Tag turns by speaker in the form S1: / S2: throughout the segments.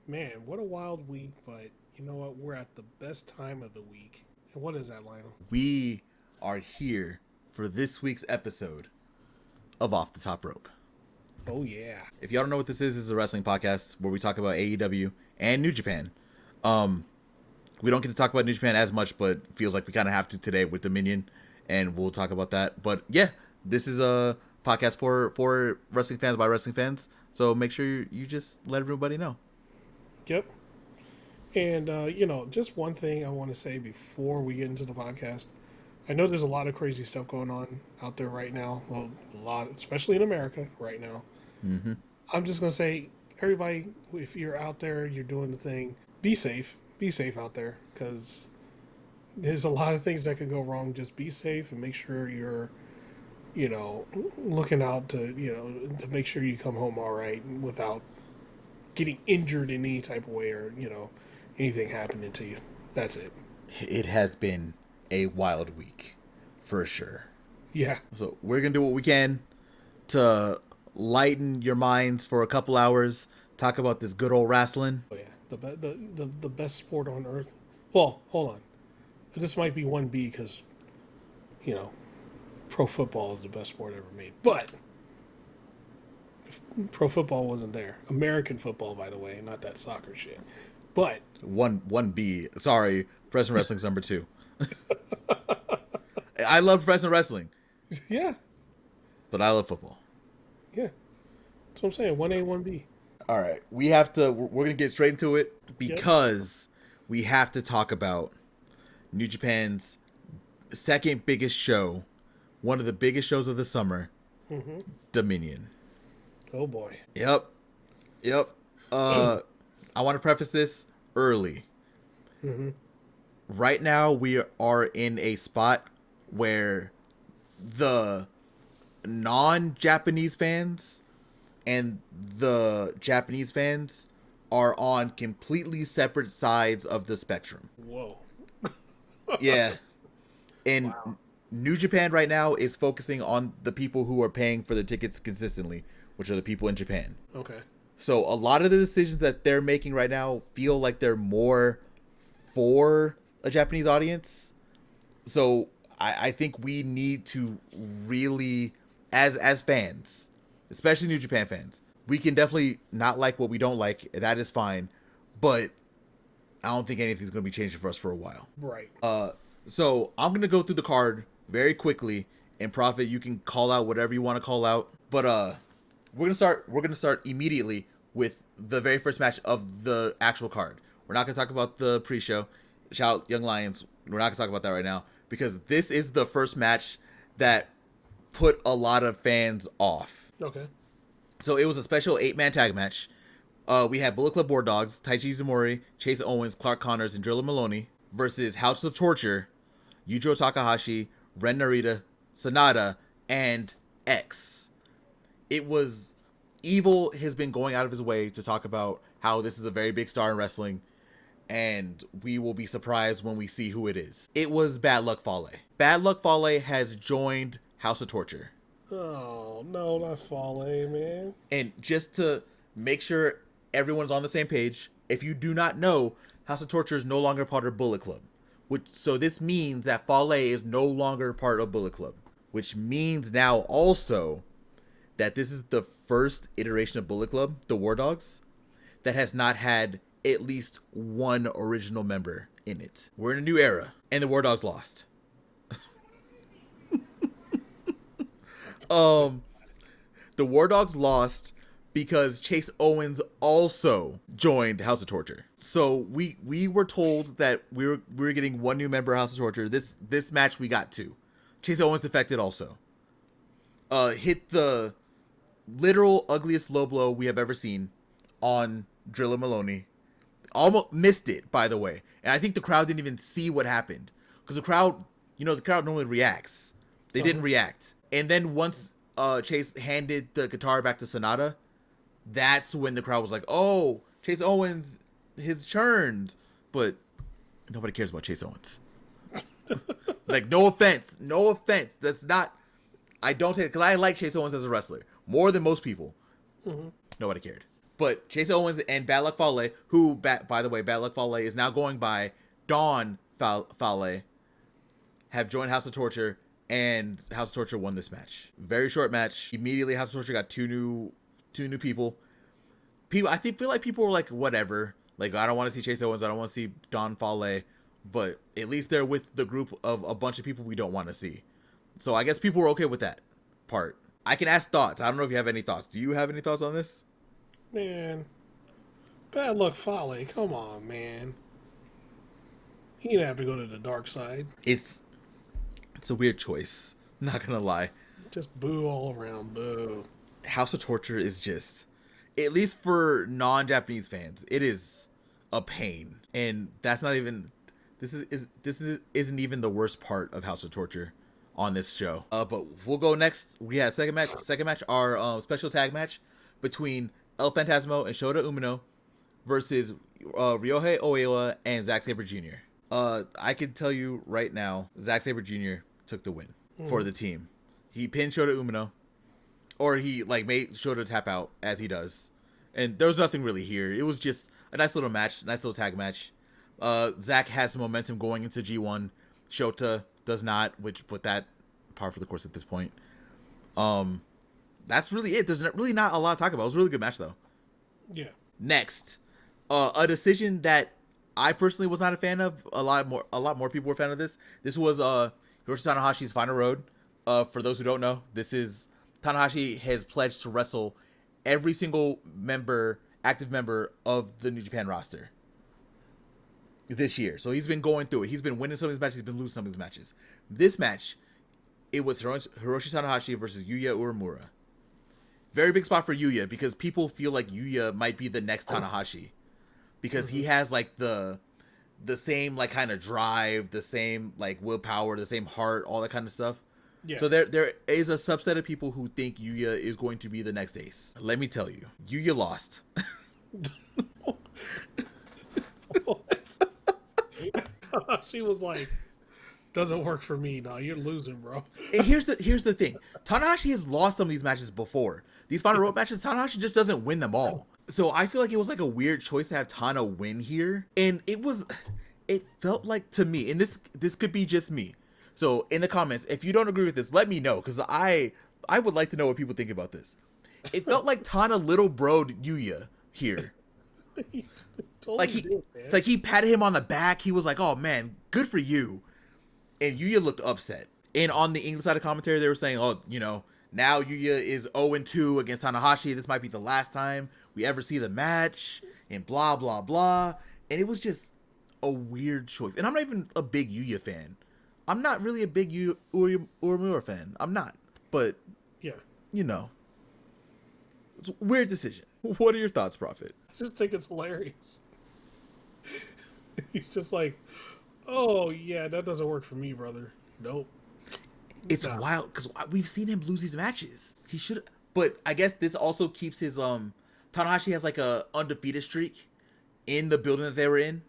S1: Man, what a wild week, but you know what? We're at the best time of the week. And what is that, Lionel?
S2: We are here for this week's episode of Off the Top Rope.
S1: Oh, yeah.
S2: If y'all don't know what this is a wrestling podcast where we talk about AEW and New Japan. We don't get to talk about New Japan as much, but feels like we kind of have to today with Dominion, and we'll talk about that. But yeah, this is a podcast for wrestling fans by wrestling fans, so make sure you just let everybody know.
S1: Yep. And, just one thing I want to say before we get into the podcast. I know there's a lot of crazy stuff going on out there right now. Well, a lot, especially in America right now.
S2: Mm-hmm.
S1: I'm just going to say, everybody, if you're out there, you're doing the thing, be safe. Be safe out there, because there's a lot of things that can go wrong. Just be safe and make sure you're, looking out to make sure you come home all right without getting injured in any type of way or, anything happening to you. That's it.
S2: It has been a wild week, for sure.
S1: Yeah.
S2: So we're going to do what we can to lighten your minds for a couple hours, talk about this good old wrestling.
S1: Oh, yeah. The best sport on earth. Well, hold on. This might be 1B because, pro football is the best sport ever made. But if pro football wasn't there. American football, by the way, not that soccer shit. But
S2: 1B. Sorry, professional wrestling's number 2. I love professional wrestling.
S1: Yeah.
S2: But I love football.
S1: Yeah. That's what I'm saying. 1A, 1B.
S2: All right. We're going to get straight into it because we have to talk about New Japan's second biggest show, one of the biggest shows of the summer, Dominion.
S1: Oh, boy.
S2: Yep. I want to preface this early.
S1: Mm-hmm.
S2: Right now, we are in a spot where the non-Japanese fans and the Japanese fans are on completely separate sides of the spectrum.
S1: Whoa.
S2: Yeah. And wow. New Japan right now is focusing on the people who are paying for their tickets consistently, which are the people in Japan.
S1: Okay.
S2: So a lot of the decisions that they're making right now feel like they're more for a Japanese audience. So I think we need to really, as fans, especially New Japan fans, we can definitely not like what we don't like. That is fine. But I don't think anything's going to be changing for us for a while.
S1: Right.
S2: So I'm going to go through the card very quickly. And Proffitt, you can call out whatever you want to call out. But we're going to start immediately with the very first match of the actual card. We're not going to talk about the pre-show. Shout out Young Lions. We're not going to talk about that right now. Because this is the first match that put a lot of fans off.
S1: Okay.
S2: So it was a special 8-man tag match. We had Bullet Club Board Dogs, Taiji Izumori, Chase Owens, Clark Connors, and Drilla Maloney versus House of Torture, Yujiro Takahashi, Ren Narita, Sanada, and X. It was... Evil has been going out of his way to talk about how this is a very big star in wrestling, and we will be surprised when we see who it is. It was Bad Luck Fale. Bad Luck Fale has joined House of Torture.
S1: Oh, no, not Fale, man.
S2: And just to make sure everyone's on the same page, if you do not know, House of Torture is no longer part of Bullet Club. So this means that Fale is no longer part of Bullet Club. Which means now also that this is the first iteration of Bullet Club, the War Dogs, that has not had at least one original member in it. We're in a new era, and the War Dogs lost. The War Dogs lost because Chase Owens also joined House of Torture. So we were told that we were getting one new member of House of Torture. This match we got 2. Chase Owens defected also. Hit the literal ugliest low blow we have ever seen on Drilla Maloney. Almost missed it, by the way. And I think the crowd didn't even see what happened. Because the crowd normally reacts. They didn't react. And then once Chase handed the guitar back to Sanada, that's when the crowd was like, oh, Chase Owens has churned. But nobody cares about Chase Owens. Like, no offense. That's not... I don't take it, because I like Chase Owens as a wrestler. More than most people. Mm-hmm. Nobody cared. But Chase Owens and Bad Luck Fale, who, by the way, Bad Luck Fale is now going by Don Fale, have joined House of Torture, and House of Torture won this match. Very short match. Immediately, House of Torture got two new people. Feel like people were like, whatever. Like, I don't want to see Chase Owens. I don't want to see Don Fale. But at least they're with the group of a bunch of people we don't want to see. So I guess people were okay with that part. I can ask thoughts. I don't know if you have any thoughts. Do you have any thoughts on this?
S1: Man, Bad Luck Fale. Come on, man. He didn't have to go to the dark side.
S2: It's a weird choice. Not gonna lie.
S1: Just boo all around. Boo.
S2: House of Torture is just, at least for non-Japanese fans, it is a pain. And that's not even, isn't even the worst part of House of Torture on this show. But we'll go next. We have second match, our special tag match between El Phantasmo and Shota Umino versus Ryohei Oiwa and Zack Sabre Jr. I can tell you right now, Zack Sabre Jr. took the win for the team. He pinned Shota Umino, or he made Shota tap out, as he does. And there was nothing really here. It was just a nice little match, nice little tag match. Zack has some momentum going into G1. Shota does not, which put that par for the course at this point. That's really it. There's really not a lot to talk about. It was a really good match, though.
S1: Yeah.
S2: Next, a decision that I personally was not a fan of. A lot more people were a fan of this. This was Hiroshi Tanahashi's final road. For those who don't know, this is Tanahashi has pledged to wrestle every single active member of the New Japan roster this year. So he's been going through it. He's been winning some of his matches. He's been losing some of his matches. This match, it was Hiroshi Tanahashi versus Yuya Uemura. Very big spot for Yuya because people feel like Yuya might be the next Tanahashi because he has the same kind of drive, the same willpower, the same heart, all that kind of stuff. Yeah. So there is a subset of people who think Yuya is going to be the next ace. Let me tell you, Yuya lost.
S1: She was like, doesn't work for me. No, you're losing, bro.
S2: And here's the thing. Tanahashi has lost some of these matches before. These final road matches, Tanahashi just doesn't win them all. So I feel like it was a weird choice to have Tana win here. And it felt like to me, and this could be just me. So in the comments, if you don't agree with this, let me know, because I would like to know what people think about this. It felt like Tana little bro'd Yuya here. He patted him on the back. He was like, "Oh man, good for you." And Yuya looked upset. And on the English side of commentary, they were saying, "Oh, now Yuya is 0-2 against Tanahashi. This might be the last time we ever see the match." And blah blah blah. And it was just a weird choice. And I'm not even a big Yuya fan. I'm not really a big Uemura fan. I'm not. But,
S1: yeah,
S2: it's a weird decision. What are your thoughts, Proffitt?
S1: I just think it's hilarious. He's just like, oh, yeah, that doesn't work for me, brother. Nope.
S2: It's wild, because we've seen him lose these matches. He should, but I guess this also keeps his, Tanahashi has a undefeated streak in the building that they were in.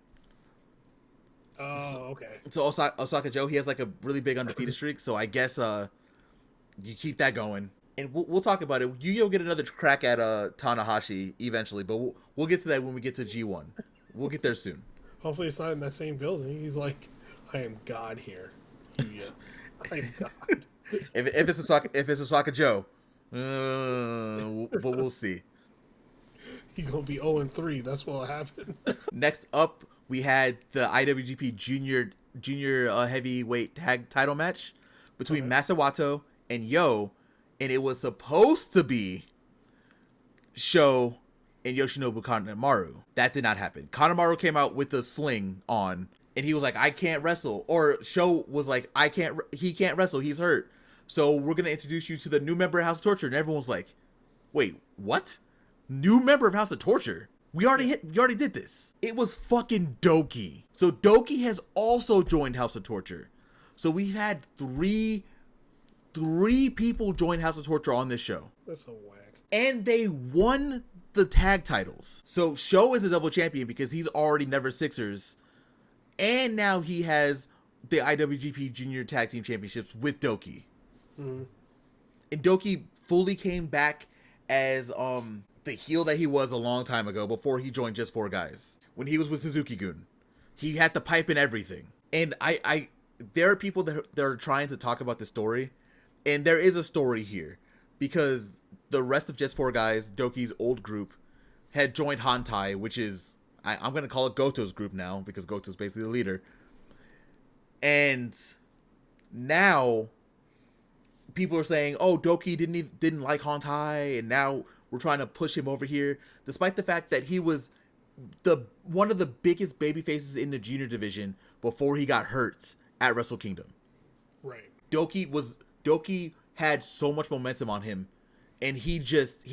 S1: Oh, okay.
S2: So Osaka Joe, he has a really big undefeated streak. So I guess you keep that going, and we'll talk about it. Yuya will get another crack at Tanahashi eventually, but we'll get to that when we get to G1. We'll get there soon.
S1: Hopefully, it's not in that same building. He's like, I am God here. Yuya. I am God.
S2: if it's Osaka Joe, but we'll see.
S1: He's gonna be 0-3. That's what'll happen.
S2: Next up, we had the IWGP Junior Heavyweight Tag Title match between Masawato and Yo, and it was supposed to be Sho and Yoshinobu Kanemaru. That did not happen. Kanemaru came out with a sling on, and he was like, "I can't wrestle," or Sho was like, he can't wrestle. He's hurt. So we're gonna introduce you to the new member of House of Torture," and everyone was like, "Wait, what? New member of House of Torture? We already did this." It was fucking Doki. So Doki has also joined House of Torture. So we've had three people join House of Torture on this show.
S1: That's so whack.
S2: And they won the tag titles. So Sho is a double champion because he's already Never Sixers. And now he has the IWGP Junior Tag Team Championships with Doki. Mm-hmm. And Doki fully came back as the the heel that he was a long time ago before he joined Just Four Guys. When he was with Suzuki-gun. He had the pipe and everything. And there are people that are trying to talk about this story. And there is a story here. Because the rest of Just Four Guys, Doki's old group, had joined Hantai, which is, I'm going to call it Goto's group now, because Goto's basically the leader. And now people are saying, oh, Doki didn't like Hantai, and now we're trying to push him over here, despite the fact that he was one of the biggest baby faces in the junior division before he got hurt at Wrestle Kingdom.
S1: Right.
S2: Doki had so much momentum on him, and he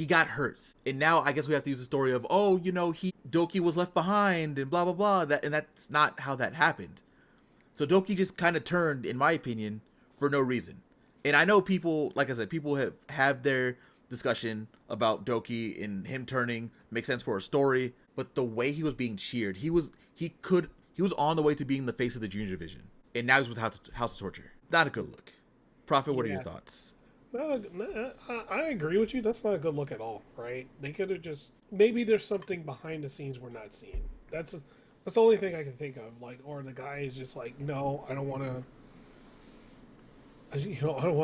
S2: got hurt. And now I guess we have to use the story of, oh, Doki was left behind and blah blah blah. And that's not how that happened. So Doki just kind of turned, in my opinion, for no reason. And I know people, like I said, people have their discussion about Doki and him turning makes sense for a story, but the way he was being cheered, he was on the way to being the face of the junior division, and now he's with House of Torture. Not a good look. Profit, what are your thoughts?
S1: No, I agree with you. That's not a good look at all, right? They could have just, maybe there's something behind the scenes we're not seeing. That's the only thing I can think of. Like, or the guy is just like, no, I don't want to. I don't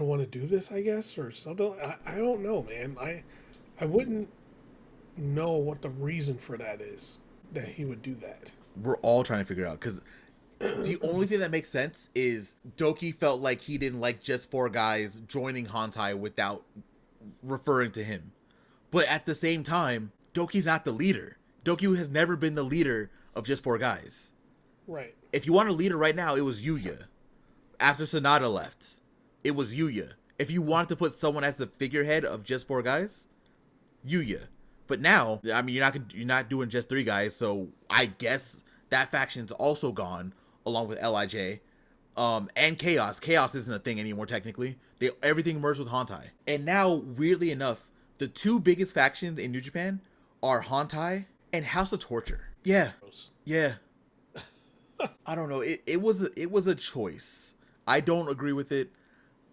S1: want to do this, I guess, or something. I don't know, man. I wouldn't know what the reason for that is, that he would do that.
S2: We're all trying to figure it out, because the only thing that makes sense is Doki felt like he didn't like Just Four Guys joining Hantai without referring to him. But at the same time, Doki's not the leader. Doki has never been the leader of Just Four Guys.
S1: Right.
S2: If you want a leader right now, it was Yuya. After Sonata left, it was Yuya. If you wanted to put someone as the figurehead of Just Four Guys, Yuya. But now, I mean, you're not doing Just Three Guys, so I guess that faction's also gone, along with LIJ, and Chaos. Chaos isn't a thing anymore, technically. Everything merged with Hantai. And now, weirdly enough, the two biggest factions in New Japan are Hantai and House of Torture. Yeah. I don't know. It was a choice. I don't agree with it.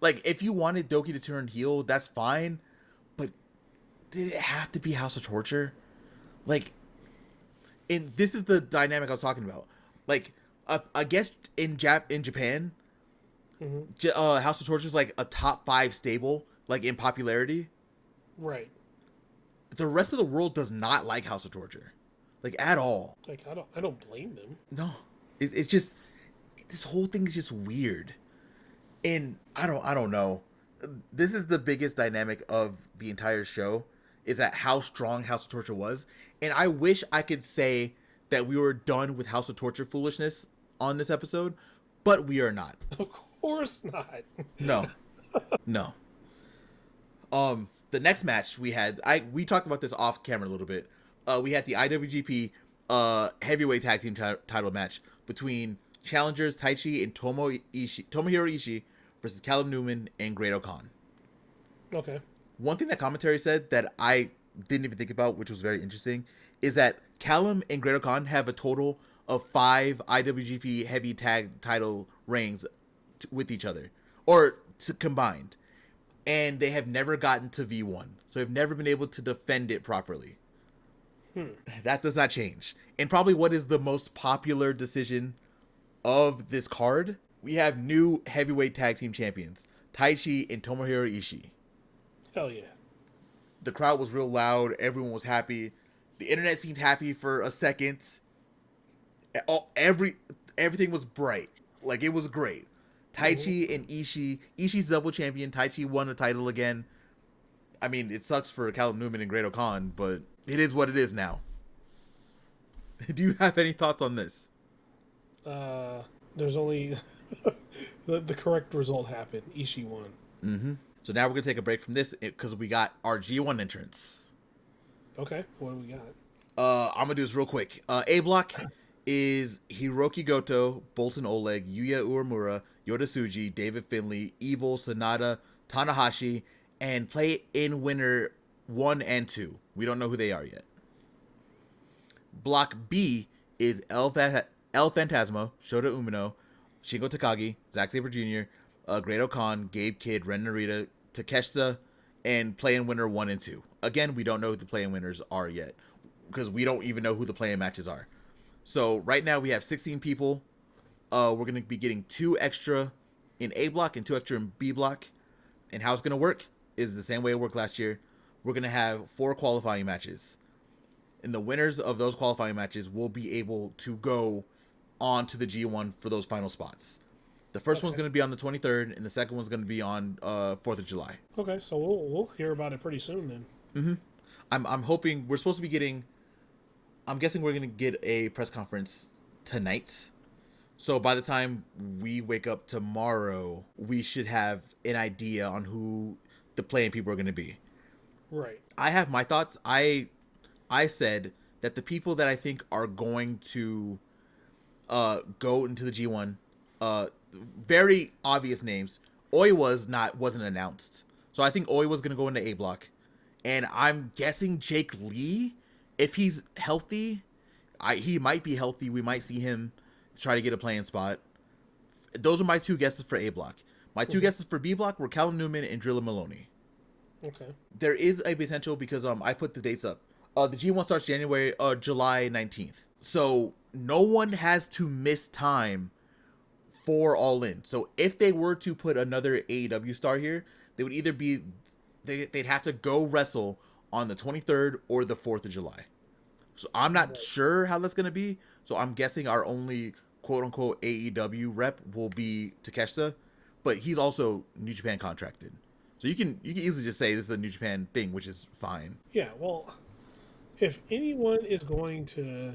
S2: Like, if you wanted Doki to turn heel, that's fine. But did it have to be House of Torture? Like, and this is the dynamic I was talking about. Like, I guess in Japan, House of Torture is like a top 5 stable, like in popularity.
S1: Right.
S2: The rest of the world does not like House of Torture, like at all.
S1: Like, I don't blame them.
S2: No, it's just, this whole thing is just weird, and I don't know. This is the biggest dynamic of the entire show, is that how strong House of Torture was, and I wish I could say that we were done with House of Torture foolishness on this episode, but we are not.
S1: Of course not.
S2: No. The next match we had, we talked about this off camera a little bit. We had the IWGP heavyweight tag team title match between challengers Taichi and Tomohiro Ishii versus Callum Newman and Great-O-Khan.
S1: Okay.
S2: One thing that commentary said that I didn't even think about, which was very interesting, is that Callum and Great-O-Khan have a total of 5 IWGP heavy tag title reigns with each other, or combined, and they have never gotten to V1, so they've never been able to defend it properly. That does not change. And probably what is the most popular decision of this card, we have new heavyweight tag team champions, Taichi and Tomohiro Ishii.
S1: Hell yeah.
S2: The crowd was real loud. Everyone was happy. The internet seemed happy for a second. Everything was bright. Like, it was great. Taichi and Ishii. Ishii's double champion. Taichi won the title again. I mean, it sucks for Callum Newman and Great-O-Khan, but it is what it is now. Do you have any thoughts on this?
S1: There's only the correct result happened. Ishii won.
S2: Mm-hmm. So now we're going to take a break from this because we got our G1 entrance.
S1: Okay, what do we got?
S2: I'm going to do this real quick. A block is Hiroki Goto, Bolton Oleg, Yuya Uemura, Yota Tsuji, David Finlay, Evil, Sonata, Tanahashi, and play-in winner 1 and 2. We don't know who they are yet. Block B is El Phantasmo, Shota Umino, Shingo Takagi, Zack Sabre Jr., Great-O-Khan, Gabe Kidd, Ren Narita, Takeshita, and play-in winner 1 and 2. again, we don't know who the play-in winners are yet because we don't even know who the play-in matches are. So right now we have 16 people. We're going to be getting 2 extra in A block and 2 extra in B block. And how it's going to work is the same way it worked last year. We're going to have 4 qualifying matches. And the winners of those qualifying matches will be able to go on to the G1 for those final spots. The first one's going to be on the 23rd, and the second one's going to be on 4th of July.
S1: Okay, so we'll hear about it pretty soon then.
S2: Mm-hmm. I'm hoping we're supposed to be getting. I'm guessing we're going to get a press conference tonight. So by the time we wake up tomorrow, we should have an idea on who the playing people are going to be.
S1: Right.
S2: I have my thoughts. I said that the people that I think are going to go into the G1, very obvious names. Oi wasn't announced, so I think Oi was gonna go into A block, and I'm guessing Jake Lee, if he's healthy, he might be healthy. We might see him try to get a playing spot. Those are my 2 guesses for A block. My 2 guesses for B block were Callum Newman and Drilla Maloney.
S1: Okay.
S2: There is a potential because I put the dates up. The G1 starts July 19th. So no one has to miss time for All In. So if they were to put another AEW star here, they would either be they'd have to go wrestle on the 23rd or the 4th of July. So I'm not sure how that's going to be. So I'm guessing our only quote unquote AEW rep will be Takeshita, but he's also New Japan contracted. So you can easily just say this is a New Japan thing, which is fine.
S1: Yeah, well, if anyone is going to,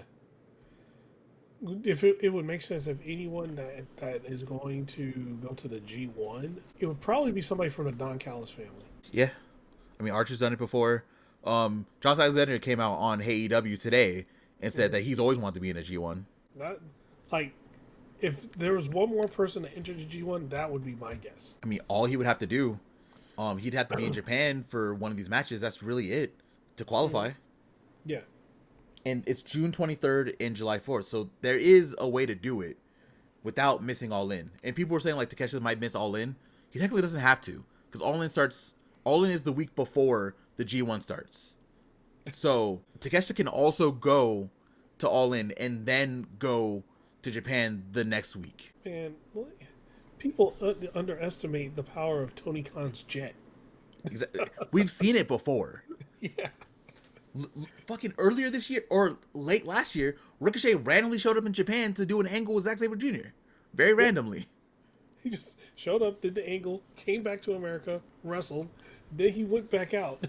S1: if it would make sense if anyone that is going to go to the G1, it would probably be somebody from the Don Callis family.
S2: Yeah, I mean Archer's done it before. Josh Alexander came out on Hey EW today and said that he's always wanted to be in a G1.
S1: That, like, if there was one more person to enter the G1, that would be my guess.
S2: I mean, all he would have to do, he'd have to be in Japan for one of these matches. That's really it to qualify.
S1: Yeah.
S2: And it's June 23rd and July 4th. So there is a way to do it without missing All In. And people were saying like Takeshita might miss All In. He technically doesn't have to because All In is the week before the G1 starts. So Takeshita can also go to All In and then go to Japan the next week.
S1: Man, people underestimate the power of Tony Khan's jet.
S2: Exactly. We've seen it before.
S1: Yeah.
S2: Fucking earlier this year or late last year, Ricochet randomly showed up in Japan to do an angle with Zack Sabre Jr. Very randomly.
S1: He just showed up, did the angle, came back to America, wrestled, then he went back out.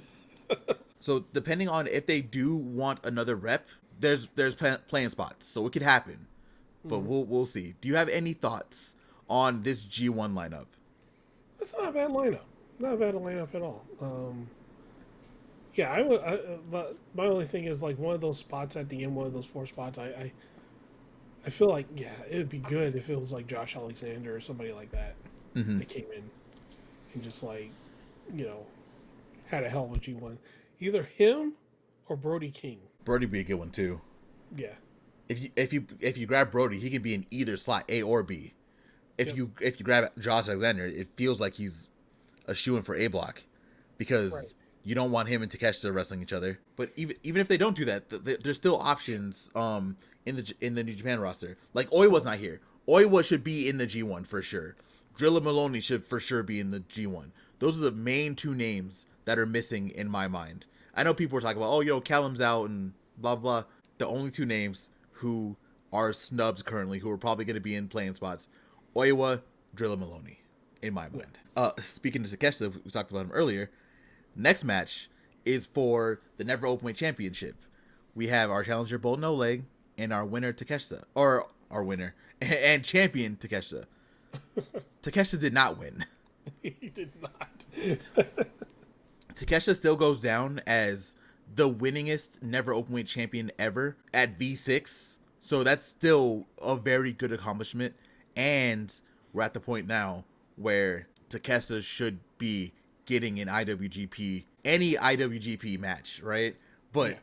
S2: So depending on if they do want another rep, there's playing spots, so it could happen. But we'll see. Do you have any thoughts on this G1 lineup?
S1: It's not a bad lineup. Not a bad lineup at all. Yeah, I would. But my only thing is like one of those spots at the end, one of those 4 spots. I feel like it would be good if it was like Josh Alexander or somebody like that that came in and just like had a hell of a G1. Either him or Brody King.
S2: Brody would be a good one too.
S1: Yeah.
S2: If you grab Brody, he can be in either slot, A or B. If you grab Josh Alexander, it feels like he's a shoo-in for A block because you don't want him and Takeshita wrestling each other. But even if they don't do that, there's still options in the New Japan roster. Like Oiwa's not here. Oiwa should be in the G1 for sure. Drilla Maloney should for sure be in the G1. Those are the main 2 names that are missing in my mind. I know people are talking about, Callum's out and blah, blah. The only 2 names who are snubs currently, who are probably going to be in playing spots, Oiwa, Drilla Maloney, in my mind. Speaking to Takeshita, we talked about him earlier. Next match is for the Never Openweight Championship. We have our challenger, Bold No Leg, and our winner, Takeshita. Or our winner, and champion, Takeshita. Takeshita did not win.
S1: He did not.
S2: Takeshita still goes down as the winningest Never Openweight champion ever at V6. So that's still a very good accomplishment. And we're at the point now where Takeshita should be getting an IWGP, any IWGP match, right? But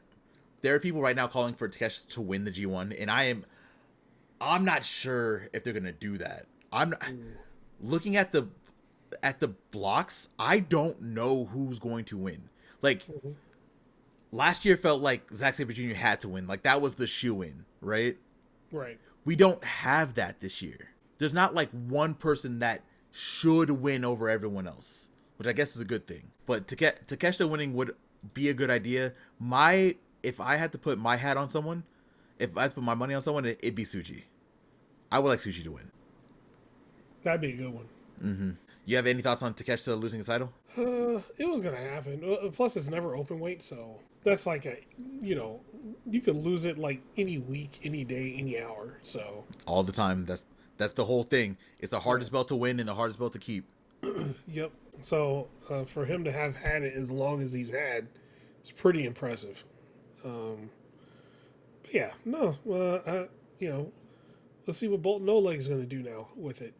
S2: there are people right now calling for Takeshita to win the G1, and I'm not sure if they're gonna do that. I'm not, looking at the blocks, I don't know who's going to win. Like last year felt like Zack Sabre Jr. had to win. Like, that was the shoe-in, right?
S1: Right.
S2: We don't have that this year. There's not like one person that should win over everyone else, which I guess is a good thing. But Takeshita winning would be a good idea. If I had to put my hat on someone, if I had to put my money on someone, it'd be Tsuji. I would like Tsuji to win.
S1: That'd be a good one.
S2: Mm-hmm. You have any thoughts on Takeshita losing his title?
S1: It was gonna happen. Plus, it's never open weight, so that's like you could lose it like any week, any day, any hour. So
S2: all the time. That's the whole thing. It's the hardest belt to win and the hardest belt to keep.
S1: Yep. So for him to have had it as long as he's had, it's pretty impressive. But yeah, no, let's see what Bolton No Leg is going to do now with it.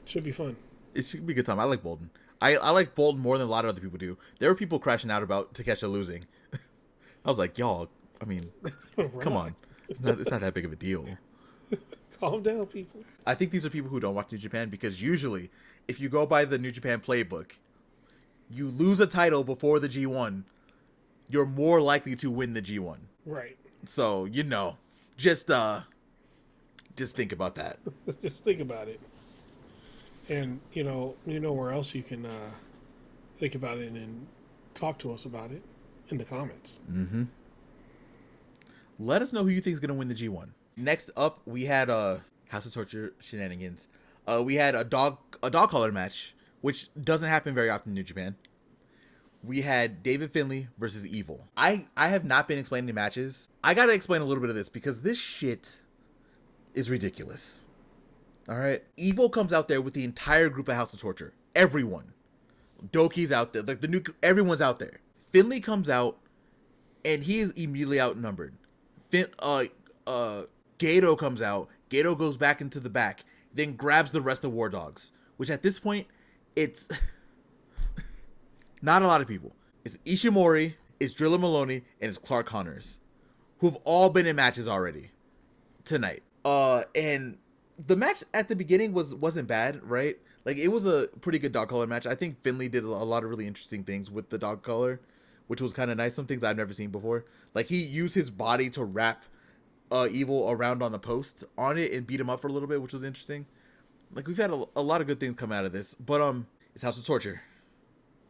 S1: Should be fun.
S2: It should be a good time. I like Bolton. I like Bolton more than a lot of other people do. There were people crashing out about Takeshita losing. I was like, y'all, I mean, come on. It's not that big of a deal.
S1: Calm down, people.
S2: I think these are people who don't watch New Japan because usually, if you go by the New Japan playbook, you lose a title before the G1, you're more likely to win the G1.
S1: Right.
S2: So, just think about that.
S1: Just think about it. And, you know where else you can think about it and talk to us about it? In the comments.
S2: Mm-hmm. Let us know who you think is going to win the G1. Next up, we had House of Torture shenanigans. We had a dog collar match, which doesn't happen very often in New Japan. We had David Finlay versus Evil. I have not been explaining matches. I got to explain a little bit of this because this shit is ridiculous. All right? Evil comes out there with the entire group of House of Torture. Everyone. Doki's out there. Like everyone's out there. Finlay comes out and he is immediately outnumbered. Gato comes out. Gato goes back into the back, then grabs the rest of War Dogs, which at this point, it's not a lot of people. It's Ishimori, it's Drilla Maloney, and it's Clark Connors, who've all been in matches already tonight. And the match at the beginning wasn't bad, right? Like, it was a pretty good dog collar match. I think Finlay did a lot of really interesting things with the dog collar, which was kind of nice. Some things I've never seen before. Like, he used his body to wrap Evil around on the post on it and beat him up for a little bit, which was interesting. Like, we've had a lot of good things come out of this, but it's House of Torture.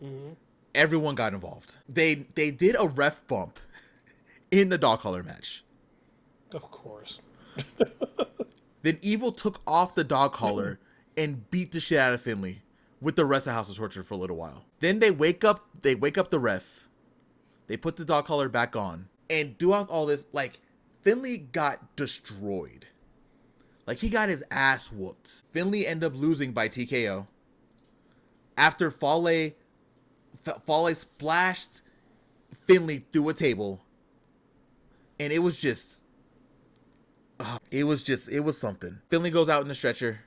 S1: Mm-hmm.
S2: Everyone got involved. They did a ref bump in the dog collar match.
S1: Of course.
S2: Then Evil took off the dog collar and beat the shit out of Finlay with the rest of House of Torture for a little while. Then they wake up the ref. They put the dog collar back on and do all this. Like, Finlay got destroyed. Like, he got his ass whooped. Finlay ended up losing by TKO after Fale splashed Finlay through a table, and it was something. Finlay goes out in the stretcher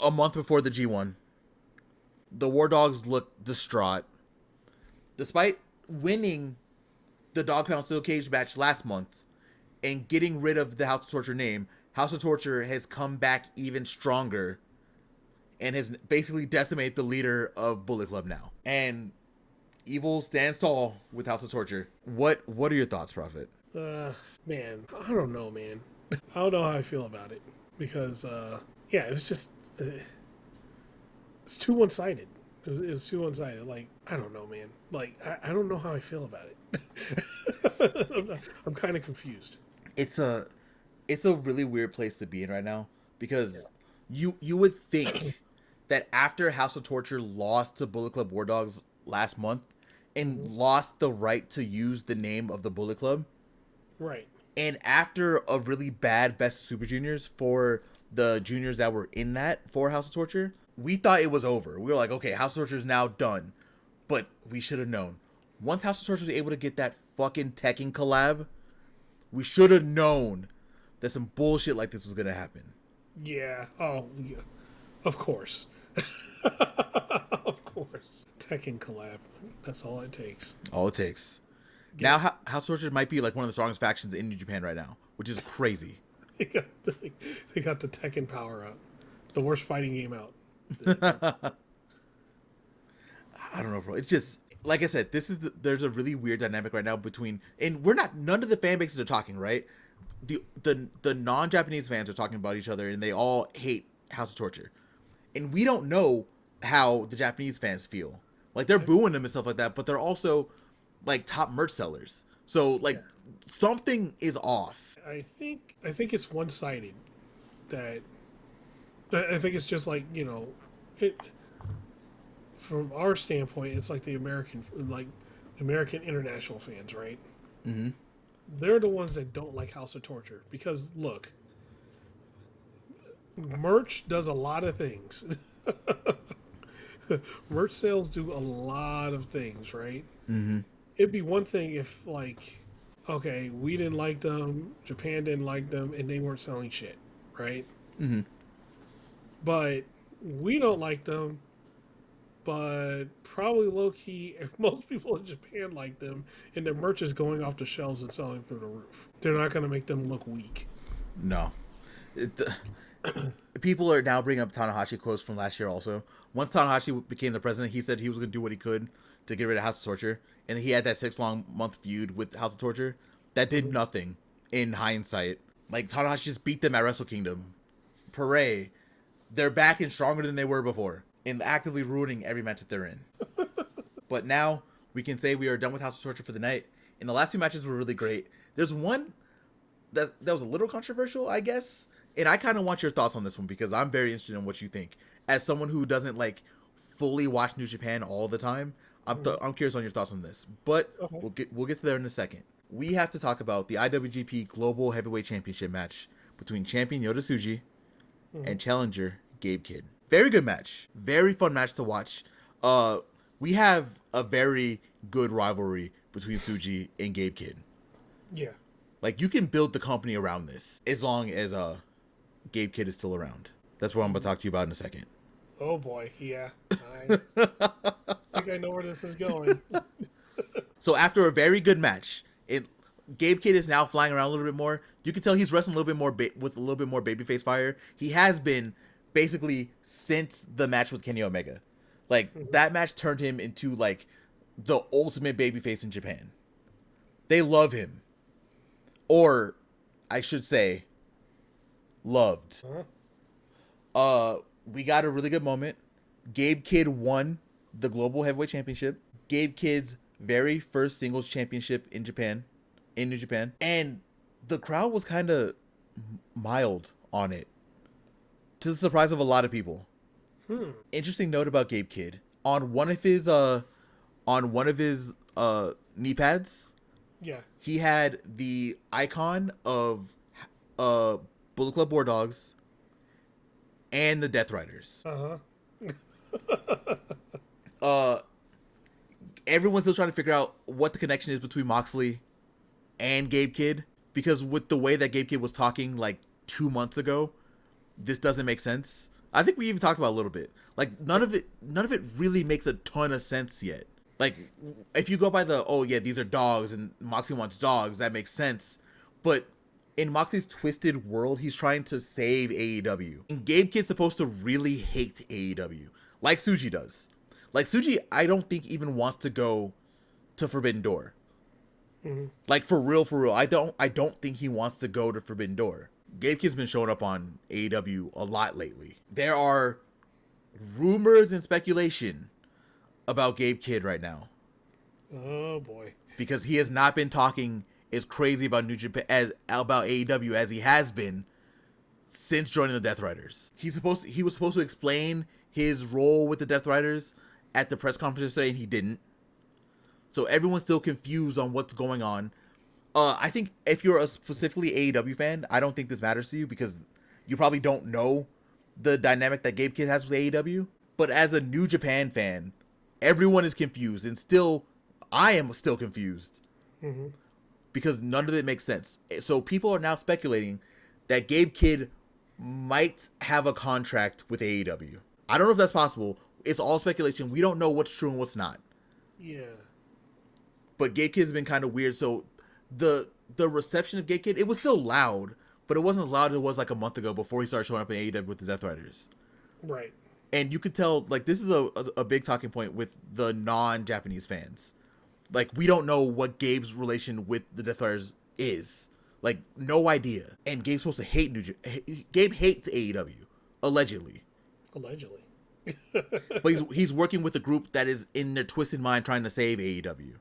S2: a month before the G1. The War Dogs look distraught. Despite winning the Dog Pound Steel Cage match last month and getting rid of the House of Torture name, House of Torture has come back even stronger and has basically decimated the leader of Bullet Club now. And Evil stands tall with House of Torture. What are your thoughts, Proffitt?
S1: Man, I don't know, man. I don't know how I feel about it because, it's just it's too one-sided. It was too one-sided. Like, I don't know, man. Like, I don't know how I feel about it. I'm kind of confused.
S2: It's a really weird place to be in right now because you would think that after House of Torture lost to Bullet Club War Dogs last month and lost the right to use the name of the Bullet Club,
S1: right?
S2: And after a really bad Best of Super Juniors for the juniors that were in that for House of Torture, we thought it was over. We were like, okay, House of Torture is now done. But we should have known. Once House of Torture was able to get that fucking Tekken collab, we should have known that some bullshit like this was going to happen.
S1: Yeah. Oh, yeah. Of course. Of course. Tekken collab. That's all it takes.
S2: All it takes. Yeah. Now, House of Torture might be like one of the strongest factions in New Japan right now, which is crazy.
S1: They got the Tekken power up. The worst fighting game out.
S2: I don't know, bro. It's just like I said, there's a really weird dynamic right now between, and none of the fan bases are talking, right? The non-Japanese fans are talking about each other, and they all hate House of Torture, and we don't know how the Japanese fans feel. Like, they're booing them and stuff like that, but they're also like top merch sellers. So like something is off.
S1: I think it's one-sided. That I think it's just like, from our standpoint, it's like the American international fans, right?
S2: Mm-hmm.
S1: They're the ones that don't like House of Torture because look, merch does a lot of things. Merch sales do a lot of things, right?
S2: Mm-hmm.
S1: It'd be one thing if, like, okay, we didn't like them, Japan didn't like them, and they weren't selling shit, right?
S2: Mm-hmm.
S1: But we don't like them, but probably low-key, most people in Japan like them, and their merch is going off the shelves and selling through the roof. They're not going to make them look weak.
S2: No. People are now bringing up Tanahashi quotes from last year also. Once Tanahashi became the president, he said he was going to do what he could to get rid of House of Torture. And he had that 6-month feud with House of Torture that did nothing in hindsight. Like, Tanahashi just beat them at Wrestle Kingdom. Hooray. They're back and stronger than they were before, and actively ruining every match that they're in. But now we can say we are done with House of Torture for the night. And the last 2 matches were really great. There's one that was a little controversial, I guess. And I kind of want your thoughts on this one because I'm very interested in what you think. As someone who doesn't like fully watch New Japan all the time, I'm curious on your thoughts on this. But we'll get to there in a second. We have to talk about the IWGP Global Heavyweight Championship match between champion Yota Tsuji and challenger Gabe Kidd. Very good match. Very fun match to watch. We have a very good rivalry between Tsuji and Gabe Kidd.
S1: Yeah.
S2: Like, you can build the company around this as long as Gabe Kidd is still around. That's what I'm going to talk to you about in a second.
S1: Oh boy, yeah. I think I know where this is going.
S2: So after a very good match, Gabe Kidd is now flying around a little bit more. You can tell he's wrestling a little bit more with a little bit more babyface fire. He has been basically since the match with Kenny Omega. Like, that match turned him into like the ultimate babyface in Japan. They love him. Or I should say loved. We got a really good moment. Gabe Kidd won the Global Heavyweight Championship. Gabe Kidd's very first singles championship in New Japan. And the crowd was kind of mild on it, to the surprise of a lot of people. Interesting note about Gabe Kidd. On one of his knee pads,
S1: yeah,
S2: he had the icon of Bullet Club War Dogs and the Death Riders. Everyone's still trying to figure out what the connection is between Moxley and Gabe Kidd, because with the way that Gabe Kidd was talking like 2 months ago, this doesn't make sense. I think we even talked about it a little bit. Like, none of it really makes a ton of sense yet. Like, if you go by these are dogs and Moxley wants dogs, that makes sense. But in Moxley's twisted world, he's trying to save AEW. And Gabe Kidd's supposed to really hate AEW, like Tsuji does. Like, Tsuji, I don't think even wants to go to Forbidden Door. Like, for real, I don't think he wants to go to Forbidden Door. Gabe Kidd's been showing up on AEW a lot lately. There are rumors and speculation about Gabe Kidd right now.
S1: Oh boy.
S2: Because he has not been talking as crazy about New Japan about AEW as he has been since joining the Death Riders. He was supposed to explain his role with the Death Riders at the press conference today, and he didn't. So everyone's still confused on what's going on. I think if you're a specifically AEW fan, I don't think this matters to you because you probably don't know the dynamic that Gabe Kidd has with AEW. But as a New Japan fan, everyone is confused, and I am still confused because none of it makes sense. So people are now speculating that Gabe Kidd might have a contract with AEW. I don't know if that's possible. It's all speculation. We don't know what's true and what's not.
S1: Yeah.
S2: But Gabe Kidd's been kind of weird. So the reception of Gabe Kidd, it was still loud, but it wasn't as loud as it was like a month ago before he started showing up in AEW with the Death Riders.
S1: Right.
S2: And you could tell, like, this is a big talking point with the non-Japanese fans. Like, we don't know what Gabe's relation with the Death Riders is. Like, no idea. And Gabe's supposed to hate Gabe hates AEW, allegedly.
S1: Allegedly.
S2: But he's working with a group that is in their twisted mind trying to save AEW.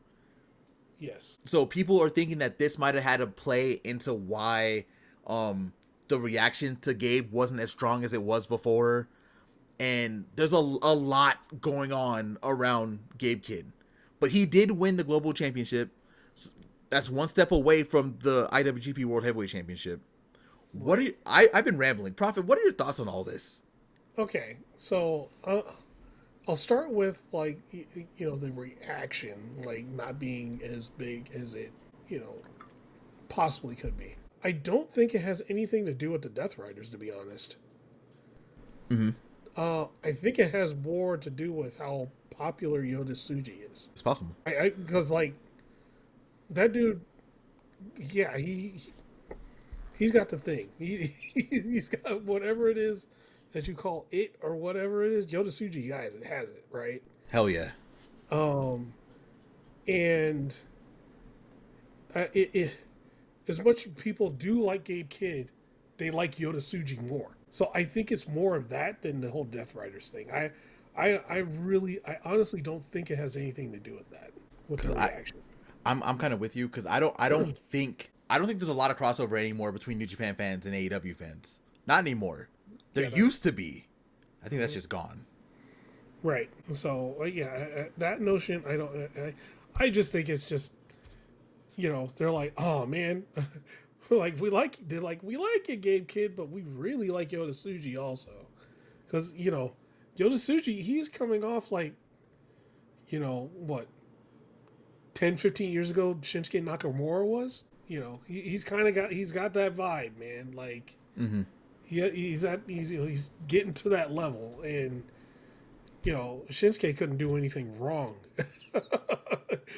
S1: Yes.
S2: So people are thinking that this might have had a play into why the reaction to Gabe wasn't as strong as it was before. And there's a lot going on around Gabe Kidd. But he did win the Global Championship. That's one step away from the IWGP World Heavyweight Championship. What are you, I've been rambling. Proffitt, what are your thoughts on all this?
S1: Okay, so I'll start with, like, the reaction, like, not being as big as it, possibly could be. I don't think it has anything to do with the Death Riders, to be honest.
S2: Mm-hmm.
S1: I think it has more to do with how popular Yoda Tsuji is.
S2: It's possible.
S1: Because, like, that dude, yeah, he's got the thing. He's got whatever it is that you call it or whatever it is. Yoda Tsuji, guys, it has it, right?
S2: Hell yeah.
S1: And as much as people do like Gabe Kidd, they like Yoda Tsuji more. So I think it's more of that than the whole Death Riders thing. I honestly don't think it has anything to do with that. With the reaction.
S2: I'm kind of with you because I don't think there's a lot of crossover anymore between New Japan fans and AEW fans. Not anymore. There used to be. I think that's just gone.
S1: Right. So that notion I just think it's just, they're like, oh man, like we like it, Gabe Kidd, but we really like Yoda Tsuji also, because Yoda Tsuji, he's coming off like, what, 10, 15 years ago Shinsuke Nakamura was. He's got that vibe, man. Like,
S2: mm-hmm.
S1: he's getting to that level, and Shinsuke couldn't do anything wrong.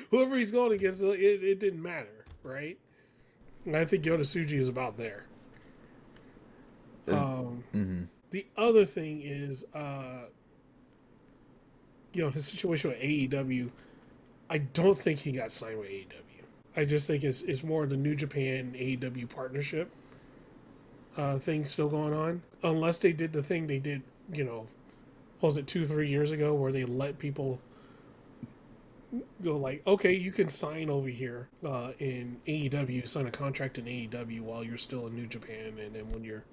S1: Whoever he's going against, it didn't matter, right? And I think Yoda Tsuji is about there.
S2: Mm-hmm.
S1: The other thing is, his situation with AEW. I don't think he got signed with AEW. I just think it's more the New Japan AEW partnership thing still going on. Unless they did the thing they did, what was it, 2-3 years ago, where they let people go like, okay, you can sign over here in AEW, sign a contract in AEW while you're still in New Japan, and then when your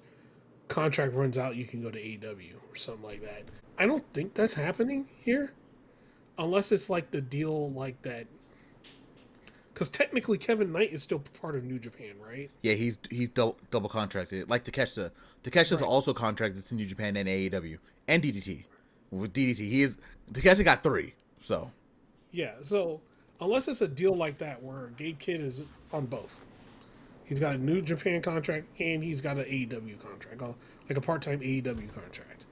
S1: contract runs out, you can go to AEW or something like that. I don't think that's happening here. Unless it's like the deal like that. Because technically Kevin Knight is still part of New Japan, right?
S2: Yeah, he's double contracted. Like Takeshita. Takeshita's also contracted to New Japan and AEW. And DDT. With DDT, Takeshita got 3. So.
S1: Yeah, so unless it's a deal like that where Gabe Kidd is on both. He's got a New Japan contract and he's got an AEW contract. Like a part-time AEW contract.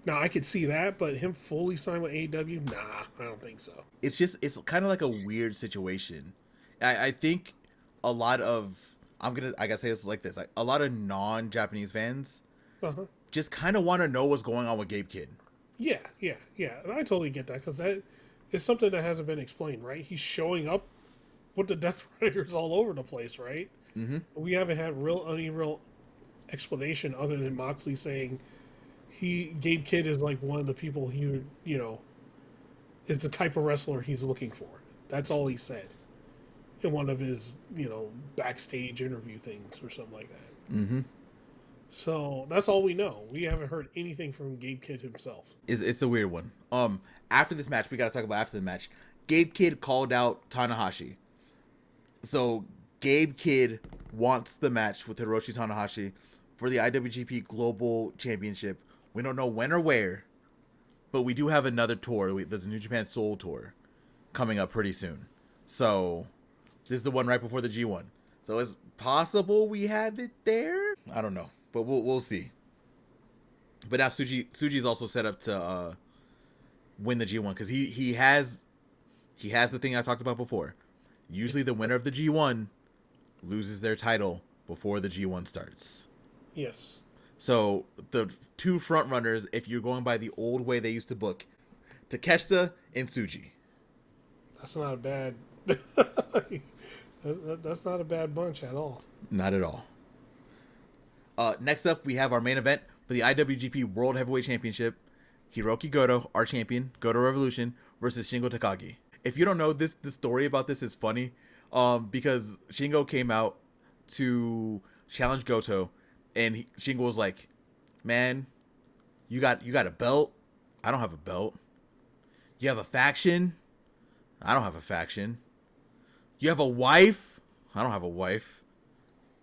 S1: Now, I could see that, but him fully signed with AEW? Nah, I don't think so.
S2: It's kind of like a weird situation. I think a lot of, I gotta say it's like this, like a lot of non-Japanese fans just kind of want to know what's going on with Gabe Kidd.
S1: Yeah. And I totally get that, because that is something that hasn't been explained, right? He's showing up with the Death Riders all over the place, right?
S2: Mm-hmm.
S1: We haven't had any real explanation other than Moxley saying Gabe Kidd is like one of the people he, is the type of wrestler he's looking for. That's all he said in one of his, backstage interview things or something like that.
S2: Mm-hmm.
S1: So that's all we know. We haven't heard anything from Gabe Kidd himself.
S2: It's a weird one. After this match, we got to talk about after the match. Gabe Kidd called out Tanahashi. So Gabe Kidd wants the match with Hiroshi Tanahashi for the IWGP Global Championship. We don't know when or where, but we do have another tour. There's a New Japan Soul Tour coming up pretty soon. So this is the one right before the G1. So it's possible we have it there. I don't know, but we'll see. But now Tsuji's also set up to win the G1 because he has the thing I talked about before. Usually the winner of the G1 loses their title before the G1 starts.
S1: Yes.
S2: So the two front runners, if you're going by the old way they used to book, Takeshita and Tsuji.
S1: That's not a bad. That's not a bad bunch at all.
S2: Not at all. Next up, we have our main event for the IWGP World Heavyweight Championship. Hiroki Goto, our champion, Goto Revolution, versus Shingo Takagi. If you don't know, the story about this is funny, because Shingo came out to challenge Goto, and Shingo was like, "Man, you got a belt? I don't have a belt. You have a faction? I don't have a faction. You have a wife? I don't have a wife.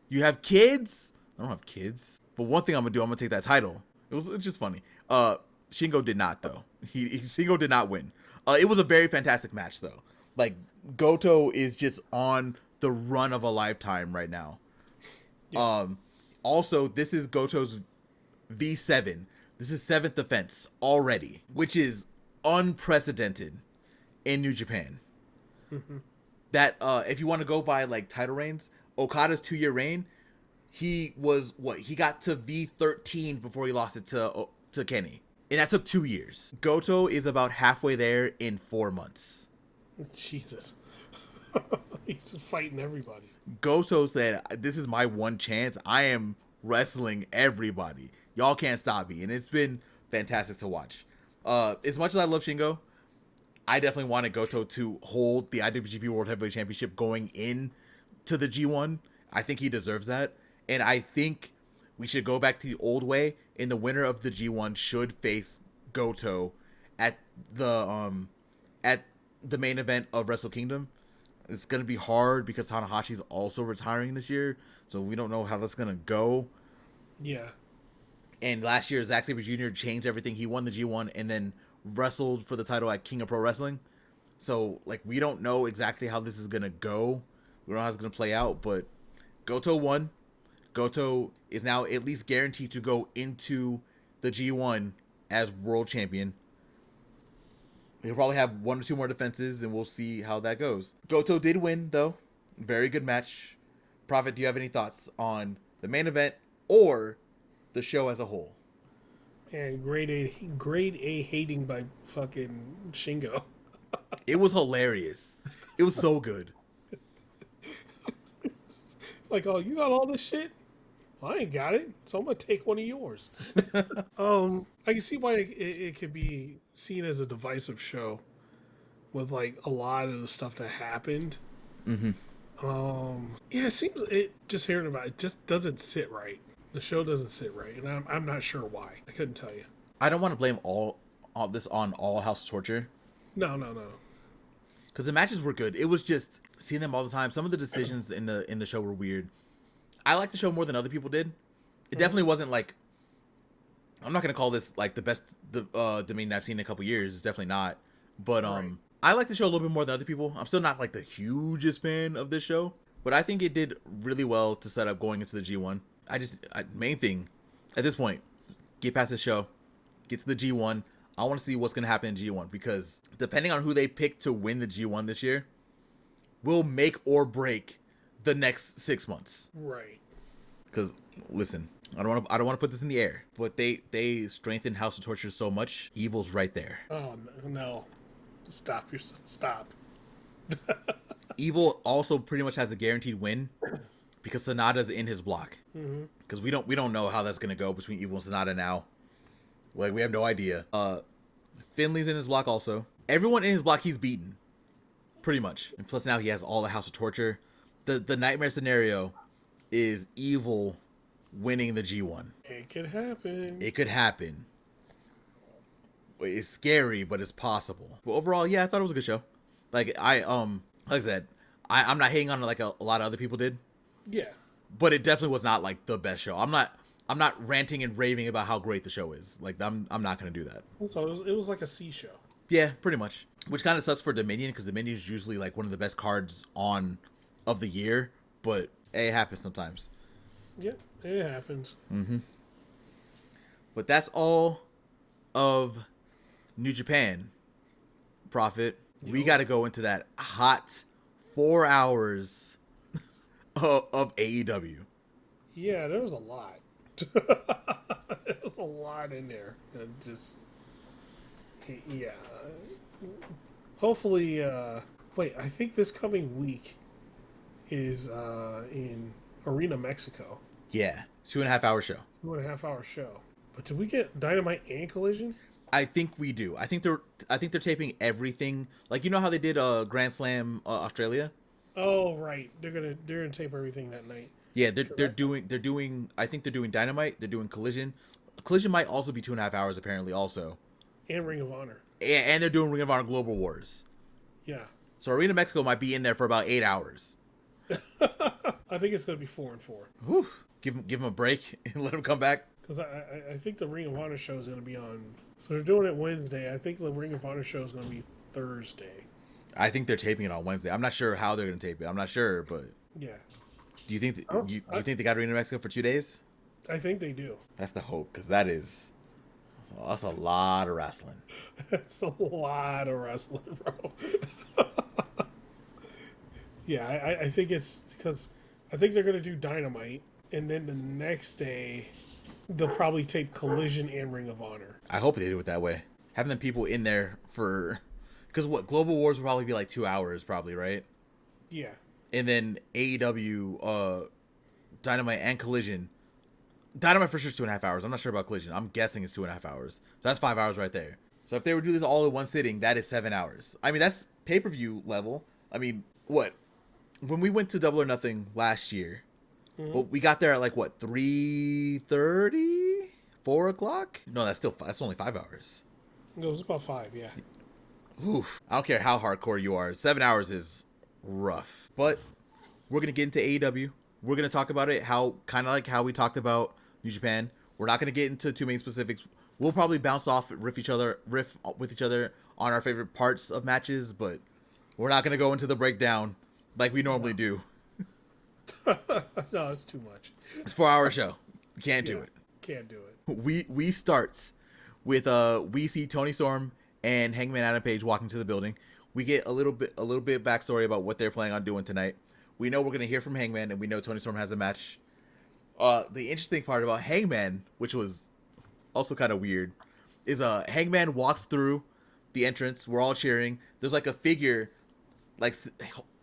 S2: You have kids? I don't have kids. But one thing I'm gonna do, I'm gonna take that title." It's just funny. Shingo did not though. Shingo did not win. It was a very fantastic match though. Like, Goto is just on the run of a lifetime right now. Yeah. Also, this is Goto's V7. This is 7th defense already, which is unprecedented in New Japan. Mm-hmm. That if you want to go by like title reigns, Okada's 2-year reign, he was he got to V13 before he lost it to Kenny. And that took 2 years. Goto is about halfway there in 4 months.
S1: Jesus. He's fighting everybody.
S2: Goto said, "This is my one chance. I am wrestling everybody. Y'all can't stop me." And it's been fantastic to watch. As much as I love Shingo, I definitely wanted Goto to hold the IWGP World Heavyweight Championship going in to the G1. I think he deserves that. And I think we should go back to the old way, and the winner of the G1 should face Goto at the main event of Wrestle Kingdom. It's going to be hard because Tanahashi's also retiring this year, so we don't know how that's going to go.
S1: Yeah.
S2: And last year, Zack Sabre Jr. changed everything. He won the G1 and then wrestled for the title at King of Pro Wrestling. So, like, we don't know exactly how this is going to go. We don't know how it's going to play out, but Goto won. Goto is now at least guaranteed to go into the G1 as world champion. He'll probably have 1 or 2 more defenses, and we'll see how that goes. Goto did win, though. Very good match. Proffitt, do you have any thoughts on the main event or the show as a whole?
S1: And grade A hating by fucking Shingo.
S2: It was hilarious. It was so good.
S1: It's like, oh, you got all this shit? Well, I ain't got it, so I'm gonna take one of yours. I can see why it could be seen as a divisive show with like a lot of the stuff that happened.
S2: Mm-hmm.
S1: Yeah, it seems just hearing about it just doesn't sit right. The show doesn't sit right, and I'm not sure why. I couldn't tell you.
S2: I don't want to blame all this on all House of Torture.
S1: No.
S2: Because the matches were good. It was just seeing them all the time. Some of the decisions in the show were weird. I liked the show more than other people did. It definitely wasn't like, I'm not gonna call this like the best Dominion I've seen in a couple years. It's definitely not. But right. I like the show a little bit more than other people. I'm still not like the hugest fan of this show, but I think it did really well to set up going into the G1. Main thing at this point, get past the show, get to the G1. I want to see what's gonna happen in G1, because depending on who they pick to win the G1 this year, will make or break the next 6 months.
S1: Right.
S2: Because listen, I don't want to put this in the air, but they strengthened House of Torture so much. Evil's right there.
S1: Oh no! Stop yourself! Stop.
S2: Evil also pretty much has a guaranteed win because Sonata's in his block. Because we don't know how that's gonna go between Evil and Sonata now. Like, we have no idea. Finley's in his block also. Everyone in his block he's beaten, pretty much. And plus now he has all the House of Torture. The nightmare scenario is Evil winning the G1.
S1: It could happen.
S2: It could happen. It's scary, but it's possible. But overall, yeah, I thought it was a good show. Like I said, I'm not hating on it like a lot of other people did.
S1: Yeah.
S2: But it definitely was not like the best show. I'm not ranting and raving about how great the show is. Like, I'm not gonna do that.
S1: So it was like a C show.
S2: Yeah, pretty much. Which kind of sucks for Dominion, because Dominion is usually like one of the best cards of the year. But it happens sometimes.
S1: Yeah, it happens.
S2: Mm-hmm. But that's all of New Japan. Profit. We got to go into that hot 4 hours of AEW.
S1: Yeah, there was a lot. There's a lot in there. And just, yeah. Hopefully, wait, I think this coming week is in Arena, Mexico.
S2: Yeah, 2.5 hour show.
S1: 2.5 hour show. But did we get Dynamite and Collision?
S2: I think we do. I think they're taping everything. Like, you know how they did Grand Slam Australia?
S1: Oh right, they're gonna tape everything that night.
S2: Yeah, they're doing. I think they're doing Dynamite. They're doing Collision. Collision might also be 2.5 hours apparently also.
S1: And Ring of Honor.
S2: And they're doing Ring of Honor Global Wars.
S1: Yeah.
S2: So Arena Mexico might be in there for about 8 hours.
S1: I think it's gonna be 4 and 4.
S2: Whew. Give them a break and let them come back.
S1: Because I think the Ring of Honor show is gonna be on. So they're doing it Wednesday. I think the Ring of Honor show is gonna be Thursday.
S2: I think they're taping it on Wednesday. I'm not sure how they're gonna tape it. I'm not sure, but
S1: Yeah.
S2: do you think you think they got Arena Mexico for 2 days?
S1: I think they do.
S2: That's the hope, because that's a lot of wrestling.
S1: It's a lot of wrestling, bro. Yeah, I think it's because I think they're gonna do Dynamite, and then the next day they'll probably tape Collision and Ring of Honor.
S2: I hope they do it that way. Having the people in there for, because what, Global Wars will probably be like 2 hours, probably, right?
S1: Yeah.
S2: And then AEW, Dynamite and Collision. Dynamite for sure is 2.5 hours. I'm not sure about Collision. I'm guessing it's 2.5 hours. So that's 5 hours right there. So if they were to do this all in one sitting, that is 7 hours. I mean, that's pay-per-view level. I mean, what? When we went to Double or Nothing last year, well, we got there at like what, 3:30, 4 o'clock? No, that's only 5 hours.
S1: No, it was about 5. Yeah.
S2: Oof. I don't care how hardcore you are. 7 hours is rough. But we're gonna get into AEW. We're gonna talk about it kind of like how we talked about New Japan. We're not gonna get into too many specifics. We'll probably bounce off, riff with each other on our favorite parts of matches, but we're not gonna go into the breakdown like we normally do.
S1: No, it's too much.
S2: It's a 4-hour show. We can't do it.
S1: Can't do it.
S2: We start with we see Toni Storm and Hangman Adam Page walking to the building. We get a little bit backstory about what they're planning on doing tonight. We know we're gonna hear from Hangman, and we know Toni Storm has a match. The interesting part about Hangman, which was also kind of weird, is Hangman walks through the entrance. We're all cheering. There's like a figure, like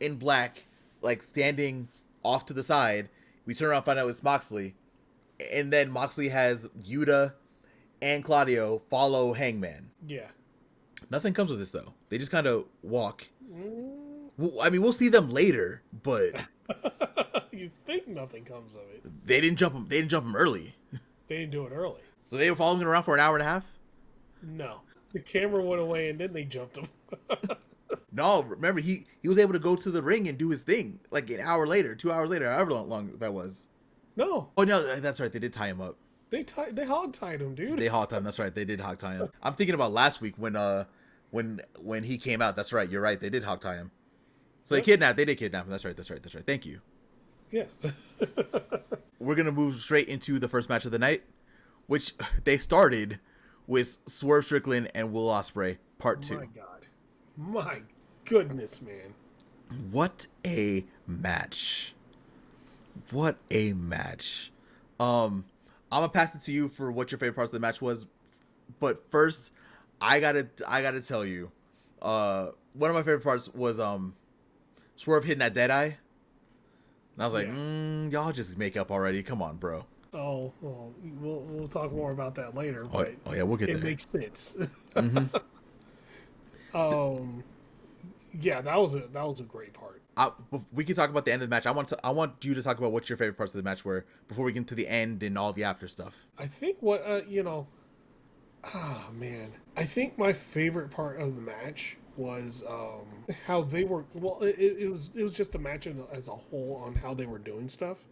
S2: in black, like standing off to the side. We turn around and find out it's Moxley, and then Moxley has Yuta and Claudio follow Hangman.
S1: Yeah.
S2: Nothing comes of this though. They just kind of walk. I mean, we'll see them later, but
S1: You think nothing comes of it?
S2: they didn't jump him. They didn't jump him early,
S1: They didn't do it early.
S2: so they were following him around for an hour and a half.
S1: No. The camera went away and then they jumped him.
S2: No, remember he was able to go to the ring and do his thing like an hour later, 2 hours later, however long that was.
S1: No.
S2: Oh no, that's right. They did tie him up.
S1: They hog tied him, dude.
S2: They hog tied him. That's right. They did hog tie him. I'm thinking about last week when he came out. That's right. You're right. They did hog tie him. So They did kidnap him. That's right. Thank you.
S1: Yeah.
S2: We're gonna move straight into the first match of the night, which they started with Swerve Strickland and Will Ospreay, Part 2.
S1: My God. My goodness, man.
S2: What a match. What a match. I'm gonna pass it to you for what your favorite parts of the match was, but first, I gotta tell you, one of my favorite parts was Swerve hitting that dead eye, and I was like, y'all just make up already. Come on, bro.
S1: Oh, well, we'll talk more about that later. But
S2: oh yeah, we'll get there.
S1: It makes sense.
S2: Mm-hmm.
S1: Yeah, that was a great part.
S2: We can talk about the end of the match. I want you to talk about what your favorite parts of the match were before we get to the end and all the after stuff.
S1: I think what man, I think my favorite part of the match was how they were. Well, it was just a match as a whole on how they were doing stuff.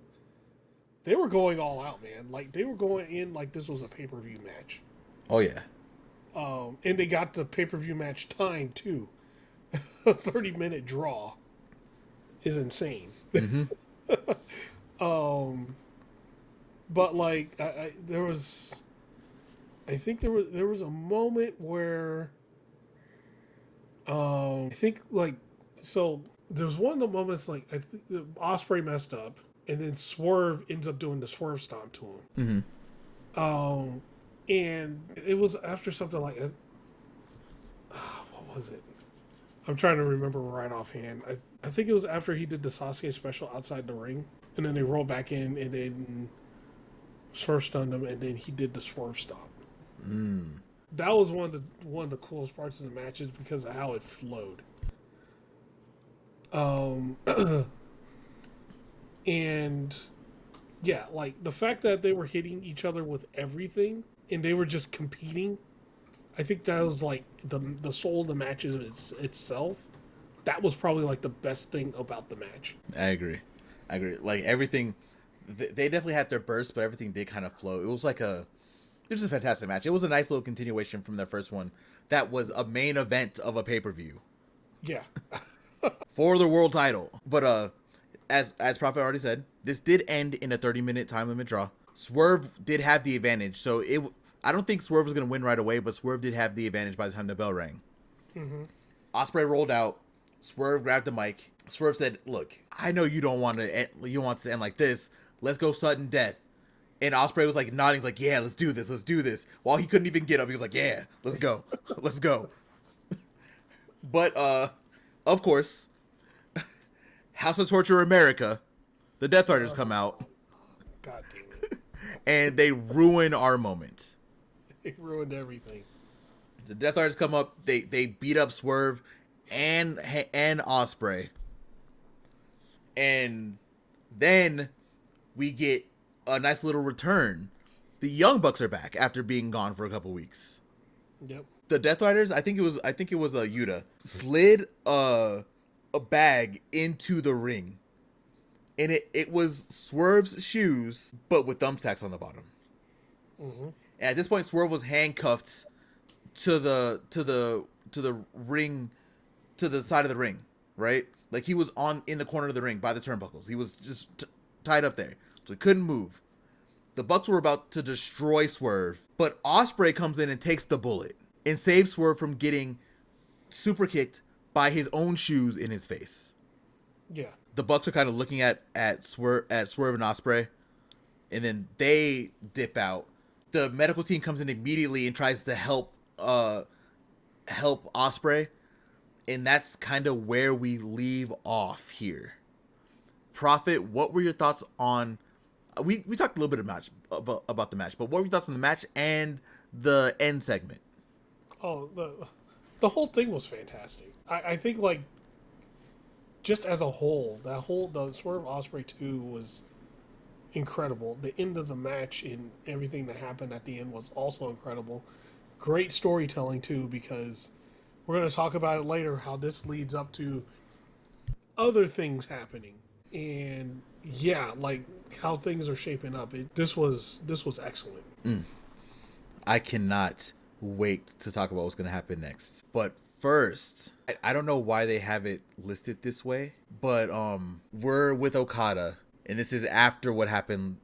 S1: They were going all out, man. Like they were going in like this was a pay-per-view match.
S2: Oh yeah.
S1: And they got the pay-per-view match time too. A 30-minute draw is insane.
S2: Mm-hmm.
S1: But like there was a moment where I think like so There was one of the moments like I think Ospreay messed up, and then Swerve ends up doing the Swerve stomp to him. And it was after something like what was it? I'm trying to remember right offhand. I think it was after he did the Sasuke special outside the ring, and then they rolled back in, and then Swerve stunned him, and then he did the Swerve stomp. That was one of the coolest parts of the matches because of how it flowed. And yeah, like the fact that they were hitting each other with everything and they were just competing, I think that was like the soul of the matches itself. That was probably like the best thing about the match.
S2: I agree. Like everything, they definitely had their burst, but everything did kind of flow. It was just a fantastic match. It was a nice little continuation from their first one. That was a main event of a pay-per-view.
S1: Yeah.
S2: For the world title. But as Proffitt already said, this did end in a 30-minute time limit draw. Swerve did have the advantage, so I don't think Swerve was going to win right away, but Swerve did have the advantage by the time the bell rang. Ospreay rolled out. Swerve grabbed the mic. Swerve said, "Look, I know you don't want to. You want to end like this. Let's go sudden death." And Ospreay was like nodding, like, "Yeah, let's do this." While he couldn't even get up, he was like, "Yeah, let's go, let's go." But of course, House of Torture America, the Death Riders come out.
S1: God damn it!
S2: And they ruin our moment.
S1: They ruined everything.
S2: The Death Riders come up. They beat up Swerve and Ospreay. And then we get a nice little return. The Young Bucks are back after being gone for a couple weeks.
S1: Yep.
S2: The Death Riders, I think it was Yuta, slid a bag into the ring. And it was Swerve's shoes, but with thumbtacks on the bottom. And at this point, Swerve was handcuffed to the ring, to the side of the ring, right? Like he was in the corner of the ring by the turnbuckles. He was just tied up there, so he couldn't move. The Bucks were about to destroy Swerve, but Ospreay comes in and takes the bullet and saves Swerve from getting super kicked by his own shoes in his face.
S1: Yeah.
S2: The Bucks are kind of looking at Swerve and Ospreay, and then they dip out. The medical team comes in immediately and tries to help Ospreay, and that's kind of where we leave off here. Proffitt, what were your thoughts on? We talked a little bit about the match, but what were your thoughts on the match and the end segment?
S1: Oh, the whole thing was fantastic. I think like just as a whole, the Swerve Ospreay 2 was incredible. The end of the match and everything that happened at the end was also incredible. Great storytelling too, because we're going to talk about it later how this leads up to other things happening. And yeah, like how things are shaping up. This was excellent.
S2: I cannot wait to talk about what's going to happen next. But first, I don't know why they have it listed this way, but we're with Okada, and this is after what happened.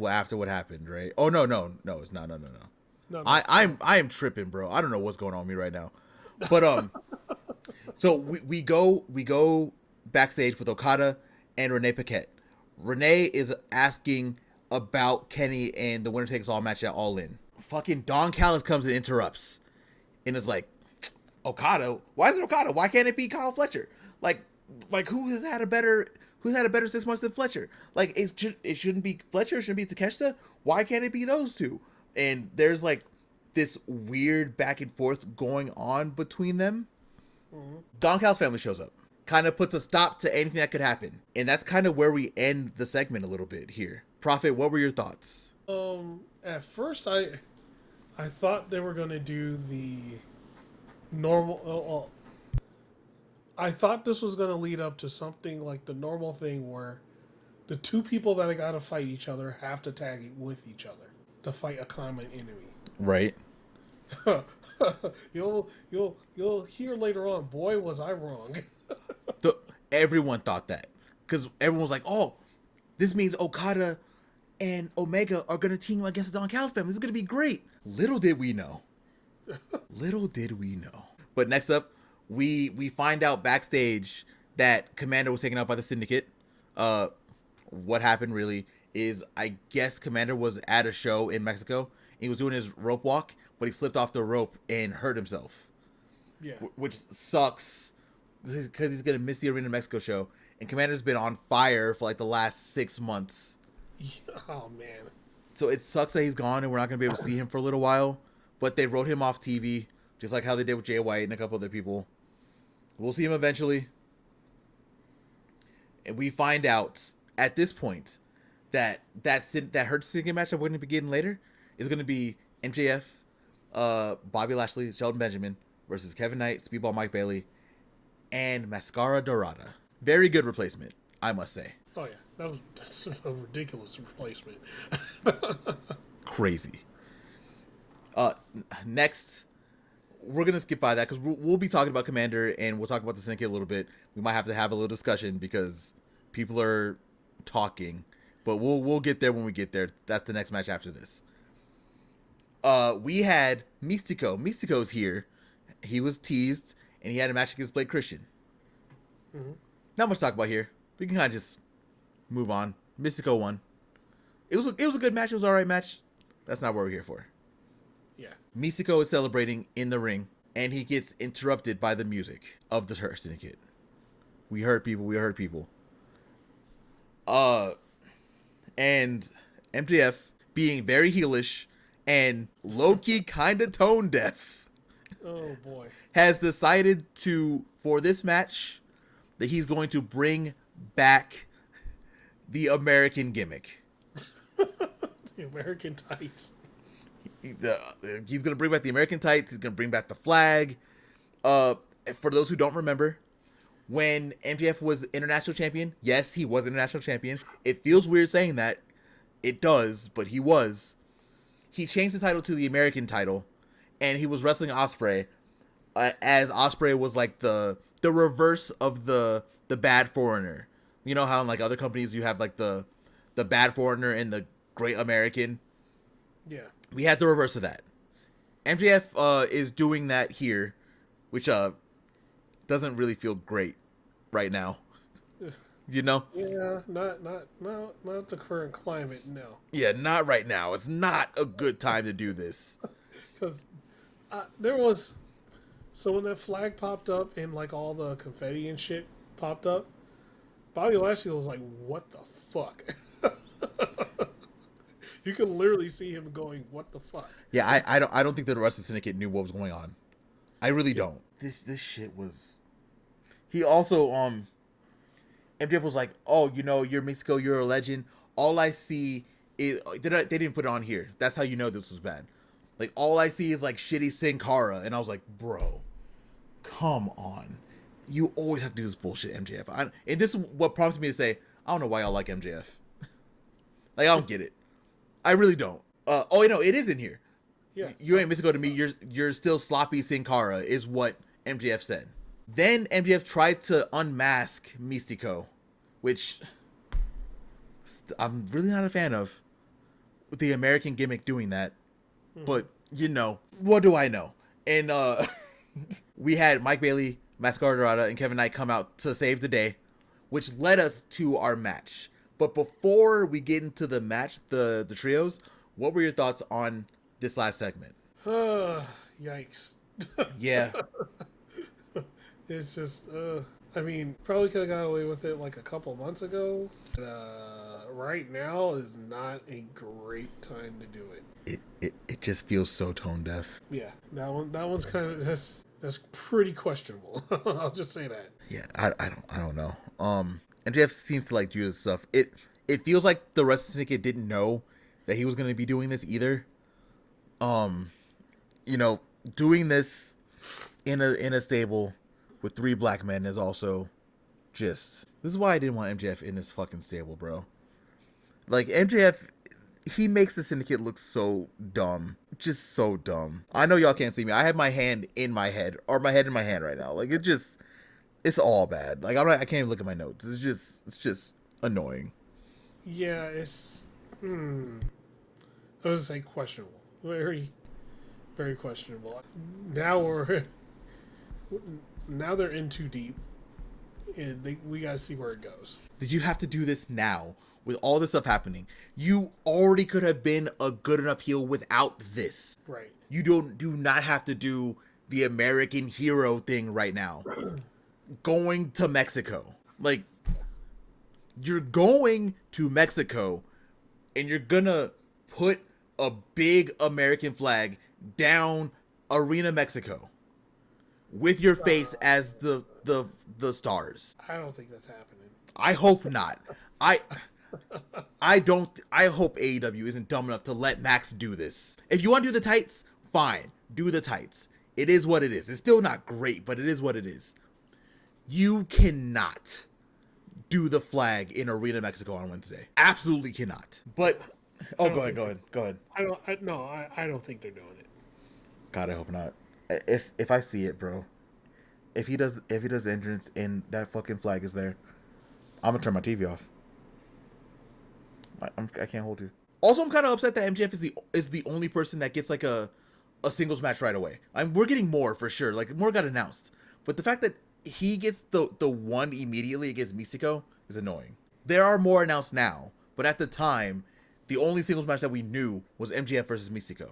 S2: After what happened, right? Oh no, it's not. No. I am tripping, bro. I don't know what's going on with me right now. But so we go backstage with Okada and Renee Paquette. Renee is asking about Kenny and the winner takes all match at All In. Fucking Don Callis comes and interrupts, and is like, Okada? Why is it Okada? Why can't it be Kyle Fletcher? Like who's had a better 6 months than Fletcher? Like it shouldn't be Fletcher. It shouldn't be Takeshita. Why can't it be those two? And there's like this weird back and forth going on between them. Don Callis' family shows up, kind of puts a stop to anything that could happen, and that's kind of where we end the segment a little bit here. Proffitt, what were your thoughts?
S1: At first I thought they were going to do the normal. I thought this was going to lead up to something like the normal thing where the two people that got to fight each other have to tag with each other to fight a common enemy.
S2: Right.
S1: You'll hear later on. Boy, was I wrong.
S2: Everyone thought that, because everyone was like, "Oh, this means Okada and Omega are gonna team against the Don Callis family. This is gonna be great." Little did we know. But next up, we find out backstage that Commander was taken out by the Syndicate. What happened really is, I guess Commander was at a show in Mexico. He was doing his rope walk, but he slipped off the rope and hurt himself.
S1: Yeah.
S2: Which sucks because he's gonna miss the Arena Mexico show. And Commander's been on fire for like the last 6 months.
S1: Oh man.
S2: So it sucks that he's gone and we're not gonna be able to see him for a little while. But they wrote him off TV, just like how they did with Jay White and a couple other people. We'll see him eventually. And we find out at this point that Hurt Syndicate match that we're going to be getting later is going to be MJF, Bobby Lashley, Shelton Benjamin versus Kevin Knight, Speedball Mike Bailey, and Mascara Dorada. Very good replacement, I must say.
S1: Oh yeah, that's a ridiculous replacement.
S2: Crazy. Next, we're going to skip by that because we'll be talking about Commander and we'll talk about the Syndicate a little bit. We might have to have a little discussion because people are talking, but we'll get there when we get there. That's the next match after this. We had Mystico. Mystico's here. He was teased, and he had a match against Blake Christian. Mm-hmm. Not much to talk about here. We can kind of just move on. Mystico won. It was a good match. It was an alright match. That's not what we're here for.
S1: Yeah.
S2: Mystico is celebrating in the ring, and he gets interrupted by the music of the Hurt Syndicate. We hurt people. And MJF, being very heelish and low-key kind of tone deaf,
S1: oh boy,
S2: has decided for this match, that he's going to bring back the American gimmick.
S1: The American tights.
S2: He's going to bring back the American tights. He's going to bring back the flag. For those who don't remember, when MJF was international champion, yes, he was international champion. It feels weird saying that. It does, but he was. He changed the title to the American title, and he was wrestling Ospreay, as Ospreay was like the reverse of the bad foreigner. You know how in like other companies you have like the bad foreigner and the great American?
S1: Yeah.
S2: We had the reverse of that. MJF is doing that here, which doesn't really feel great right now. You know?
S1: Yeah, not the current climate, no.
S2: Yeah, not right now. It's not a good time to do this.
S1: Because there was... So when that flag popped up and like all the confetti and shit popped up, Bobby Lashley was like, what the fuck? You could literally see him going, what the fuck?
S2: Yeah, I don't think that the rest of the Syndicate knew what was going on. I really don't. This shit was... He also, MJF was like, oh, you're Mexico, you're a legend. All I see is... They didn't put it on here. That's how you know this was bad. Like, all I see is, like, shitty Sin Cara. And I was like, bro, come on. You always have to do this bullshit, MJF. And this is what prompted me to say, I don't know why y'all like MJF. Like, I don't get it. I really don't. It is in here.
S1: Yeah.
S2: You ain't Mexico to me. You're still sloppy Sin Cara, is what MJF said. Then MJF tried to unmask Mystico, which I'm really not a fan of, with the American gimmick doing that. But, what do I know? And we had Mike Bailey, Mascara Dorada, and Kevin Knight come out to save the day, which led us to our match. But before we get into the match, the trios, what were your thoughts on this last segment?
S1: Yikes.
S2: Yeah.
S1: It's just, probably could have got away with it like a couple months ago. But, right now is not a great time to do it.
S2: It just feels so tone deaf.
S1: Yeah, that one's kind of that's pretty questionable. I'll just say that.
S2: Yeah, I don't know. MJF seems to like do this stuff. It feels like the rest of the Syndicate didn't know that he was going to be doing this either. Doing this in a stable with 3 black men is also just... This is why I didn't want MJF in this fucking stable, bro. Like, MJF, he makes the Syndicate look so dumb. Just so dumb. I know y'all can't see me. I have my hand in my head, or my head in my hand right now. Like, it's all bad. Like, I can't even look at my notes. It's just annoying.
S1: Yeah, it's... I was going to say questionable. Very, very questionable. Now they're in too deep. and we got to see where it goes.
S2: Did you have to do this now with all this stuff happening? You already could have been a good enough heel without this.
S1: Right.
S2: You do not have to do the American hero thing right now. Going to Mexico. Like, you're going to Mexico and you're gonna put a big American flag down Arena Mexico with your face as the stars.
S1: I don't think that's happening.
S2: I hope not. I hope AEW isn't dumb enough to let Max do this. If you want to do the tights, fine. Do the tights. It is what it is. It's still not great, but it is what it is. You cannot do the flag in Arena Mexico on Wednesday. Absolutely cannot. But go ahead.
S1: I don't think they're doing it.
S2: God, I hope not. If I see it, bro. If he does the entrance and that fucking flag is there, I'm gonna turn my TV off. I can't hold you. Also, I'm kind of upset that MJF is the only person that gets like a singles match right away. We're getting more for sure. Like, more got announced, but the fact that he gets the one immediately against Mystico is annoying. There are more announced now, but at the time, the only singles match that we knew was MJF versus Mystico.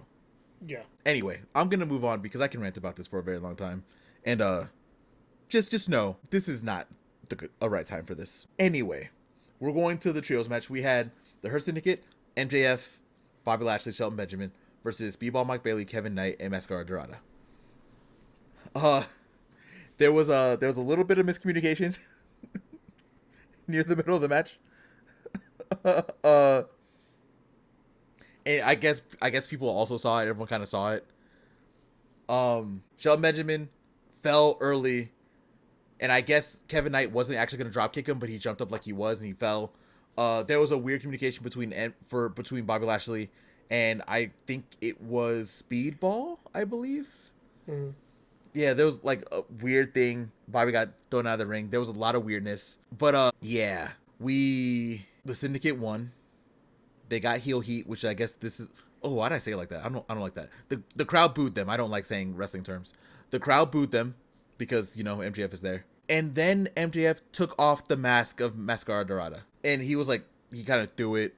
S1: Yeah.
S2: Anyway, I'm gonna move on because I can rant about this for a very long time, and just know this is not a right time for this. Anyway, we're going to the trios match. We had the Hurt Syndicate, MJF, Bobby Lashley, Shelton Benjamin versus Speedball, Mike Bailey, Kevin Knight, and Mascara Dorada. There was a little bit of miscommunication near the middle of the match. And I guess people also saw it. Everyone kind of saw it. Shelton Benjamin fell early, and I guess Kevin Knight wasn't actually going to drop kick him, but he jumped up like he was, and he fell. There was a weird communication between Bobby Lashley and I think it was Speedball, I believe.
S1: Mm-hmm.
S2: Yeah, there was like a weird thing. Bobby got thrown out of the ring. There was a lot of weirdness. But yeah, the Syndicate won. They got heel heat, which I guess this is. Oh, why did I say it like that? I don't like that. The crowd booed them. I don't like saying wrestling terms. The crowd booed them because MJF is there. And then MJF took off the mask of Mascara Dorada, and he was like, he kind of threw it.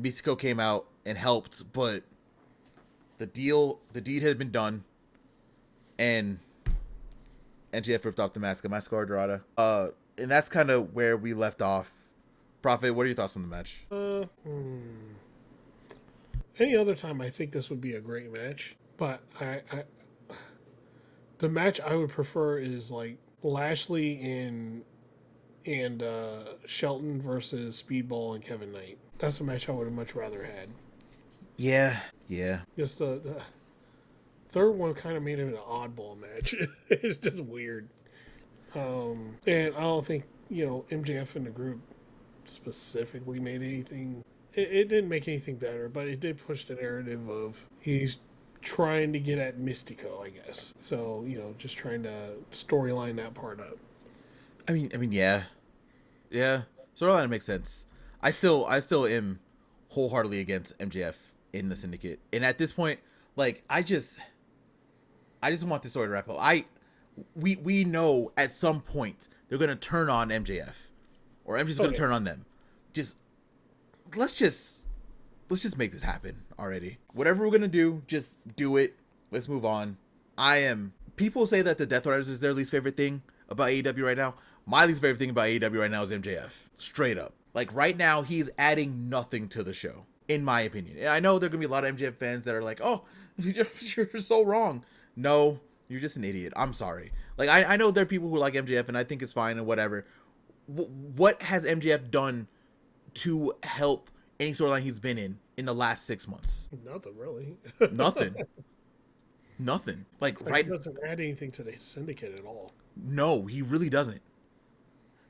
S2: Mystico came out and helped, but the deed had been done, and MJF ripped off the mask of Mascara Dorada. And that's kind of where we left off. Proffitt, what are your thoughts on the match?
S1: Any other time, I think this would be a great match, but the match I would prefer is like Lashley and Shelton versus Speedball and Kevin Knight. That's a match I would have much rather had.
S2: Yeah.
S1: Just the third one kind of made it an oddball match. It's just weird. And I don't think MJF in the group specifically made anything. It didn't make anything better, but it did push the narrative of he's trying to get at Mystico, I guess. So, just trying to storyline that part up.
S2: I mean, yeah. Storyline makes sense. I still am wholeheartedly against MJF in the Syndicate, and at this point, like, I just want this story to wrap up. We know at some point they're gonna turn on MJF, or MJF's gonna turn on them. Let's just make this happen already. Whatever we're gonna do, just do it. Let's move on. People say that the Death Riders is their least favorite thing about AEW right now. My least favorite thing about AEW right now is MJF. Straight up. Like, right now, he's adding nothing to the show, in my opinion. And I know there are going to be a lot of MJF fans that are like, oh, you're so wrong. No, you're just an idiot. I'm sorry. Like, I know there are people who like MJF, and I think it's fine and whatever. What has MJF done to help any storyline he's been in the last 6 months?
S1: Nothing, really.
S2: Nothing. Like,
S1: He doesn't add anything to the Syndicate at all.
S2: No, he really doesn't.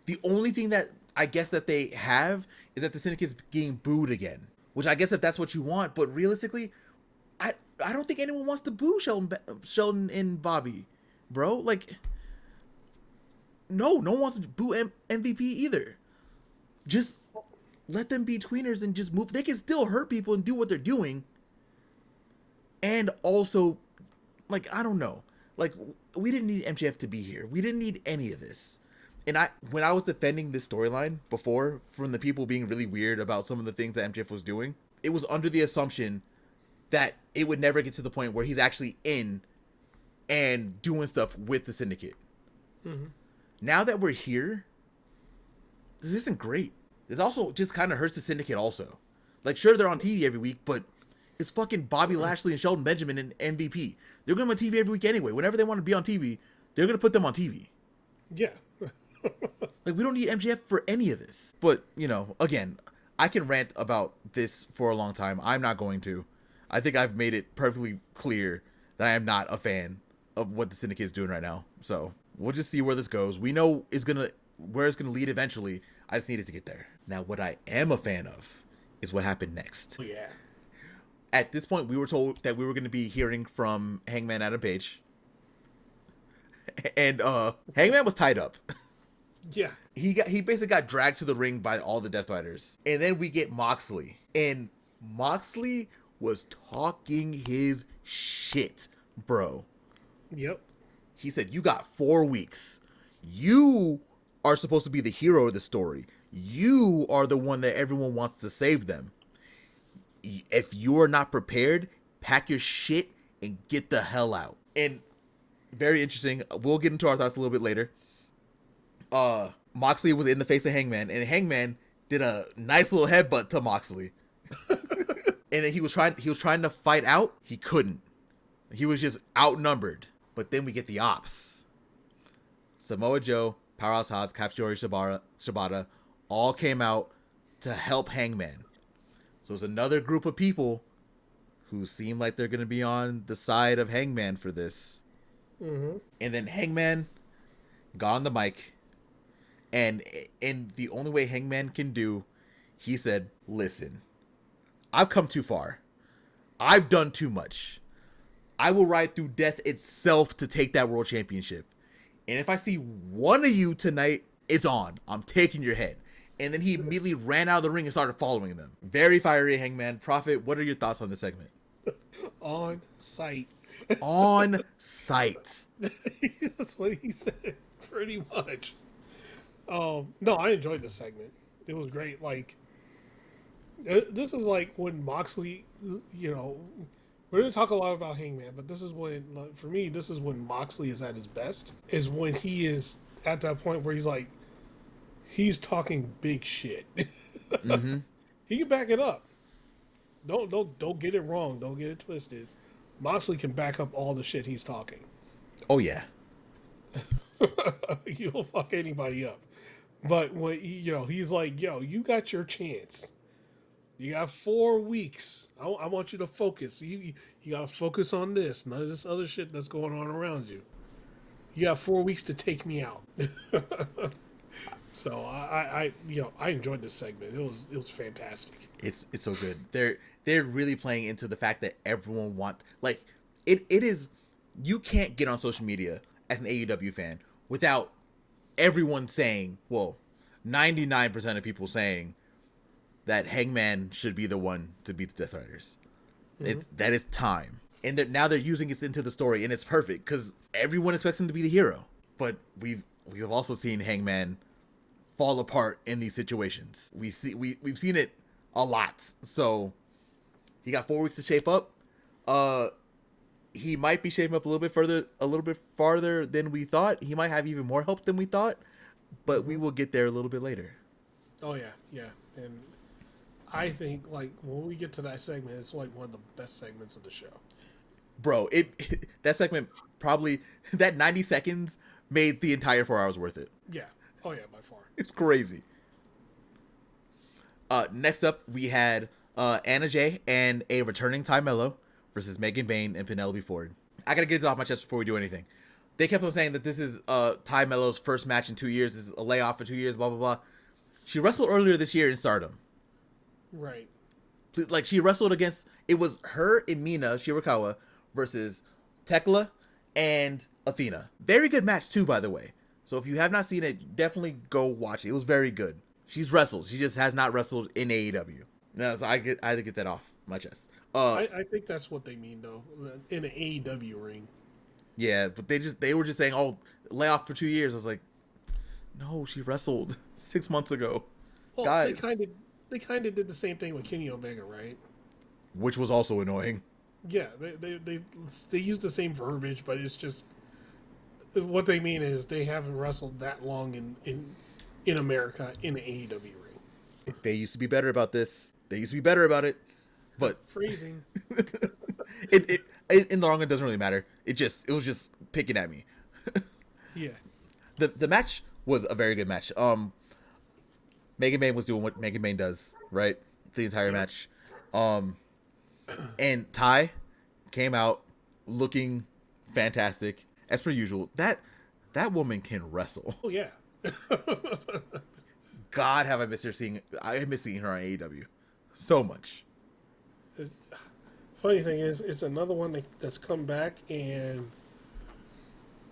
S2: The only thing that I guess that they have is that the Syndicate's getting booed again, which I guess if that's what you want, but realistically, I don't think anyone wants to boo Shelton and Bobby, bro. Like, no one wants to boo MVP either. Just let them be tweeners and just move. They can still hurt people and do what they're doing. And also, like, I don't know. Like, we didn't need MJF to be here. We didn't need any of this. And when I was defending this storyline before, from the people being really weird about some of the things that MJF was doing, it was under the assumption that it would never get to the point where he's actually in and doing stuff with the Syndicate. Mm-hmm. Now that we're here, this isn't great. This also just kind of hurts the Syndicate also. Like, sure, they're on TV every week, but it's fucking Bobby Lashley and Shelton Benjamin and MVP. They're going to be on TV every week anyway. Whenever they want to be on TV, they're going to put them on TV.
S1: Yeah.
S2: Like, we don't need MJF for any of this. But, you know, again, I can rant about this for a long time. I'm not going to. I think I've made it perfectly clear that I am not a fan of what the Syndicate is doing right now. So we'll just see where this goes. We know where it's gonna lead eventually. I just needed to get there. Now, what I am a fan of is what happened next.
S1: Oh, yeah.
S2: At this point, we were told that we were going to be hearing from Hangman Adam Page. And Hangman was tied up.
S1: Yeah.
S2: He basically got dragged to the ring by all the Death Riders. And then we get Moxley. And Moxley was talking his shit, bro.
S1: Yep.
S2: He said, you got 4 weeks. You are supposed to be the hero of the story. You are the one that everyone wants to save them. If you are not prepared, pack your shit and get the hell out. And very interesting. We'll get into our thoughts a little bit later. Moxley was in the face of Hangman, and Hangman did a nice little headbutt to Moxley. And then he was trying to fight out. He couldn't. He was just outnumbered. But then we get the ops. Samoa Joe, Powerhouse Hobbs, Katsuyori Shibata all came out to help Hangman. So it's another group of people who seem like they're going to be on the side of Hangman for this. Mm-hmm. And then Hangman got on the mic. And the only way Hangman can do, he said, listen, I've come too far. I've done too much. I will ride through death itself to take that world championship. And if I see one of you tonight, it's on. I'm taking your head. And then he immediately ran out of the ring and started following them. Very fiery, Hangman. Proffitt, what are your thoughts on this segment?
S1: On sight.
S2: On sight.
S1: That's what he said, pretty much. No, I enjoyed this segment. It was great. Like, this is like when Moxley, you know, we're going to talk a lot about Hangman, but this is when, like, for me, this is when Moxley is at his best, is when he is at that point where he's like, he's talking big shit. Mm-hmm. He can back it up. Don't get it wrong. Don't get it twisted. Moxley can back up all the shit he's talking.
S2: Oh, yeah.
S1: You'll fuck anybody up. But when he's like, yo, you got your chance. You got 4 weeks. I want you to focus. You got to focus on this. None of this other shit that's going on around you. You got 4 weeks to take me out. So I enjoyed this segment. It was fantastic.
S2: It's so good. They're really playing into the fact that everyone it is. You can't get on social media as an AEW fan without everyone saying, well, 99% of people saying that Hangman should be the one to beat the Death Riders. Mm-hmm. That is time. And now they're using it into the story, and it's perfect because everyone expects him to be the hero. But we've also seen Hangman fall apart in these situations. We've seen it a lot. So he got 4 weeks to shape up. He might be shaping up a little bit farther than we thought. He might have even more help than we thought, but we will get there a little bit later.
S1: Oh yeah. And I think, like, when we get to that segment, it's like one of the best segments of the show.
S2: Bro, that segment probably, that 90 seconds made the entire 4 hours worth it.
S1: Yeah. Oh yeah, by far.
S2: It's crazy. Next up, we had Anna Jay and a returning Tay Melo versus Megan Bayne and Penelope Ford. I gotta get this off my chest before we do anything. They kept on saying that this is Tay Melo's first match in 2 years. This is a layoff for 2 years, blah, blah, blah. She wrestled earlier this year in Stardom.
S1: Right.
S2: Like, she wrestled against, it was her and Mina Shirakawa versus Thekla and Athena. Very good match, too, by the way. So if you have not seen it, definitely go watch it. It was very good. She's wrestled. She just has not wrestled in AEW. No, so I had to get that off my chest.
S1: I think that's what they mean, though, in an AEW ring.
S2: Yeah, but they were just saying, oh, lay off for 2 years. I was like, No, she wrestled 6 months ago.
S1: Well,
S2: Guys.
S1: they kind of did the same thing with Kenny Omega, right?
S2: Which was also annoying.
S1: Yeah, they use the same verbiage, but it's just what they mean is they haven't wrestled that long in America in an AEW ring.
S2: They used to be better about this. They used to be better about it. But
S1: Phrasing.
S2: it in the long run doesn't really matter. It was just picking at me.
S1: Yeah.
S2: The match was a very good match. Megan Bayne was doing what Megan Bayne does, right? The entire match. And Ty came out looking fantastic as per usual. That woman can wrestle.
S1: Oh yeah.
S2: God, have I missed her seeing? I miss seeing her on AEW so much.
S1: Funny thing is, it's another one that's come back, and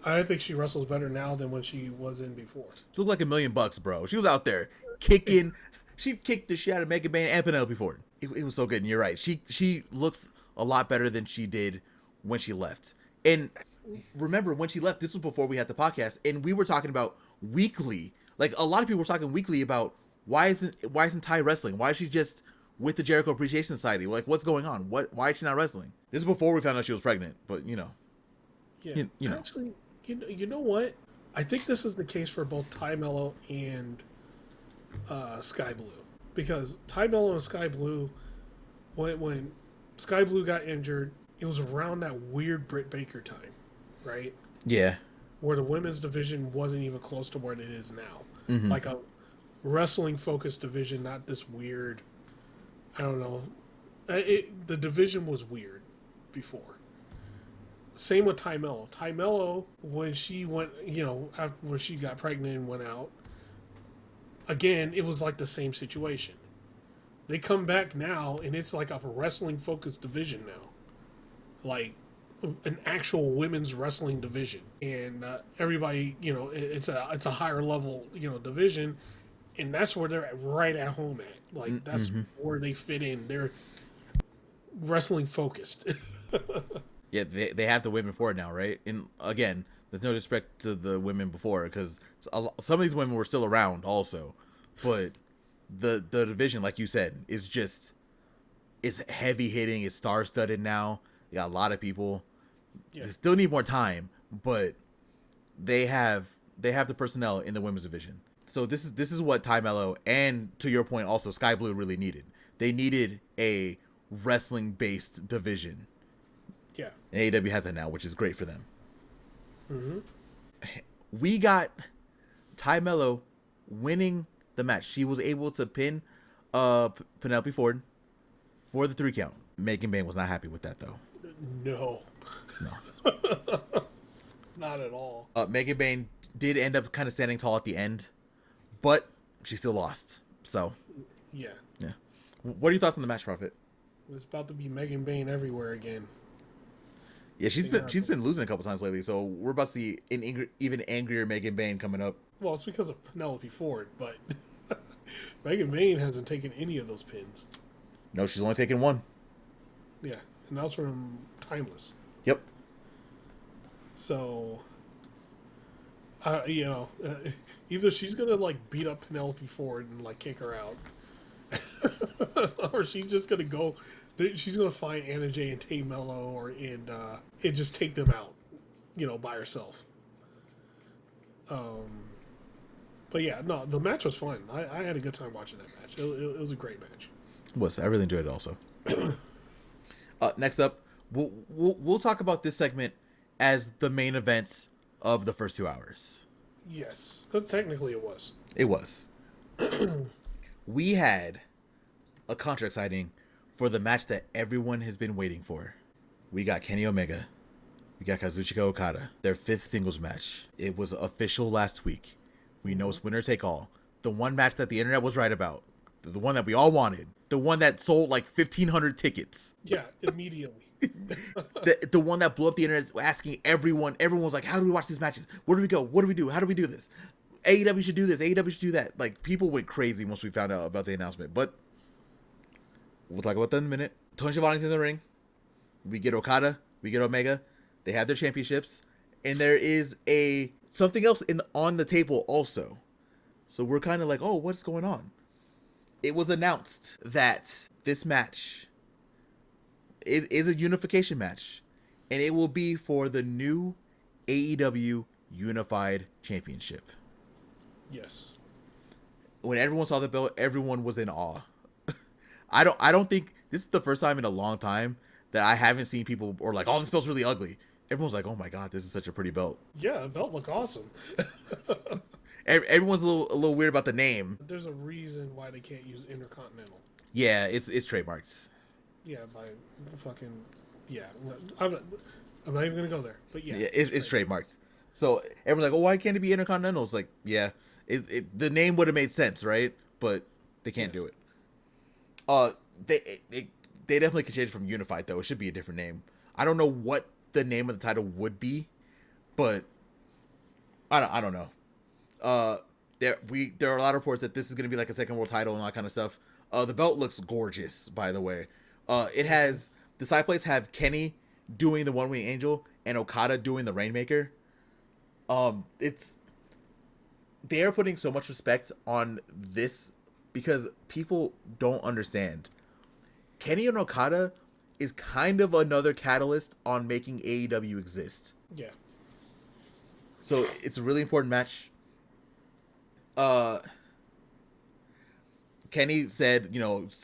S1: I think she wrestles better now than when she was in before.
S2: She looked like $1,000,000, bro. She was out there kicking. She kicked the shit out of Megan Bayne and Penelope Ford. It was so good, and you're right. She looks a lot better than she did when she left. And remember, when she left, this was before we had the podcast, and we were talking about weekly. Like, a lot of people were talking weekly about why isn't Ty wrestling? Why is she just with the Jericho Appreciation Society? Like, what's going on? Why is she not wrestling? This is before we found out she was pregnant, but you know.
S1: Yeah.
S2: You know.
S1: Actually, you know what? I think this is the case for both Tay Melo and Sky Blue. Because Tay Melo and Sky Blue, when Sky Blue got injured, it was around that weird Britt Baker time, right?
S2: Yeah.
S1: Where the women's division wasn't even close to where it is now.
S2: Mm-hmm.
S1: Like a wrestling-focused division, not this weird, I don't know. The division was weird before. Same with Tay Melo. Tay Melo, when she went, when she got pregnant and went out, again, it was like the same situation. They come back now, and it's like a wrestling-focused division now. Like, an actual women's wrestling division. And everybody, it's a higher level, division, and that's where they're right at home at. Like, that's where they fit in. They're wrestling-focused.
S2: Yeah, they have the women for it now, right? And again, there's no disrespect to the women before, because some of these women were still around also, but the division, like you said, is heavy hitting. It's star studded now. They got a lot of people. Yeah. They still need more time, but they have the personnel in the women's division. So this is what Tay Melo and, to your point, also Sky Blue really needed. They needed a wrestling based division.
S1: Yeah.
S2: And AEW has that now, which is great for them.
S1: Mm-hmm.
S2: We got Tay Melo winning the match. She was able to pin Penelope Ford for the 3 count. Megan Bayne was not happy with that, though.
S1: No. Not at all.
S2: Megan Bayne did end up kind of standing tall at the end, but she still lost. So.
S1: Yeah.
S2: Yeah. What are your thoughts on the match, Proffitt?
S1: It's about to be Megan Bayne everywhere again.
S2: Yeah, she's been losing a couple times lately, so we're about to see an even angrier Megan Bayne coming up.
S1: Well, it's because of Penelope Ford, but Megan Bayne hasn't taken any of those pins.
S2: No, she's only taken one.
S1: Yeah, and that's from Timeless.
S2: Yep.
S1: So, either she's gonna like beat up Penelope Ford and like kick her out, or she's just gonna go. She's gonna find Anna Jay and Tay Melo, and just take them out, by herself. But yeah, no, the match was fun. I had a good time watching that match. It was a great match.
S2: I really enjoyed it also. Next up, we'll talk about this segment as the main event of the first 2 hours.
S1: Yes, but technically it was.
S2: It was. We had a contract signing for the match that everyone has been waiting for. We got Kenny Omega. We got Kazuchika Okada. Their 5th singles match. It was official last week. We know it's winner take all. The one match that the internet was right about. The one that we all wanted. The one that sold like 1,500 tickets.
S1: Yeah, immediately.
S2: the one that blew up the internet, asking everyone. Everyone was like, how do we watch these matches? Where do we go? What do we do? How do we do this? AEW should do this. AEW should do that. Like, people went crazy once we found out about the announcement. But we'll talk about that in a minute. Tony Schiavone's in the ring. We get Okada. We get Omega. They have their championships. And there is something else on the table also. So we're kind of like, oh, what's going on? It was announced that this match is a unification match, and it will be for the new AEW Unified Championship.
S1: Yes.
S2: When everyone saw the belt, everyone was in awe. I don't think this is the first time in a long time that I haven't seen people or like, oh, this belt's really ugly. Everyone's like, oh my god, this is such a pretty belt.
S1: Yeah, the belt look awesome.
S2: Everyone's a little weird about the name.
S1: There's a reason why they can't use Intercontinental.
S2: Yeah, it's trademarks.
S1: Yeah, by fucking I'm not even gonna go there. But yeah,
S2: it's trademarked. So everyone's like, oh, why can't it be Intercontinental? It's like, yeah, the name would have made sense, right? But they can't do it. They definitely could change it from Unified though. It should be a different name. I don't know what the name of the title would be, but I don't know. There are a lot of reports that this is gonna be like a second world title and all that kind of stuff. The belt looks gorgeous, by the way. It has the side plates have Kenny doing the One Wing Angel and Okada doing the Rainmaker. They're putting so much respect on this because people don't understand. Kenny and Okada is kind of another catalyst on making AEW exist.
S1: Yeah.
S2: So it's a really important match. Kenny said,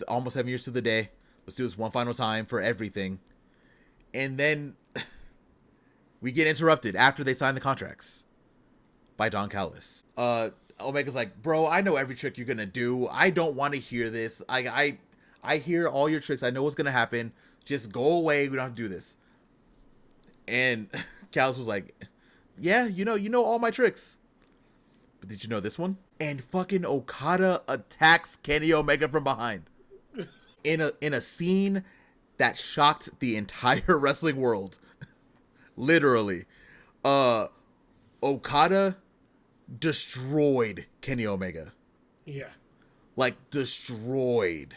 S2: almost 7 years to the day. Let's do this one final time for everything. And then we get interrupted after they sign the contracts by Don Callis. Omega's like, bro, I know every trick you're gonna do. I don't want to hear this. I hear all your tricks. I know what's gonna happen. Just go away. We don't have to do this. And Callis was like, yeah, you know all my tricks. But did you know this one? And fucking Okada attacks Kenny Omega from behind. In a scene that shocked the entire wrestling world. Literally. Okada destroyed Kenny Omega.
S1: Yeah.
S2: Like, destroyed.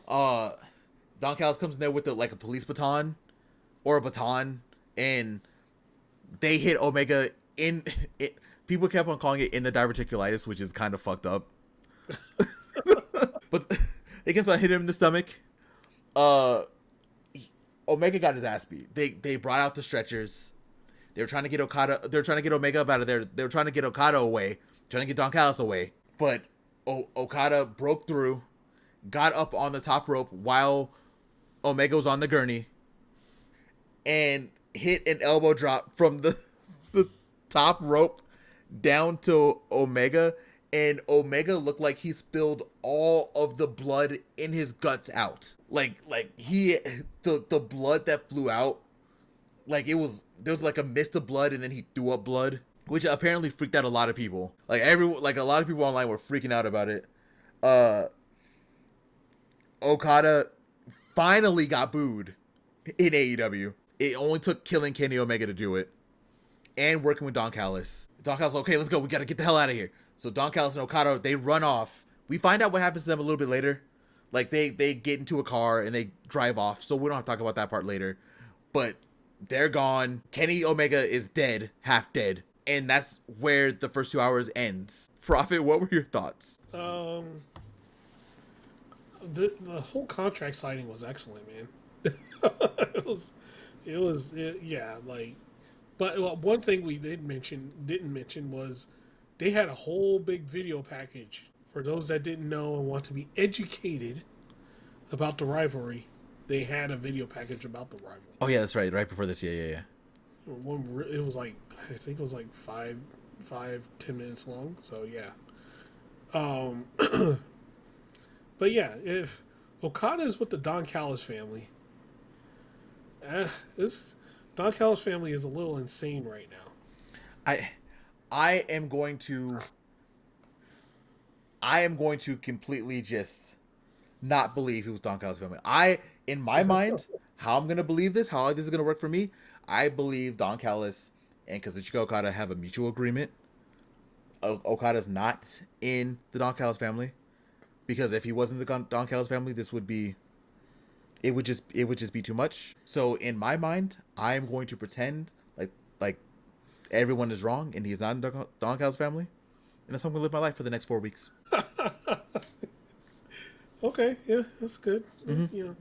S2: Don Callis comes in there with a police baton. Or a baton. And they hit Omega in... People kept on calling it in the diverticulitis, which is kind of fucked up. But they kept on hitting him in the stomach. Omega got his ass beat. They brought out the stretchers. They were trying to get Okada. They were trying to get Omega up out of there. They were trying to get Okada away. Trying to get Don Callis away. But Okada broke through. Got up on the top rope while Omega was on the gurney. And hit an elbow drop from the top rope down to Omega, and Omega looked like he spilled all of the blood in his guts out. Like the blood that flew out, there was like a mist of blood, and then he threw up blood, which apparently freaked out a lot of people. A lot of people online were freaking out about it. Okada finally got booed in AEW. It only took killing Kenny Omega to do it, and working with Don Callis. Don Callis, okay, let's go. We got to get the hell out of here. So Don Callis and Okada, they run off. We find out what happens to them a little bit later. Like, they get into a car and they drive off. So we don't have to talk about that part later. But they're gone. Kenny Omega is dead, half dead. And that's where the first 2 hours ends. Proffitt, what were your thoughts?
S1: The whole contract signing was excellent, man. But one thing we didn't mention was they had a whole big video package for those that didn't know and want to be educated about the rivalry. They had a video package about the rivalry.
S2: Oh yeah, that's right. Right before this, yeah.
S1: It was like, I think it was like 5-10 minutes long. So yeah. But yeah, if Okada is with the Don Callis family, Don Callis family is a little insane right now.
S2: I am going to completely just not believe it was Don Callis' family. In my mind, how I'm going to believe this, how this is going to work for me, I believe Don Callis and Kazuchika Okada have a mutual agreement. Okada's not in the Don Callis family, because if he wasn't the Don Callis family, it would just be too much. So in my mind, I am going to pretend like everyone is wrong and he's not in Don Callis' family, And that's how I'm gonna live my life for the next 4 weeks.
S1: Okay, yeah, that's good.
S2: Mm-hmm.
S1: You know,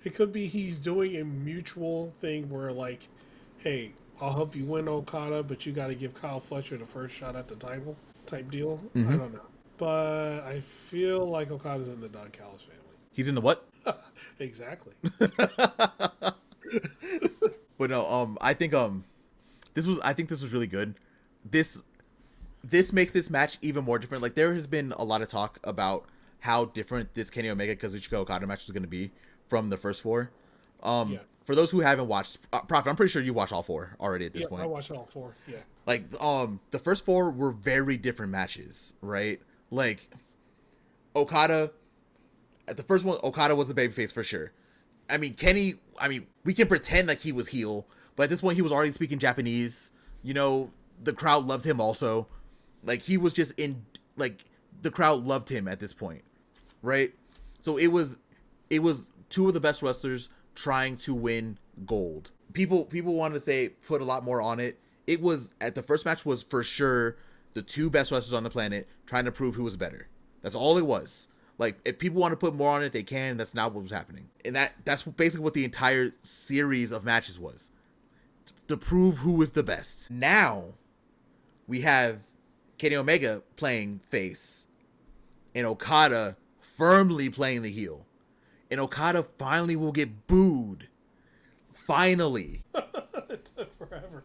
S1: it could be he's doing a mutual thing where, like, hey, I'll help you win Okada, but you got to give Kyle Fletcher the first shot at the title type deal.
S2: Mm-hmm.
S1: I don't know. But I feel like Okada's in the Don Callis family.
S2: He's in the what?
S1: Exactly.
S2: But no, I think this was really good. This makes this match even more different. Like, there has been a lot of talk about how different this Kenny Omega Kazuchika Okada match is going to be from the first 4.
S1: Yeah.
S2: For those who haven't watched, Proffitt, I'm pretty sure you watched all 4 already at this point.
S1: I watched all 4. Yeah.
S2: Like, the first 4 were very different matches, right? Like, Okada, at the first one, Okada was the babyface for sure. I mean, Kenny, we can pretend like he was heel, but at this point, he was already speaking Japanese. You know, the crowd loved him also. Like, he was just the crowd loved him at this point, right? So it was 2 of the best wrestlers trying to win gold. People wanted to say put a lot more on it. It was, at the first match, was for sure the 2 best wrestlers on the planet trying to prove who was better. That's all it was. Like, if people want to put more on it, they can. That's not what was happening. And that's basically what the entire series of matches was. To prove who was the best. Now, we have Kenny Omega playing face. And Okada firmly playing the heel. And Okada finally will get booed. Finally.
S1: It took forever.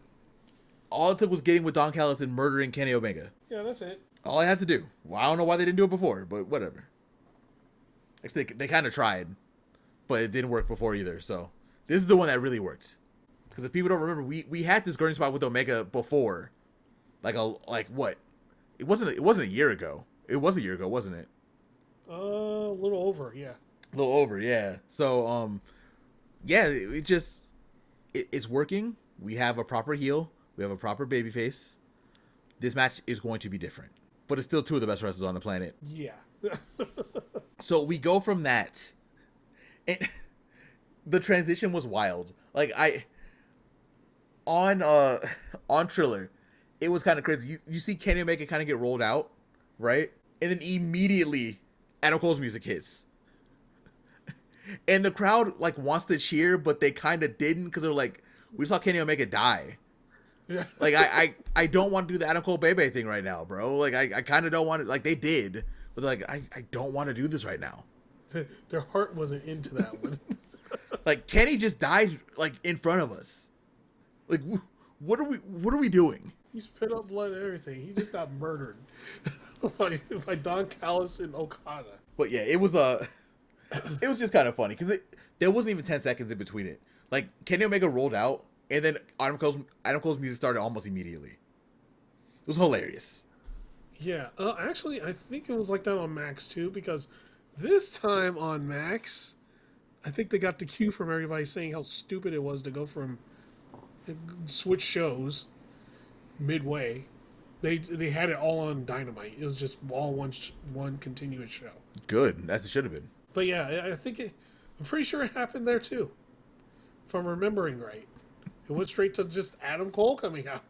S2: All it took was getting with Don Callis and murdering Kenny Omega.
S1: Yeah, that's it.
S2: All I had to do. Well, I don't know why they didn't do it before, but whatever. Actually, they kind of tried, but it didn't work before either. So this is the one that really worked. Because if people don't remember, we had this gurney spot with Omega before, like what? It wasn't a year ago. It was a year ago, wasn't it?
S1: A little over, yeah.
S2: A little over, yeah. So yeah, it's working. We have a proper heel. We have a proper babyface. This match is going to be different, but it's still 2 of the best wrestlers on the planet.
S1: Yeah.
S2: So we go from that, and the transition was wild. Like, on Triller, it was kind of crazy. You see Kenny Omega kind of get rolled out, right? And then immediately Adam Cole's music hits. And the crowd, like, wants to cheer, but they kind of didn't, because they're like, we saw Kenny Omega die.
S1: Yeah.
S2: Like, I don't want to do the Adam Cole Bebe thing right now, bro. Like, I kind of don't want to, like, they did. But like, I don't want to do this right now.
S1: Their heart wasn't into that one.
S2: Like, Kenny just died, like, in front of us. Like, what are we doing?
S1: He spit up blood and everything. He just got murdered by Don Callis and Okada.
S2: But yeah, it was just kind of funny because there wasn't even 10 seconds in between it. Like, Kenny Omega rolled out, and then Adam Cole's music started almost immediately. It was hilarious.
S1: Yeah, actually, I think it was like that on Max too, because this time on Max, I think they got the cue from everybody saying how stupid it was to go from switch shows midway. They had it all on Dynamite. It was just all one continuous show.
S2: Good, as it should have been.
S1: But yeah, I'm pretty sure it happened there too, if I'm remembering right. It went straight to just Adam Cole coming out.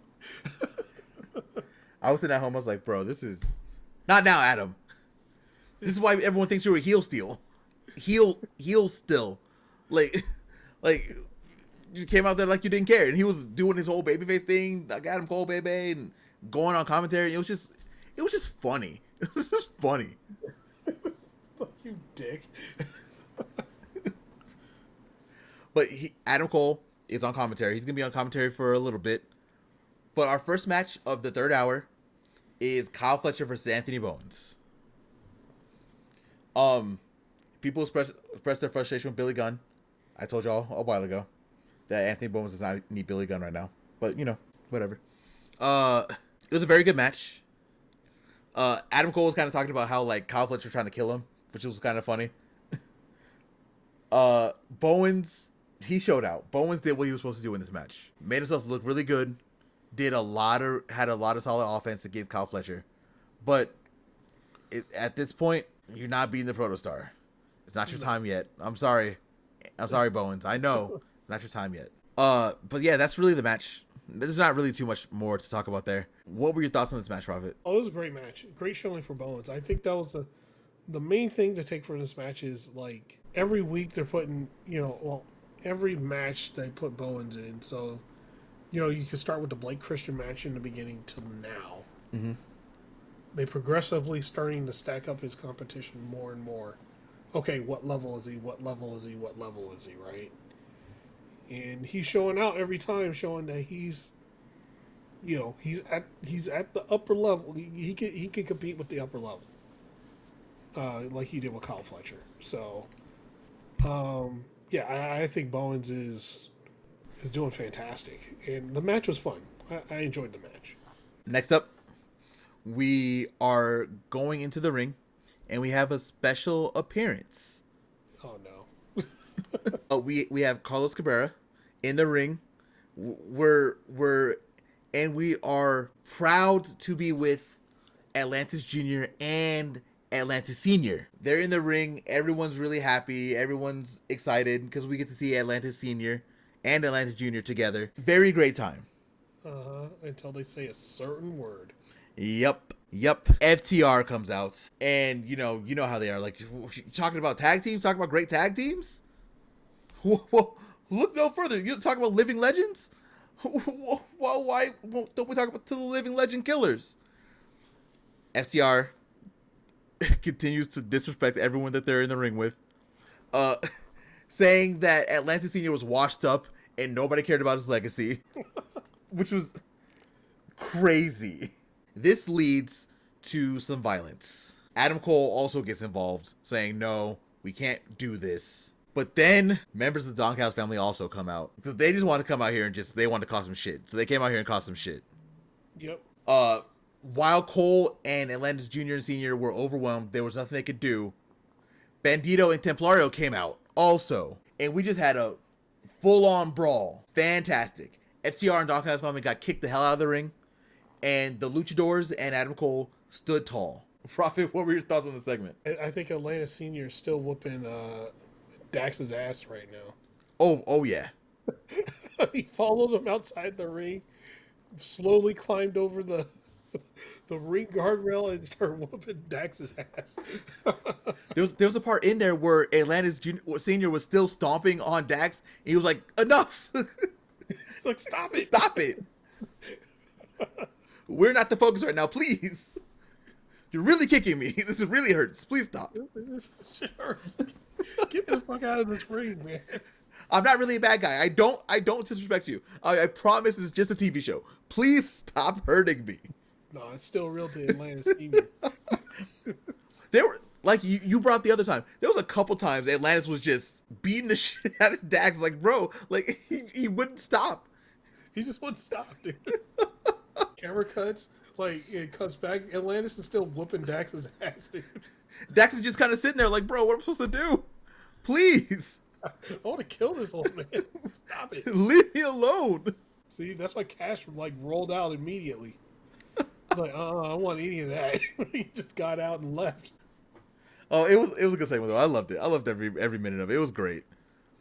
S2: I was sitting at home. I was like, bro, this is not now, Adam. This is why everyone thinks you're a heel still. Heel still. Like you came out there like you didn't care. And he was doing his whole babyface thing, like Adam Cole baby, and going on commentary. It was just funny. It was just funny.
S1: You dick.
S2: But Adam Cole is on commentary. He's going to be on commentary for a little bit. But our first match of the third hour is Kyle Fletcher versus Anthony Bowens. People expressed their frustration with Billy Gunn. I told y'all a while ago that Anthony Bowens does not need Billy Gunn right now. But, you know, whatever. It was a very good match. Adam Cole was kind of talking about how, like, Kyle Fletcher trying to kill him, which was kind of funny. Bowens, he showed out. Bowens did what he was supposed to do in this match. Made himself look really good. Had a lot of solid offense against Kyle Fletcher. But at this point, you're not beating the Protostar. It's not your time yet. I'm sorry, Bowens. I know. Not your time yet. But yeah, that's really the match. There's not really too much more to talk about there. What were your thoughts on this match, Profit?
S1: Oh, it was a great match. Great showing for Bowens. I think that was the main thing to take from this match is like every week they're putting, every match they put Bowens in. So, you can start with the Blake Christian match in the beginning till now.
S2: Mm-hmm.
S1: They progressively starting to stack up his competition more and more. Okay, what level is he? What level is he? What level is he? Right? And he's showing out every time, showing that he's at the upper level. He can compete with the upper level, like he did with Kyle Fletcher. So, I think Bowens is doing fantastic, and the match was fun. I enjoyed the match.
S2: Next up, we are going into the ring, and we have a special appearance.
S1: Oh no.
S2: We have Carlos Cabrera in the ring. We are proud to be with Atlantis Jr. and Atlantis Sr. They're in the ring. Everyone's really happy. Everyone's excited because we get to see Atlantis Sr. and Atlantis Jr. together. Very great time.
S1: Until they say a certain word.
S2: Yep. FTR comes out, and you know how they are. Like, talking about tag teams, talking about great tag teams. Well, look no further. You talk about living legends. Well, why don't we talk about the living legend killers? FTR continues to disrespect everyone that they're in the ring with, saying that Atlantis Sr. was washed up and nobody cared about his legacy, which was crazy. This leads to some violence. Adam Cole also gets involved, saying, no, we can't do this. But then members of the Don Callis family also come out. They just want to come out here and they want to cause some shit. So they came out here and caused some shit.
S1: Yep.
S2: While Cole and Atlantis Jr. and Sr. were overwhelmed, there was nothing they could do. Bandido and Templario came out also. And we just had a full-on brawl. Fantastic. FTR and Don Callis family got kicked the hell out of the ring. And the Luchadors and Adam Cole stood tall. Profit, what were your thoughts on the segment?
S1: I think Atlantis Sr. is still whooping Dax's ass right now.
S2: Oh yeah.
S1: He followed him outside the ring, slowly climbed over the ring guardrail and started whooping Dax's ass.
S2: There was a part in there where Atlantis Sr. was still stomping on Dax, and he was like, enough!
S1: It's like, stop it!
S2: Stop it! We're not the focus right now, please. You're really kicking me. This really hurts. Please stop.
S1: This shit hurts. Get me the fuck out of this ring, man.
S2: I'm not really a bad guy. I don't disrespect you. I promise it's just a TV show. Please stop hurting me.
S1: No, it's still real to Atlantis Sr.
S2: There were, like you brought up the other time, there was a couple times Atlantis was just beating the shit out of Dax. Like, bro, like he wouldn't stop.
S1: He just wouldn't stop, dude. Camera cuts, like it cuts back. Atlantis is still whooping Dax's ass, dude.
S2: Dax is just kind of sitting there like, bro, what am I supposed to do? Please.
S1: I want to kill this old man. Stop it.
S2: Leave me alone.
S1: See, that's why Cash like rolled out immediately. He's like, I don't want any of that. He just got out and left.
S2: Oh, it was a good segment though. I loved it. I loved every minute of it. It was great.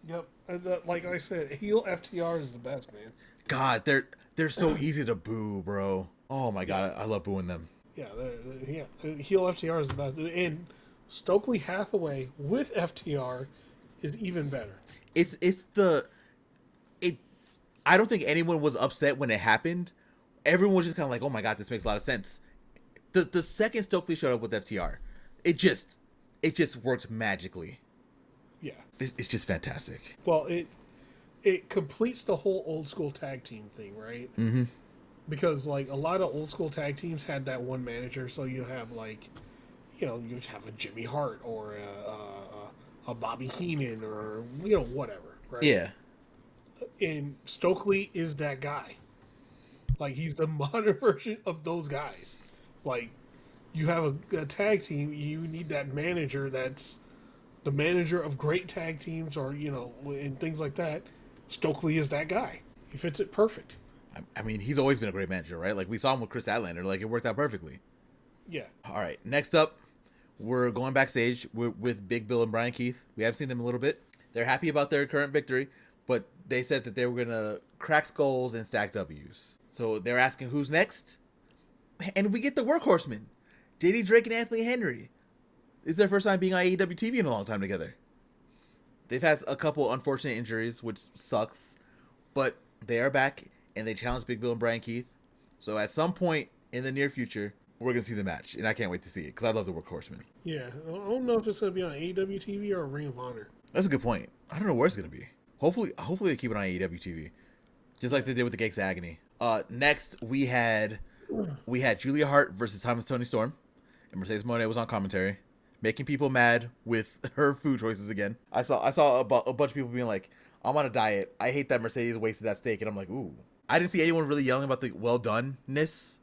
S1: Yep. And like I said, heel FTR is the best, man.
S2: God, they're so easy to boo, bro. Oh my god, I love booing them.
S1: Yeah, heel FTR is the best, and Stokely Hathaway with FTR is even better.
S2: I don't think anyone was upset when it happened. Everyone was just kind of like, oh my god, this makes a lot of sense. The second Stokely showed up with FTR, it just worked magically.
S1: Yeah,
S2: it's just fantastic.
S1: Well, it completes the whole old school tag team thing, right?
S2: Mm-hmm.
S1: Because like a lot of old school tag teams had that one manager, so you have like, you have a Jimmy Hart or a Bobby Heenan or whatever, right?
S2: Yeah.
S1: And Stokely is that guy. Like, he's the modern version of those guys. Like, you have a tag team, you need that manager that's the manager of great tag teams or, and things like that. Stokely is that guy. He fits it perfect.
S2: I mean, he's always been a great manager, right? Like, we saw him with Chris Statlander. Like, it worked out perfectly.
S1: Yeah.
S2: All right. Next up, we're going backstage with Big Bill and Brian Keith. We have seen them a little bit. They're happy about their current victory, but they said that they were gonna crack skulls and stack W's. So they're asking who's next, and we get the workhorsemen, JD Drake and Anthony Henry. This is their first time being on AEW TV in a long time together. They've had a couple unfortunate injuries, which sucks, but they are back and they challenge Big Bill and Brian Keith. So at some point in the near future, we're gonna see the match, and I can't wait to see it because I love the workhorsemen.
S1: Yeah, I don't know if it's gonna be on AEW TV or Ring of Honor.
S2: That's a good point. I don't know where it's gonna be. Hopefully they keep it on AEW TV, just like they did with the Gates of Agony. Next we had Julia Hart versus Toni Storm, and Mercedes Mone was on commentary, making people mad with her food choices again. I saw a bunch of people being like, "I'm on a diet. I hate that Mercedes wasted that steak," and I'm like, "Ooh." I didn't see anyone really yelling about the well doneness,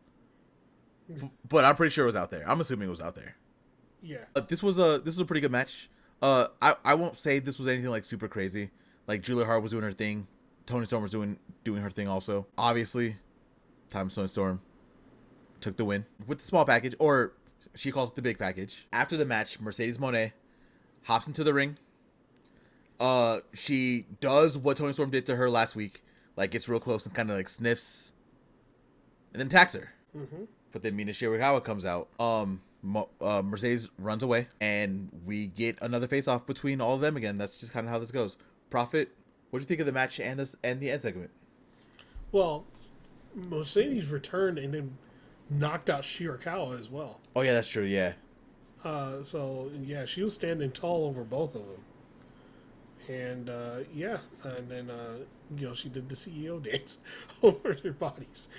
S2: but I'm pretty sure it was out there. I'm assuming it was out there.
S1: Yeah.
S2: This was a pretty good match. I won't say this was anything like super crazy. Like Julia Hart was doing her thing, Toni Storm was doing her thing also. Obviously, Toni Storm took the win with the small package, or she calls it the big package. After the match, Mercedes Mone hops into the ring. She does what Toni Storm did to her last week, like gets real close and kind of like sniffs, and then attacks her.
S1: Mm-hmm.
S2: But then Mina Shirakawa comes out. Mercedes runs away, and we get another face-off between all of them again. That's just kind of how this goes. Profit, what do you think of the match and the end segment?
S1: Well, Mercedes returned and then knocked out Shirakawa as well.
S2: Oh yeah, that's true. Yeah.
S1: So yeah, she was standing tall over both of them, and and then she did the CEO dance over their bodies.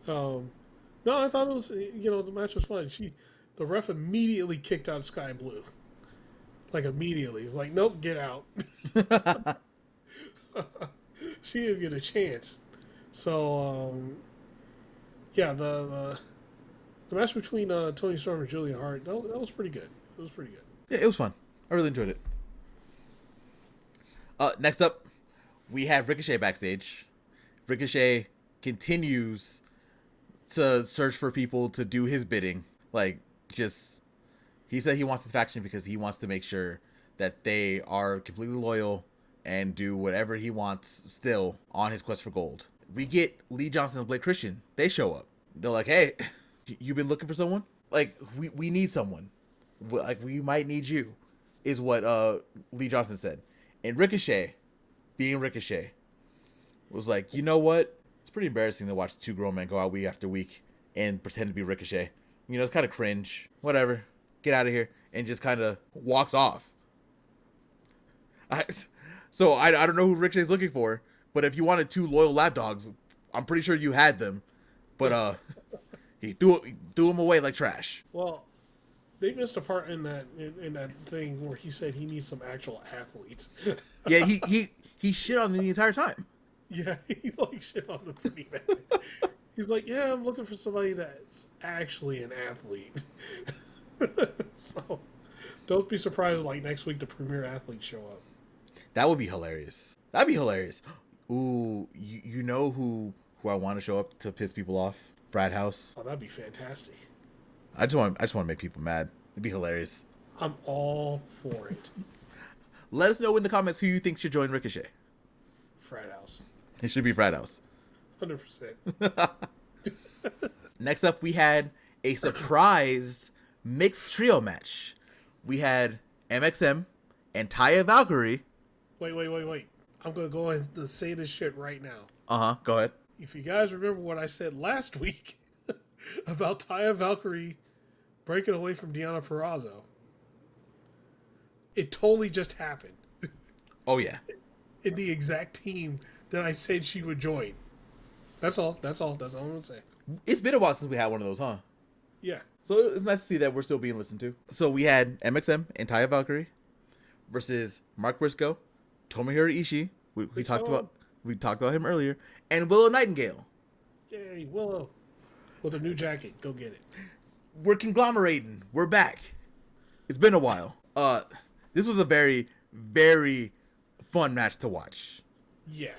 S1: No, I thought it was the match was fun. The ref immediately kicked out Sky Blue, like immediately. He's like, nope, get out. She didn't get a chance. So the match between Toni Storm and Julia Hart, that was pretty good. It was pretty good.
S2: Yeah, it was fun. I really enjoyed it. Next up, we have Ricochet backstage. Ricochet continues to search for people to do his bidding. He said he wants this faction because he wants to make sure that they are completely loyal and do whatever he wants still on his quest for gold. We get Lee Johnson and Blake Christian. They show up. They're like, hey, you been looking for someone? Like, we need someone. Like, we might need you, is what Lee Johnson said. And Ricochet, being Ricochet, was like, you know what? It's pretty embarrassing to watch two grown men go out week after week and pretend to be Ricochet. It's kind of cringe. Whatever. Get out of here. And just kind of walks off. So I don't know who Ricochet's looking for, but if you wanted two loyal lapdogs, I'm pretty sure you had them. But he threw them away like trash.
S1: Well, they missed a part in that thing where he said he needs some actual athletes.
S2: Yeah, he shit on them the entire time.
S1: Yeah, he shit on them pretty bad. He's like, yeah, I'm looking for somebody that's actually an athlete. So don't be surprised like next week the premier athletes show up.
S2: That would be hilarious. That'd be hilarious. Ooh, you know who I want to show up to piss people off? Frat House.
S1: Oh, that'd be fantastic.
S2: I just want to make people mad. It'd be hilarious.
S1: I'm all for it.
S2: Let us know in the comments who you think should join Ricochet.
S1: Frat House.
S2: It should be Frat House.
S1: 100%.
S2: Next up, we had a surprised mixed trio match. We had MXM and Taya Valkyrie.
S1: Wait. I'm going to go ahead and say this shit right now.
S2: Uh-huh. Go ahead.
S1: If you guys remember what I said last week about Taya Valkyrie breaking away from Deonna Purrazzo, it totally just happened.
S2: Oh, yeah.
S1: In the exact team that I said she would join. That's all I'm going to say.
S2: It's been a while since we had one of those, huh?
S1: Yeah.
S2: So it's nice to see that we're still being listened to. So we had MXM and Taya Valkyrie versus Mark Briscoe, Tomohiro Ishii. We talked about him earlier, and Willow Nightingale.
S1: Yay, Willow. With a new jacket. Go get it.
S2: We're conglomerating. We're back. It's been a while. This was a very, very fun match to watch.
S1: Yeah.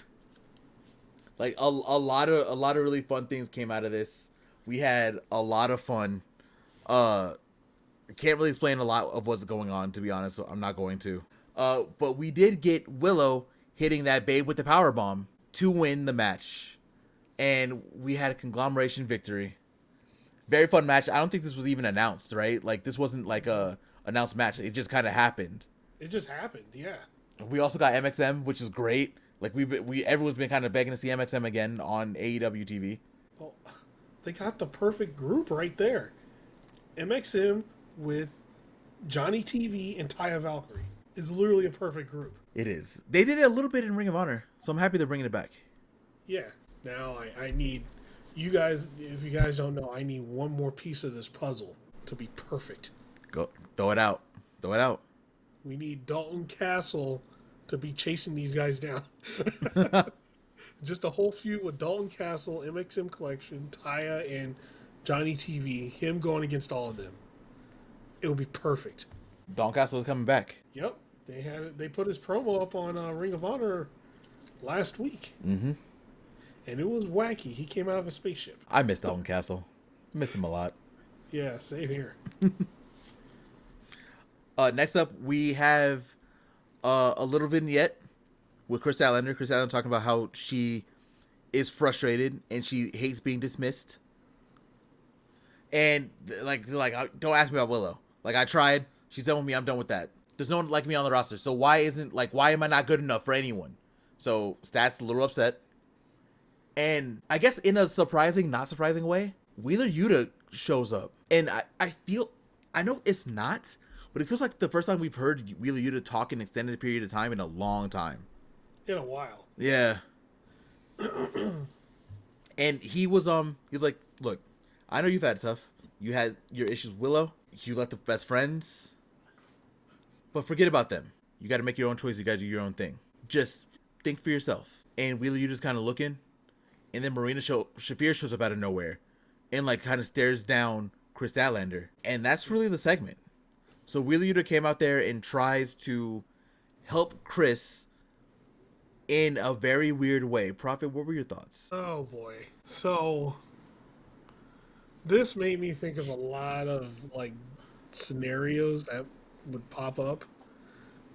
S2: Like a lot of really fun things came out of this. We had a lot of fun. I can't really explain a lot of what's going on, to be honest, so I'm not going to. But we did get Willow hitting that Babe with the powerbomb to win the match. And we had a conglomeration victory. Very fun match. I don't think this was even announced, right? Like, this wasn't like a announced match. It just kind of happened.
S1: It just happened, yeah.
S2: We also got MXM, which is great. Like, everyone's been kind of begging to see MXM again on AEW TV.
S1: Well, they got the perfect group right there. MXM with Johnny TV and Taya Valkyrie is literally a perfect group.
S2: It is. They did it a little bit in Ring of Honor, so I'm happy they're bringing it back.
S1: Yeah. Now I need you guys. If you guys don't know, I need one more piece of this puzzle to be perfect.
S2: Go throw it out. Throw it out.
S1: We need Dalton Castle to be chasing these guys down. Just a whole feud with Dalton Castle, MXM Collection, Taya, and Johnny TV. Him going against all of them. It would be perfect.
S2: Don Castle is coming back.
S1: Yep, they put his promo up on Ring of Honor last week.
S2: Mm-hmm.
S1: And it was wacky. He came out of a spaceship.
S2: I miss Dalton Castle. I miss him a lot.
S1: Yeah, same here.
S2: Next up, we have a little vignette with Chris Statlander. Chris Statlander talking about how she is frustrated and she hates being dismissed. And like, don't ask me about Willow. Like, I tried. She's done with me. I'm done with that. There's no one like me on the roster. So why am I not good enough for anyone? So Stat's a little upset. And I guess in a surprising, not surprising way, Wheeler Yuta shows up. And I know it's not, but it feels like the first time we've heard Wheeler Yuta talk an extended period of time in a long time.
S1: In a while.
S2: Yeah. And he's like, look, I know you've had stuff. You had your issues with Willow. You left the best friends. But forget about them. You got to make your own choice. You got to do your own thing. Just think for yourself. And Wheeler Yuta's kind of looking. And then Marina Shafir shows up out of nowhere and like kind of stares down Chris Statlander. And that's really the segment. So Wheeler Yuta came out there and tries to help Chris in a very weird way. Proffitt, what were your thoughts?
S1: Oh boy. So this made me think of a lot of like scenarios that would pop up.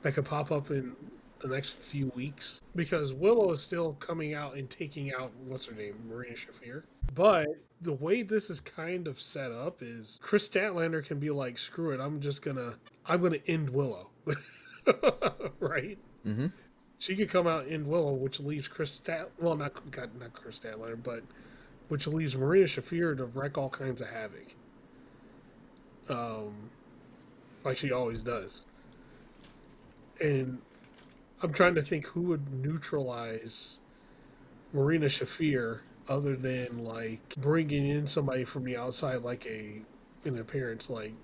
S1: That could pop up in the next few weeks, because Willow is still coming out and taking out what's her name, Marina Shafir. But the way this is kind of set up is Chris Statlander can be like, screw it, I'm gonna end Willow. Right?
S2: Mm-hmm.
S1: She could come out and end Willow, which leaves not Chris Statlander, but which leaves Marina Shafir to wreak all kinds of havoc. Like she always does. And I'm trying to think who would neutralize Marina Shafir other than like bringing in somebody from the outside, like an appearance, like,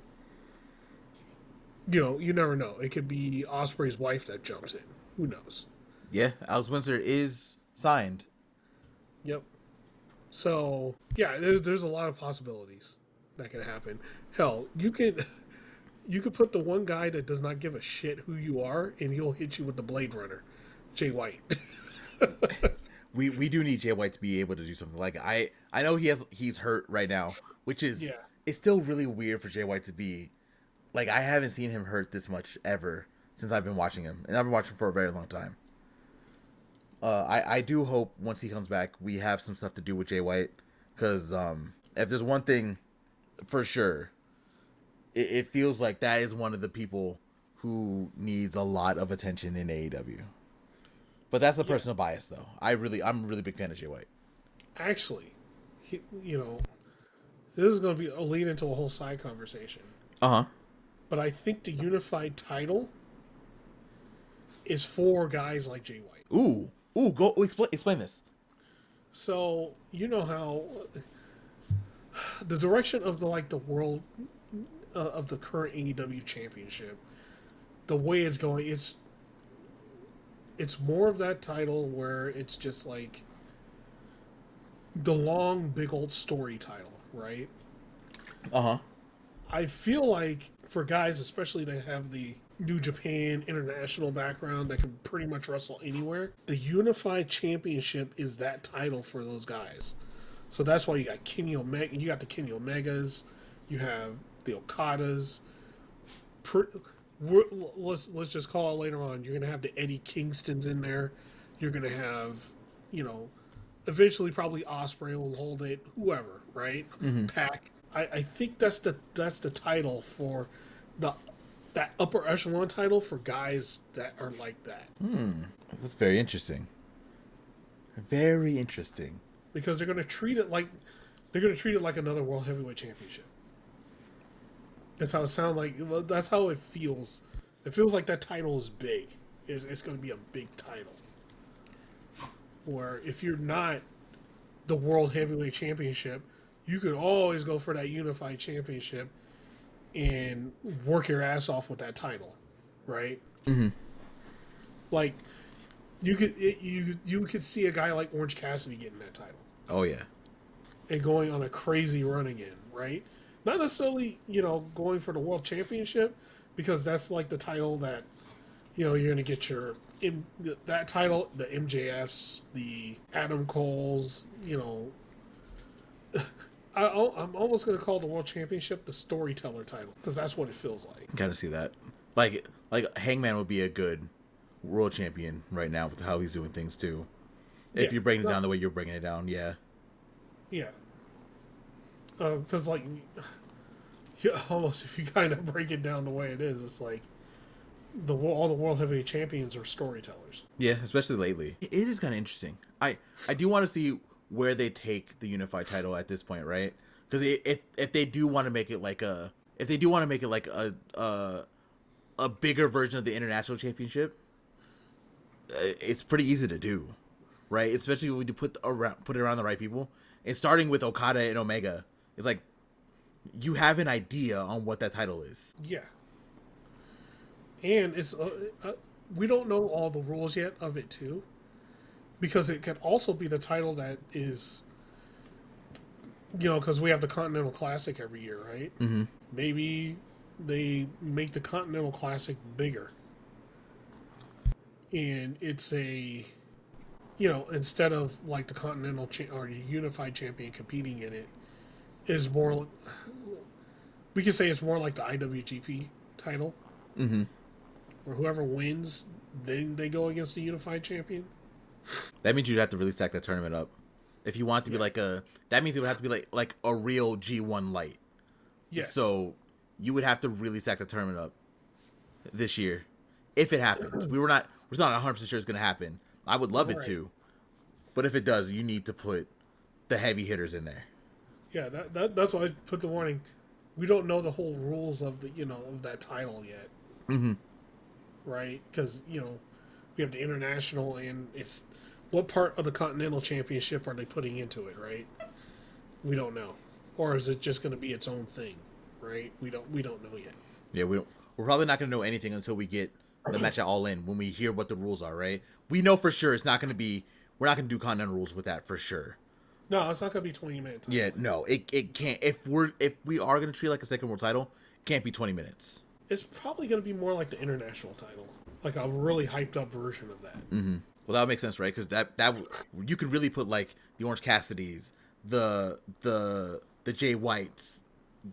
S1: you never know. It could be Ospreay's wife that jumps in. Who knows?
S2: Yeah, Alex Windsor is signed.
S1: Yep. So yeah, there's a lot of possibilities that can happen. Hell, you could put the one guy that does not give a shit who you are, and he'll hit you with the Blade Runner, Jay White.
S2: We do need Jay White to be able to do something. Like I know he's hurt right now, which is it's still really weird for Jay White to be like, I haven't seen him hurt this much ever since I've been watching him, and I've been watching him for a very long time. I do hope once he comes back we have some stuff to do with Jay White, because if there's one thing for sure, it feels like that is one of the people who needs a lot of attention in AEW. But that's a personal bias, though. I'm a really big fan of Jay White.
S1: Actually, this is going to be a lead into a whole side conversation.
S2: Uh-huh.
S1: But I think the unified title is for guys like Jay White.
S2: Ooh, go explain this.
S1: So, you know how the direction of the world of the current AEW championship, the way it's going, it's more of that title where it's just like the long, big old story title, right?
S2: Uh-huh.
S1: I feel like for guys, especially that have the New Japan international background that can pretty much wrestle anywhere, the unified championship is that title for those guys. So that's why you got Kenny Omega, you got the Kenny Omegas, you have the Okadas. let's just call it later on. You're gonna have the Eddie Kingstons in there. You're gonna have, you know, eventually probably Ospreay will hold it. Whoever, right? Pac. I think that's the title for that upper echelon title for guys that are like that.
S2: That's very interesting. Very interesting.
S1: Because they're gonna treat it like another World Heavyweight Championship. That's how it sounds like. That's how it feels. It feels like that title is big. It's going to be a big title. Where if you're not the World Heavyweight Championship, you could always go for that Unified Championship and work your ass off with that title, right? Like you could see a guy like Orange Cassidy getting that title.
S2: Oh yeah.
S1: And going on a crazy run again, right? Not necessarily, going for the World Championship, because that's like the title that, you're going to get that title, the MJFs, the Adam Coles, I'm almost going to call the World Championship the storyteller title, because that's what it feels like.
S2: Kind of see that. Like Hangman would be a good world champion right now with how he's doing things too. If you're breaking it down the way you're breaking it down, yeah.
S1: Yeah. Because almost if you kind of break it down the way it is, it's like all the World Heavyweight Champions are storytellers.
S2: Yeah, especially lately. It is kind of interesting. I do want to see where they take the unified title at this point, right? Because if they do want to make it like a bigger version of the international championship, it's pretty easy to do, right? Especially when you put it around the right people. And starting with Okada and Omega, it's like you have an idea on what that title is.
S1: Yeah. And it's we don't know all the rules yet of it too, because it could also be the title that is, because we have the Continental Classic every year, right?
S2: Mm-hmm.
S1: Maybe they make the Continental Classic bigger, and it's a, instead of like the Continental or the Unified Champion competing in it, is more. We could say it's more like the IWGP title.
S2: Mm-hmm.
S1: Where whoever wins, then they go against the Unified Champion.
S2: That means you'd have to really stack that tournament up. If you want it to be that means it would have to be like a real G1 light.
S1: Yes.
S2: So you would have to really stack the tournament up this year, if it happens. We're not 100% sure it's going to happen. I would love it to, but if it does, you need to put the heavy hitters in there. Yeah,
S1: that's why I put the warning. We don't know the whole rules of the of that title yet.
S2: Mm-hmm.
S1: Right? Because we have the international, and it's what part of the Continental Championship are they putting into it? Right? We don't know, or is it just going to be its own thing? Right? We don't know yet.
S2: Yeah, we're probably not going to know anything until we get the match at All In, when we hear what the rules are. Right? We know for sure it's not going to be. We're not going to do Continental rules with that for sure.
S1: No, it's not going to be 20 minutes.
S2: Yeah, no, it can't. If we are going to treat it like a second world title, it can't be 20 minutes.
S1: It's probably going to be more like the international title, like a really hyped up version of that.
S2: Mm-hmm. Well, that would make sense, right? Because that you could really put like the Orange Cassidys, the Jay Whites,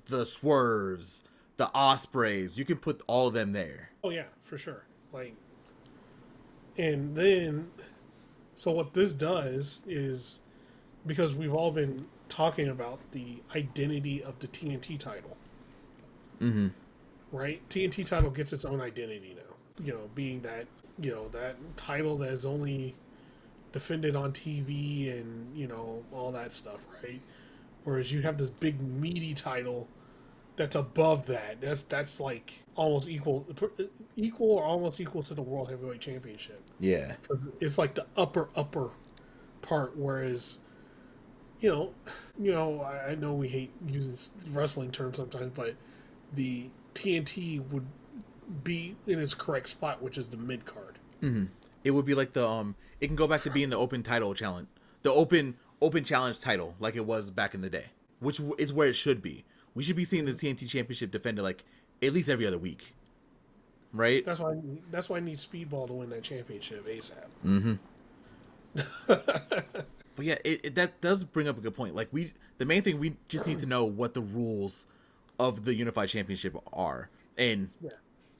S2: the Swerves, the Ospreys. You can put all of them there.
S1: Oh yeah, for sure. And then, so what this does is, because we've all been talking about the identity of the TNT title.
S2: Mm-hmm.
S1: Right? TNT title gets its own identity now. Being that, that title that is only defended on TV and, all that stuff, right? Whereas you have this big meaty title that's above that. That's like almost equal or almost equal to the World Heavyweight Championship.
S2: Yeah.
S1: It's like the upper part, whereas I know we hate using wrestling terms sometimes, but the TNT would be in its correct spot, which is the mid card.
S2: Mm-hmm. It would be like the it can go back to being the open title challenge, the open challenge title, like it was back in the day, which is where it should be. We should be seeing the TNT Championship defended like at least every other week, right?
S1: That's why I need Speedball to win that championship ASAP.
S2: Mm-hmm. But yeah, that does bring up a good point. Like the main thing, we just need to know what the rules of the Unified Championship are, and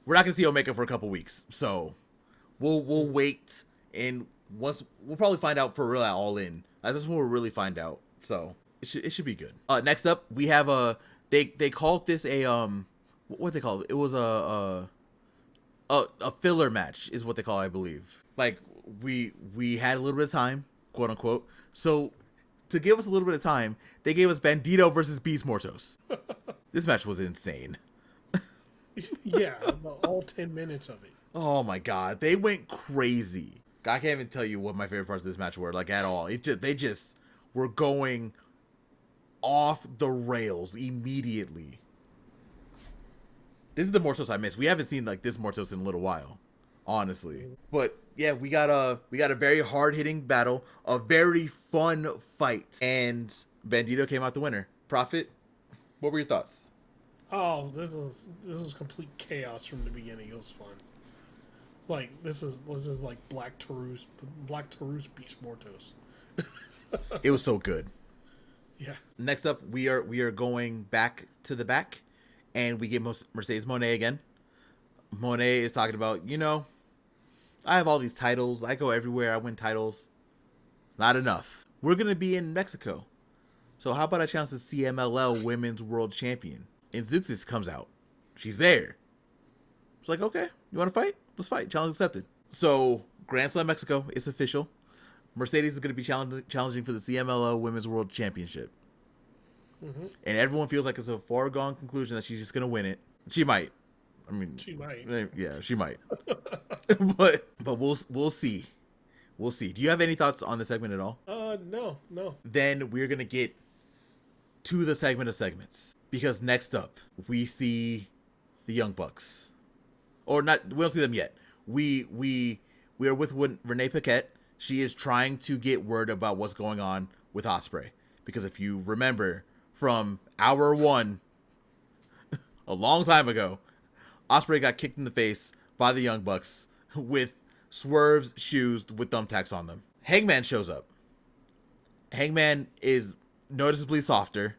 S2: we're not gonna see Omega for a couple weeks, so we'll wait, and once we'll probably find out for real at All In. That's when we'll really find out. So it should be good. Next up we have they called this a what they called it? It was a filler match is what they call it, I believe. Like we had a little bit of time, quote unquote. So to give us a little bit of time, they gave us Bandido versus Beast Mortos. This match was insane.
S1: Yeah, all 10 minutes of it.
S2: Oh my god, they went crazy. I can't even tell you what my favorite parts of this match were, like, at all. They just were going off the rails immediately. This is the Mortos I miss. We haven't seen like this Mortos in a little while, honestly. But yeah, we got a very hard hitting battle, a very fun fight, and Bandido came out the winner. Proffitt, what were your thoughts?
S1: Oh, this was complete chaos from the beginning. It was fun. Like this is like Black Taurus Beast Mortos.
S2: It was so good.
S1: Yeah.
S2: Next up, we are going back to the back, and we get Mercedes Mone again. Mone is talking about, I have all these titles. I go everywhere. I win titles. Not enough. We're gonna be in Mexico, so how about I challenge the CMLL Women's World Champion? And Zeuxis comes out. She's there. It's like, okay, you want to fight? Let's fight. Challenge accepted. So Grand Slam Mexico is official. Mercedes is going to be challenging for the CMLL Women's World Championship. Mm-hmm. And everyone feels like it's a foregone conclusion that she's just going to win it. She might. I mean,
S1: she might.
S2: Yeah, she might. but we'll see. We'll see. Do you have any thoughts on the segment at all?
S1: No.
S2: Then we're going to get to the segment of segments, because next up we see the Young Bucks. Or not, we don't see them yet. We are with Renee Paquette. She is trying to get word about what's going on with Ospreay, because if you remember from hour 1 a long time ago, Ospreay got kicked in the face by the Young Bucks with Swerve's shoes with thumbtacks on them. Hangman shows up. Hangman is noticeably softer.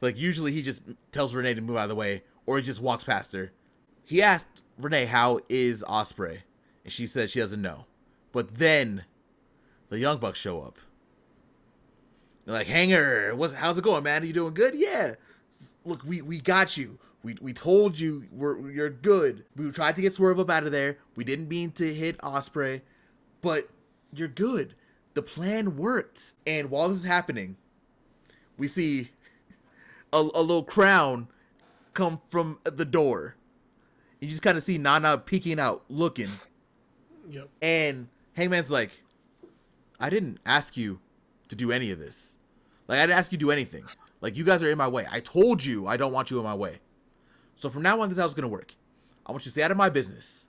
S2: Like, usually he just tells Renee to move out of the way, or he just walks past her. He asked Renee, how is Ospreay? And she said she doesn't know. But then the Young Bucks show up. They're like, Hanger, how's it going, man? Are you doing good? Yeah. Look, we got you. We told you you're good. We tried to get Swerve up out of there. We didn't mean to hit Ospreay, but you're good. The plan worked. And while this is happening, we see a little crown come from the door. You just kind of see Nana peeking out, looking.
S1: Yep.
S2: And Hangman's like, I didn't ask you to do any of this. Like, I didn't ask you to do anything. Like, you guys are in my way. I told you I don't want you in my way. So from now on, this is how it's going to work. I want you to stay out of my business.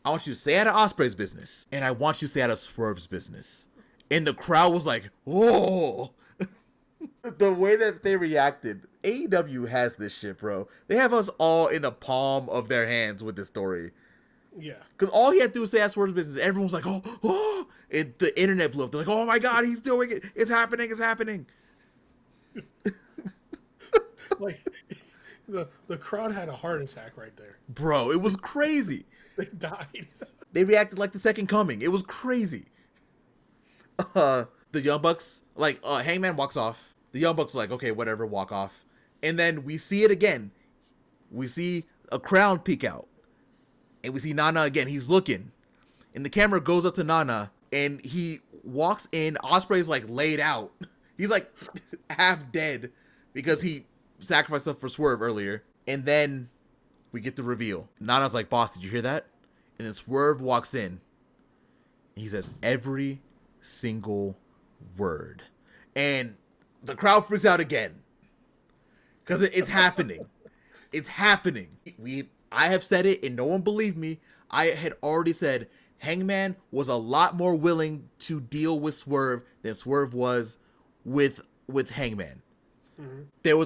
S2: I want you to stay out of Ospreay's business. And I want you to stay out of Swerve's business. And the crowd was like, oh. The way that they reacted. AEW has this shit, bro. They have us all in the palm of their hands with this story.
S1: Yeah.
S2: Because all he had to do was say Swerve's business. Everyone was like, oh. And the internet blew up. They're like, oh my God, he's doing it. It's happening.
S1: Like, the crowd had a heart attack right there.
S2: Bro, it was crazy.
S1: They died.
S2: They reacted like the second coming. It was crazy. The Young Bucks, like, Hangman walks off. The Young Bucks are like, okay, whatever, walk off. And then we see it again. We see a crown peek out. And we see Nana again. He's looking. And the camera goes up to Nana. And he walks in. Ospreay's like laid out. He's like half dead because he sacrificed stuff for Swerve earlier. And then we get the reveal. Nana's like, boss, did you hear that? And then Swerve walks in. And he says every single word. And the crowd freaks out again. Because it's happening. It's happening. I have said it and no one believed me. I had already said Hangman was a lot more willing to deal with Swerve than Swerve was with Hangman. Mm-hmm.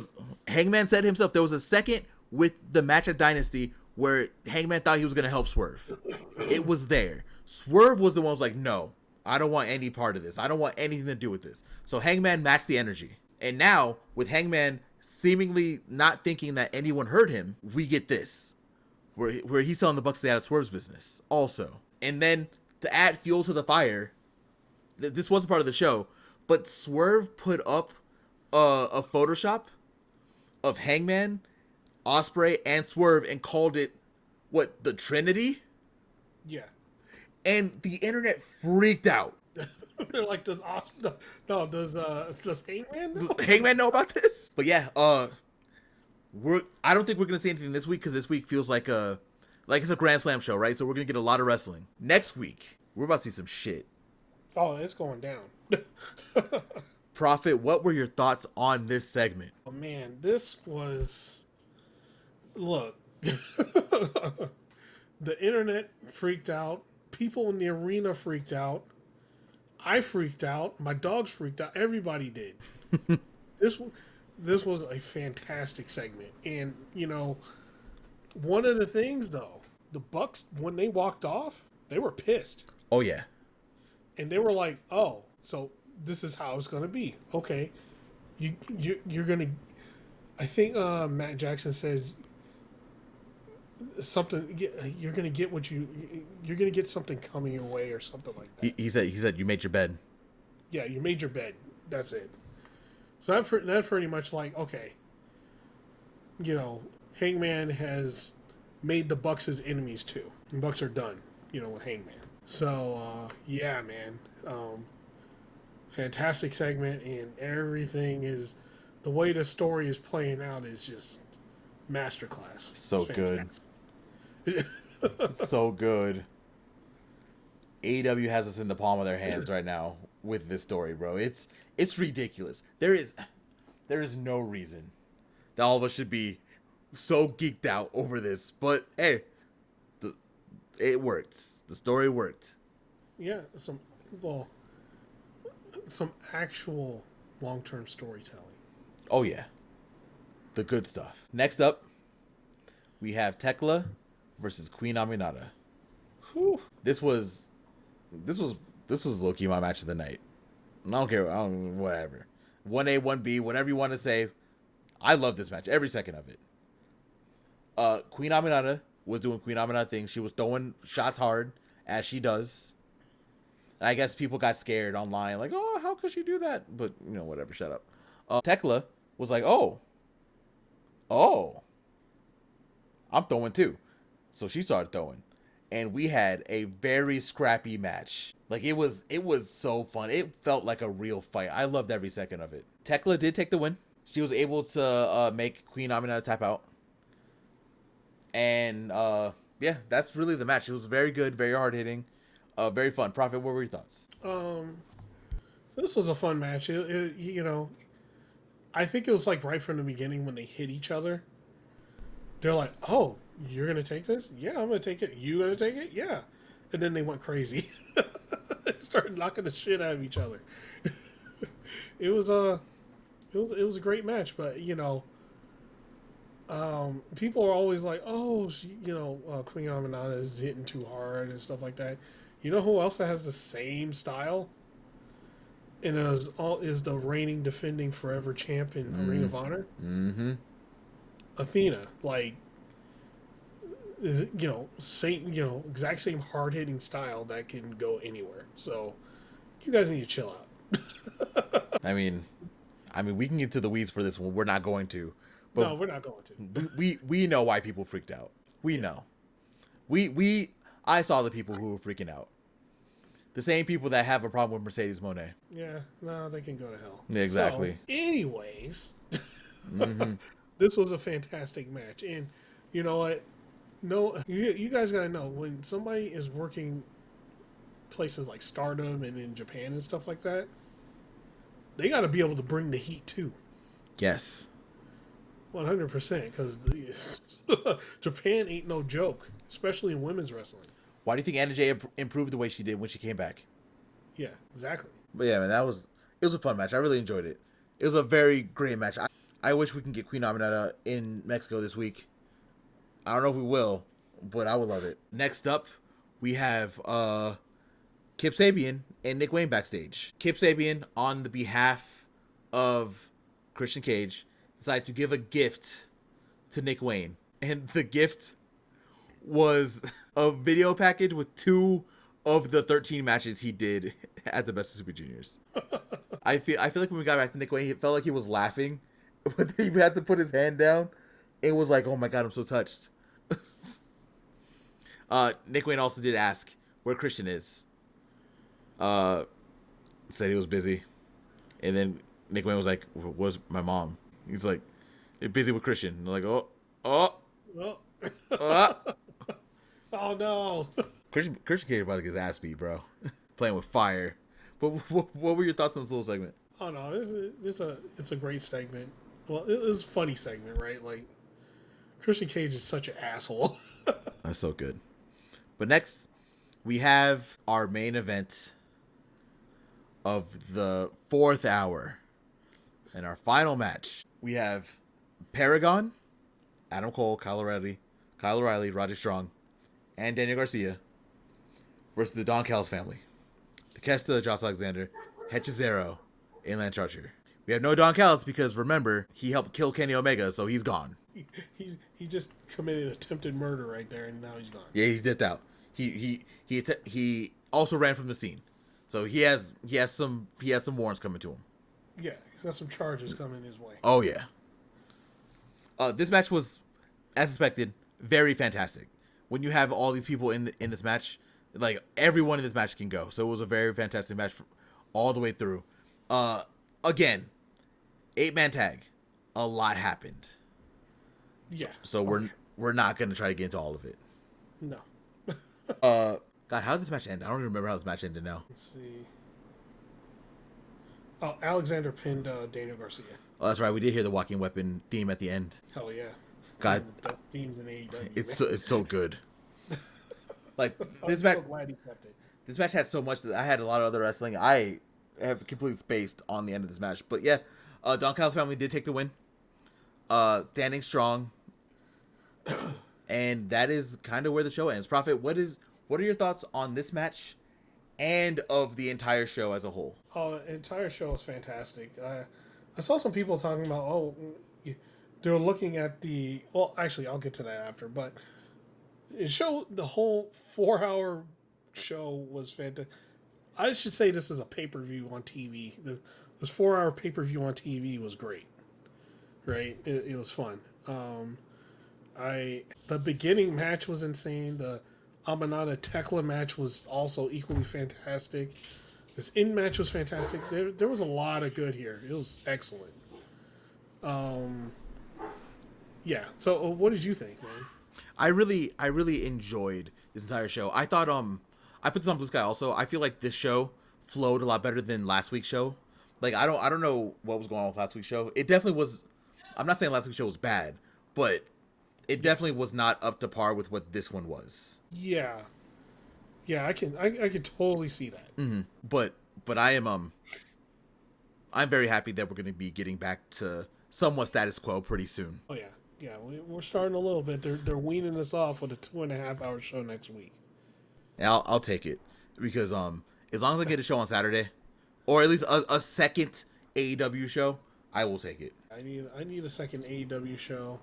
S2: Hangman said himself, there was a second with the match at Dynasty where Hangman thought he was going to help Swerve. It was there. Swerve was the one who was like, no, I don't want any part of this. I don't want anything to do with this. So Hangman matched the energy. And now, with Hangman seemingly not thinking that anyone heard him, we get this. where he's selling the Bucks out of Swerve's business also. And then to add fuel to the fire, this wasn't part of the show, but Swerve put up a Photoshop of Hangman, Ospreay, and Swerve and called it, what, the Trinity?
S1: Yeah.
S2: And the internet freaked out.
S1: They're like, does Hangman know?
S2: Does Hangman know about this? But yeah, I don't think we're gonna see anything this week because this week feels like it's a Grand Slam show, right? So we're gonna get a lot of wrestling. Next week, we're about to see some shit.
S1: Oh, it's going down.
S2: Proffitt, what were your thoughts on this segment?
S1: Oh man, this was, look, the internet freaked out. People in the arena freaked out. I freaked out. My dogs freaked out. Everybody did. This was a fantastic segment. And, you know, one of the things, though, the Bucks, when they walked off, they were pissed.
S2: Oh, yeah.
S1: And they were like, oh, so this is how it's going to be. Okay. You're going to... I think Matt Jackson says something, you're going to get what you're going to get something coming your way or something like that.
S2: He said you made your bed.
S1: Yeah, you made your bed. That's it. So that's pretty much like, okay, you know, Hangman has made the Bucks his enemies too. The Bucks are done, you know, with Hangman. So, yeah, man. Fantastic segment, and everything is, the way the story is playing out is just masterclass.
S2: So good. It's so good. AEW has us in the palm of their hands right now with this story, bro. It's ridiculous. There is no reason that all of us should be so geeked out over this, but hey, it worked. The story worked.
S1: Yeah, some actual long-term storytelling.
S2: Oh yeah, the good stuff. Next up, we have Thekla versus Queen Aminata.
S1: Whew.
S2: This was low-key my match of the night. I don't care. Whatever. 1A, 1B, whatever you want to say. I love this match. Every second of it. Queen Aminata was doing Queen Aminata things. She was throwing shots hard, as she does. And I guess people got scared online. Like, oh, how could she do that? But, you know, whatever. Shut up. Thekla was like, oh, I'm throwing too. So she started throwing. And we had a very scrappy match. Like, it was so fun. It felt like a real fight. I loved every second of it. Thekla did take the win. She was able to make Queen Aminata tap out. And, yeah, that's really the match. It was very good, very hard-hitting, very fun. Proffitt, what were your thoughts?
S1: This was a fun match. You know, I think it was like right from the beginning when they hit each other. They're like, oh, you're going to take this? Yeah, I'm going to take it. You going to take it? Yeah. And then they went crazy. Started knocking the shit out of each other. It was a great match, but you know, people are always like, oh, Queen Aminata is hitting too hard and stuff like that. You know who else that has the same style? And is the reigning, defending, forever champ in Ring of Honor?
S2: Mm-hmm.
S1: Athena, like, exact same hard hitting style that can go anywhere. So you guys need to chill out.
S2: I mean, we can get to the weeds for this one. We're not going to. But
S1: no, we're not going to.
S2: We know why people freaked out. We know. I saw the people who were freaking out. The same people that have a problem with Mercedes Mone.
S1: Yeah, no, they can go to hell.
S2: Yeah, exactly.
S1: So, anyways,
S2: mm-hmm.
S1: This was a fantastic match, and you know what? No, you guys gotta know, when somebody is working places like Stardom and in Japan and stuff like that, they gotta be able to bring the heat too.
S2: Yes.
S1: 100%, because Japan ain't no joke, especially in women's wrestling.
S2: Why do you think Anna Jay improved the way she did when she came back?
S1: Yeah, exactly.
S2: But yeah, man, it was a fun match. I really enjoyed it. It was a very great match. I wish we can get Queen Aminata in Mexico this week. I don't know if we will, but I would love it. Next up, we have Kip Sabian and Nick Wayne backstage. Kip Sabian, on the behalf of Christian Cage, decided to give a gift to Nick Wayne. And the gift was a video package with 2 of the 13 matches he did at the Best of Super Juniors. I feel like when we got back to Nick Wayne, it felt like he was laughing, but he had to put his hand down. It was like, oh my god, I'm so touched. Nick Wayne also did ask where Christian is. Said he was busy, and then Nick Wayne was like, "Where's my mom?" He's like, "You're busy with Christian." And they're like, oh.
S1: Oh no.
S2: Christian Cage about to get his ass beat, bro. Playing with fire. But what were your thoughts on this little segment?
S1: Oh no, it's a great segment. Well, it was a funny segment, right? Like, Christian Cage is such an asshole.
S2: That's so good. But next, we have our main event of the 4th hour. And our final match, we have Paragon, Adam Cole, Kyle O'Reilly, Roger Strong, and Daniel Garcia versus the Don Callis family. Takeshita, Josh Alexander, Hechizero, and Lance Archer. We have no Don Callis because, remember, he helped kill Kenny Omega, so he's gone.
S1: He just committed attempted murder right there, and now he's gone.
S2: Yeah, he's dipped out. He also ran from the scene, so he has some warrants coming to him.
S1: Yeah, he's got some charges coming his way.
S2: Oh yeah. This match was, as expected, very fantastic. When you have all these people in this match, like everyone in this match can go. So it was a very fantastic match all the way through. Again, 8-man tag. A lot happened.
S1: Yeah.
S2: So we're not gonna try to get into all of it.
S1: No.
S2: God, how did this match end? I don't even remember how this match ended now.
S1: Let's see. Oh, Alexander pinned Daniel Garcia.
S2: Oh, that's right. We did hear the walking weapon theme at the end.
S1: Hell yeah.
S2: God,
S1: the best themes in AEW.
S2: It's so good. Like this
S1: I'm
S2: match.
S1: so glad he kept it.
S2: This match had so much that I had a lot of other wrestling. I have completely spaced on the end of this match, but yeah, Don Callis family did take the win. Standing strong, and that is kind of where the show ends. Proffitt, what are your thoughts on this match and of the entire show as a whole?
S1: Oh, the entire show was fantastic. I saw some people talking about, they're looking at the... Well, actually, I'll get to that after, but the whole 4-hour show was fantastic. I should say this is a pay-per-view on TV. This 4-hour pay-per-view on TV was great, right? It was fun. The beginning match was insane. The Aminata Thekla match was also equally fantastic. This in match was fantastic. There was a lot of good here. It was excellent. Yeah. So, what did you think, man?
S2: I really enjoyed this entire show. I thought I put this on Blue Sky also. I feel like this show flowed a lot better than last week's show. Like I don't know what was going on with last week's show. It definitely was. I'm not saying last week's show was bad, but it definitely was not up to par with what this one was.
S1: Yeah. Yeah, I can totally see that.
S2: Mm-hmm. But I am I'm very happy that we're going to be getting back to somewhat status quo pretty soon.
S1: Oh yeah, we're starting a little bit. They're weaning us off with a 2.5-hour show next week.
S2: And I'll take it because as long as I get a show on Saturday, or at least a second AEW show, I will take it.
S1: I need a second AEW show.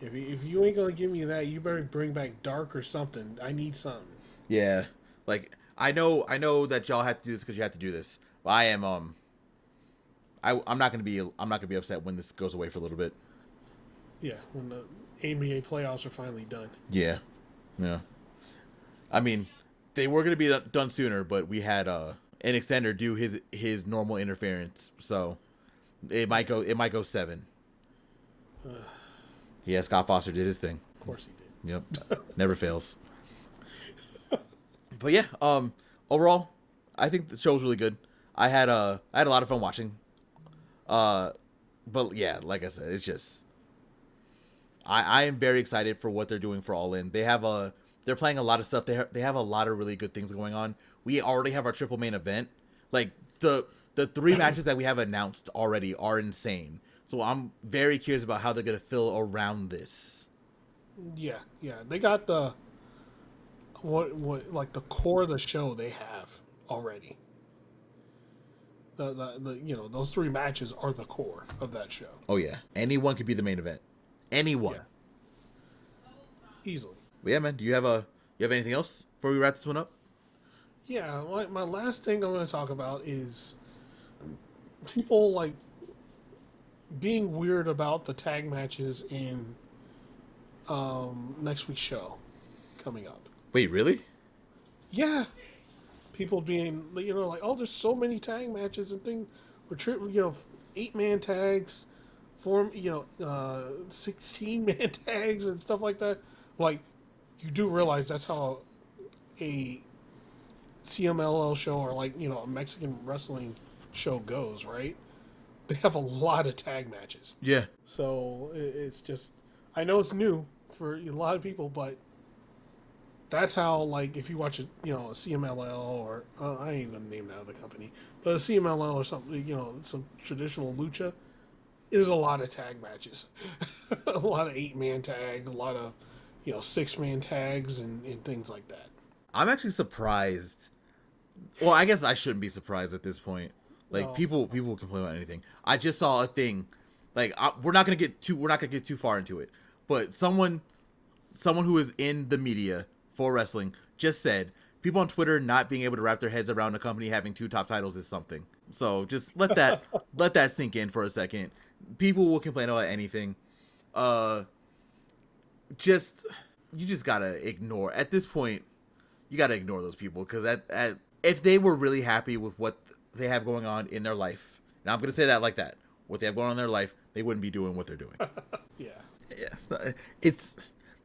S1: If you ain't gonna give me that, you better bring back Dark or something. I need something.
S2: Yeah, like I know that y'all have to do this because you have to do this. But I am I'm not gonna be upset when this goes away for a little bit.
S1: Yeah, when the NBA playoffs are finally done.
S2: Yeah. I mean, they were gonna be done sooner, but we had an extender do his normal interference, so it might go 7. Yeah, Scott Foster did his thing.
S1: Of course he did.
S2: Yep, never fails. But yeah, overall, I think the show was really good. I had a lot of fun watching. But yeah, like I said, it's just I am very excited for what they're doing for All In. They're playing a lot of stuff. They have a lot of really good things going on. We already have our triple main event. Like the 3 matches that we have announced already are insane. So I'm very curious about how they're gonna fill around this.
S1: Yeah. They got the like the core of the show they have already. The those 3 matches are the core of that show.
S2: Oh yeah, anyone could be the main event. Anyone.
S1: Yeah. Easily.
S2: But yeah, man, do you have anything else before we wrap this one up?
S1: Yeah, my last thing I'm going to talk about is people like being weird about the tag matches in next week's show coming up.
S2: Wait, really?
S1: Yeah, people being like, oh, there's so many tag matches and things. We're 8-man tags, 16-man tags and stuff like that. Like, you do realize that's how a CMLL show or a Mexican wrestling show goes, right? They have a lot of tag matches.
S2: Yeah.
S1: So it's just, I know it's new for a lot of people, but that's how, like, if you watch a CMLL or I ain't gonna name that other company, but a CMLL or something, some traditional lucha, there's a lot of tag matches, a lot of 8-man tags, a lot of 6-man tags and things like that.
S2: I'm actually surprised. Well, I guess I shouldn't be surprised at this point. Like,
S1: No.
S2: people complain about anything. I just saw a thing. Like, we're not gonna get too far into it. But someone who is in the media for wrestling just said people on Twitter not being able to wrap their heads around a company having 2 top titles is something. So just let that sink in for a second. People will complain about anything. You just gotta ignore at this point. You gotta ignore those people because if they were really happy with what they have going on in their life, and I'm gonna say that like that, what they have going on in their life, they wouldn't be doing what they're doing.
S1: Yeah.
S2: Yeah, it's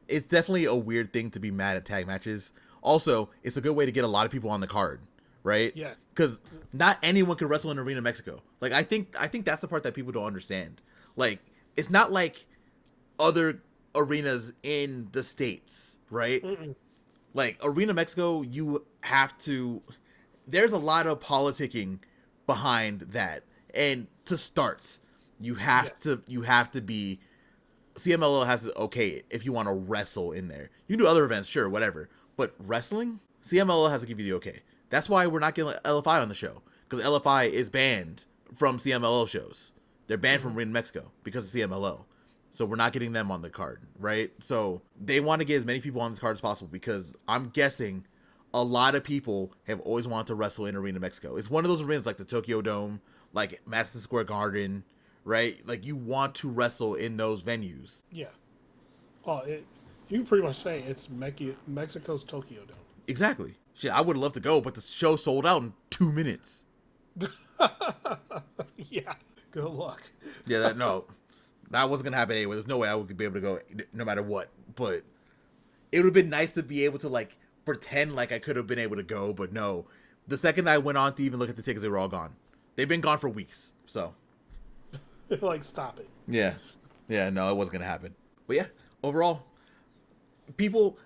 S2: definitely a weird thing to be mad at tag matches. Also, it's a good way to get a lot of people on the card, right?
S1: Yeah.
S2: Because not anyone can wrestle in Arena Mexico. Like, I think that's the part that people don't understand. Like, it's not like other arenas in the States, right?
S1: Mm-mm.
S2: Like, Arena Mexico, you have to. There's a lot of politicking behind that, and to start, you have to be. CMLL has to okay it if you want to wrestle in there. You can do other events, sure, whatever. But wrestling, CMLL has to give you the okay. That's why we're not getting LFI on the show, because LFI is banned from CMLL shows. They're banned from Arena Mexico because of CMLL. So we're not getting them on the card, right? So they want to get as many people on this card as possible because I'm guessing a lot of people have always wanted to wrestle in Arena Mexico. It's one of those arenas like the Tokyo Dome, like Madison Square Garden, right? Like, you want to wrestle in those venues.
S1: Yeah. Oh, you can pretty much say it's Mexico's Tokyo Dome.
S2: Exactly. Shit, I would love to go, but the show sold out in 2 minutes.
S1: Yeah. Good luck.
S2: Yeah, that wasn't gonna happen anyway. There's no way I would be able to go no matter what. But it would have been nice to be able to, like, pretend like I could have been able to go, but no. The second I went on to even look at the tickets, they were all gone. They've been gone for weeks, so.
S1: Like, stop it.
S2: Yeah. Yeah, no, it wasn't gonna happen. But yeah, overall, people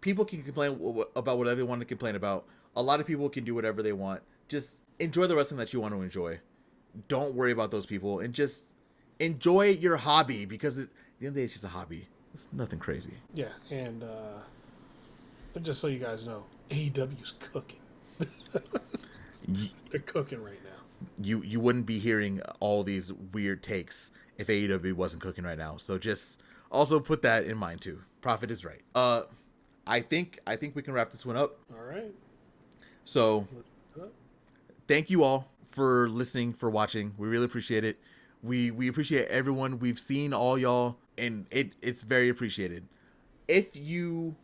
S2: can complain about whatever they want to complain about. A lot of people can do whatever they want. Just enjoy the wrestling that you want to enjoy. Don't worry about those people, and just enjoy your hobby, because at the end of the day, it's just a hobby. It's nothing crazy.
S1: Yeah, and just so you guys know, AEW's cooking. They're cooking right now.
S2: You wouldn't be hearing all these weird takes if AEW wasn't cooking right now. So just also put that in mind too. Proffitt is right. I think we can wrap this one up.
S1: All right.
S2: So thank you all for listening, for watching. We really appreciate it. We appreciate everyone. We've seen all y'all, and it's very appreciated. If you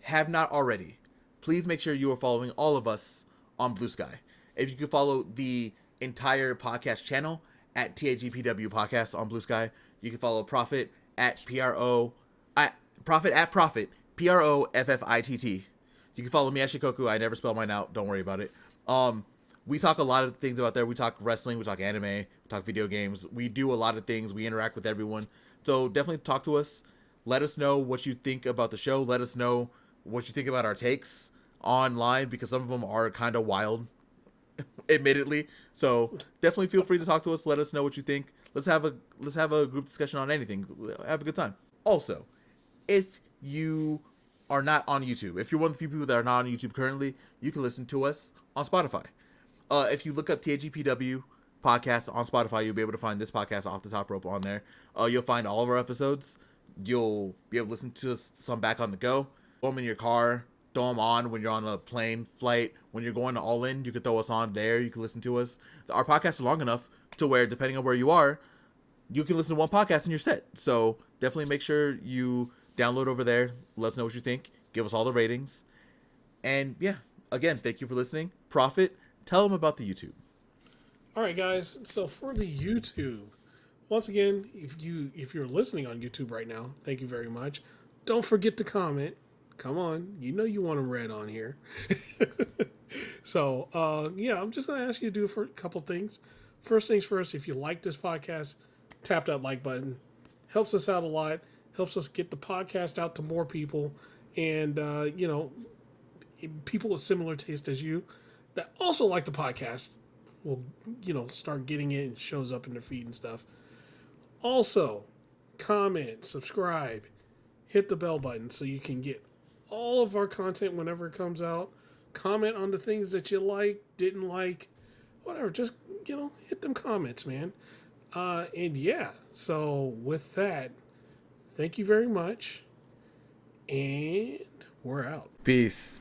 S2: have not already, please make sure you are following all of us on Blue Sky. If you could follow the entire podcast channel at TAGPW Podcast on Blue Sky, you can follow Proffitt at Proffitt, PROFFITT. You can follow me at Shikoku. I never spell mine out. Don't worry about it. We talk a lot of things about there. We talk wrestling. We talk anime. We talk video games. We do a lot of things. We interact with everyone. So definitely talk to us. Let us know what you think about the show. Let us know what you think about our takes online, because some of them are kind of wild, admittedly. So definitely feel free to talk to us. Let us know what you think. Let's have a group discussion on anything. Have a good time. Also, if you are not on YouTube, if you're one of the few people that are not on YouTube currently, you can listen to us on Spotify. If you look up TAGPW podcast on Spotify, you'll be able to find this podcast Off the Top Rope on there. You'll find all of our episodes. You'll be able to listen to some back on the go. Throw them in your car. Throw them on when you're on a plane flight. When you're going to All In, you can throw us on there. You can listen to us. Our podcasts are long enough to where, depending on where you are, you can listen to one podcast in your set. So definitely make sure you download over there. Let us know what you think. Give us all the ratings. And yeah, again, thank you for listening. Proffitt, tell them about the YouTube.
S1: All right, guys. So for the YouTube, once again, if you're listening on YouTube right now, thank you very much. Don't forget to comment. Come on, you know you want them read on here. So yeah, I'm just gonna ask you to do for a couple things. First things first, if you like this podcast, tap that like button. Helps us out a lot. Helps us get the podcast out to more people, and people with similar taste as you that also like the podcast will start getting it and shows up in their feed and stuff. Also, comment, subscribe, hit the bell button so you can get all of our content whenever it comes out. Comment on the things that you like, didn't like, whatever. Just, hit them comments, man. And yeah, so with that, thank you very much. And we're out.
S2: Peace.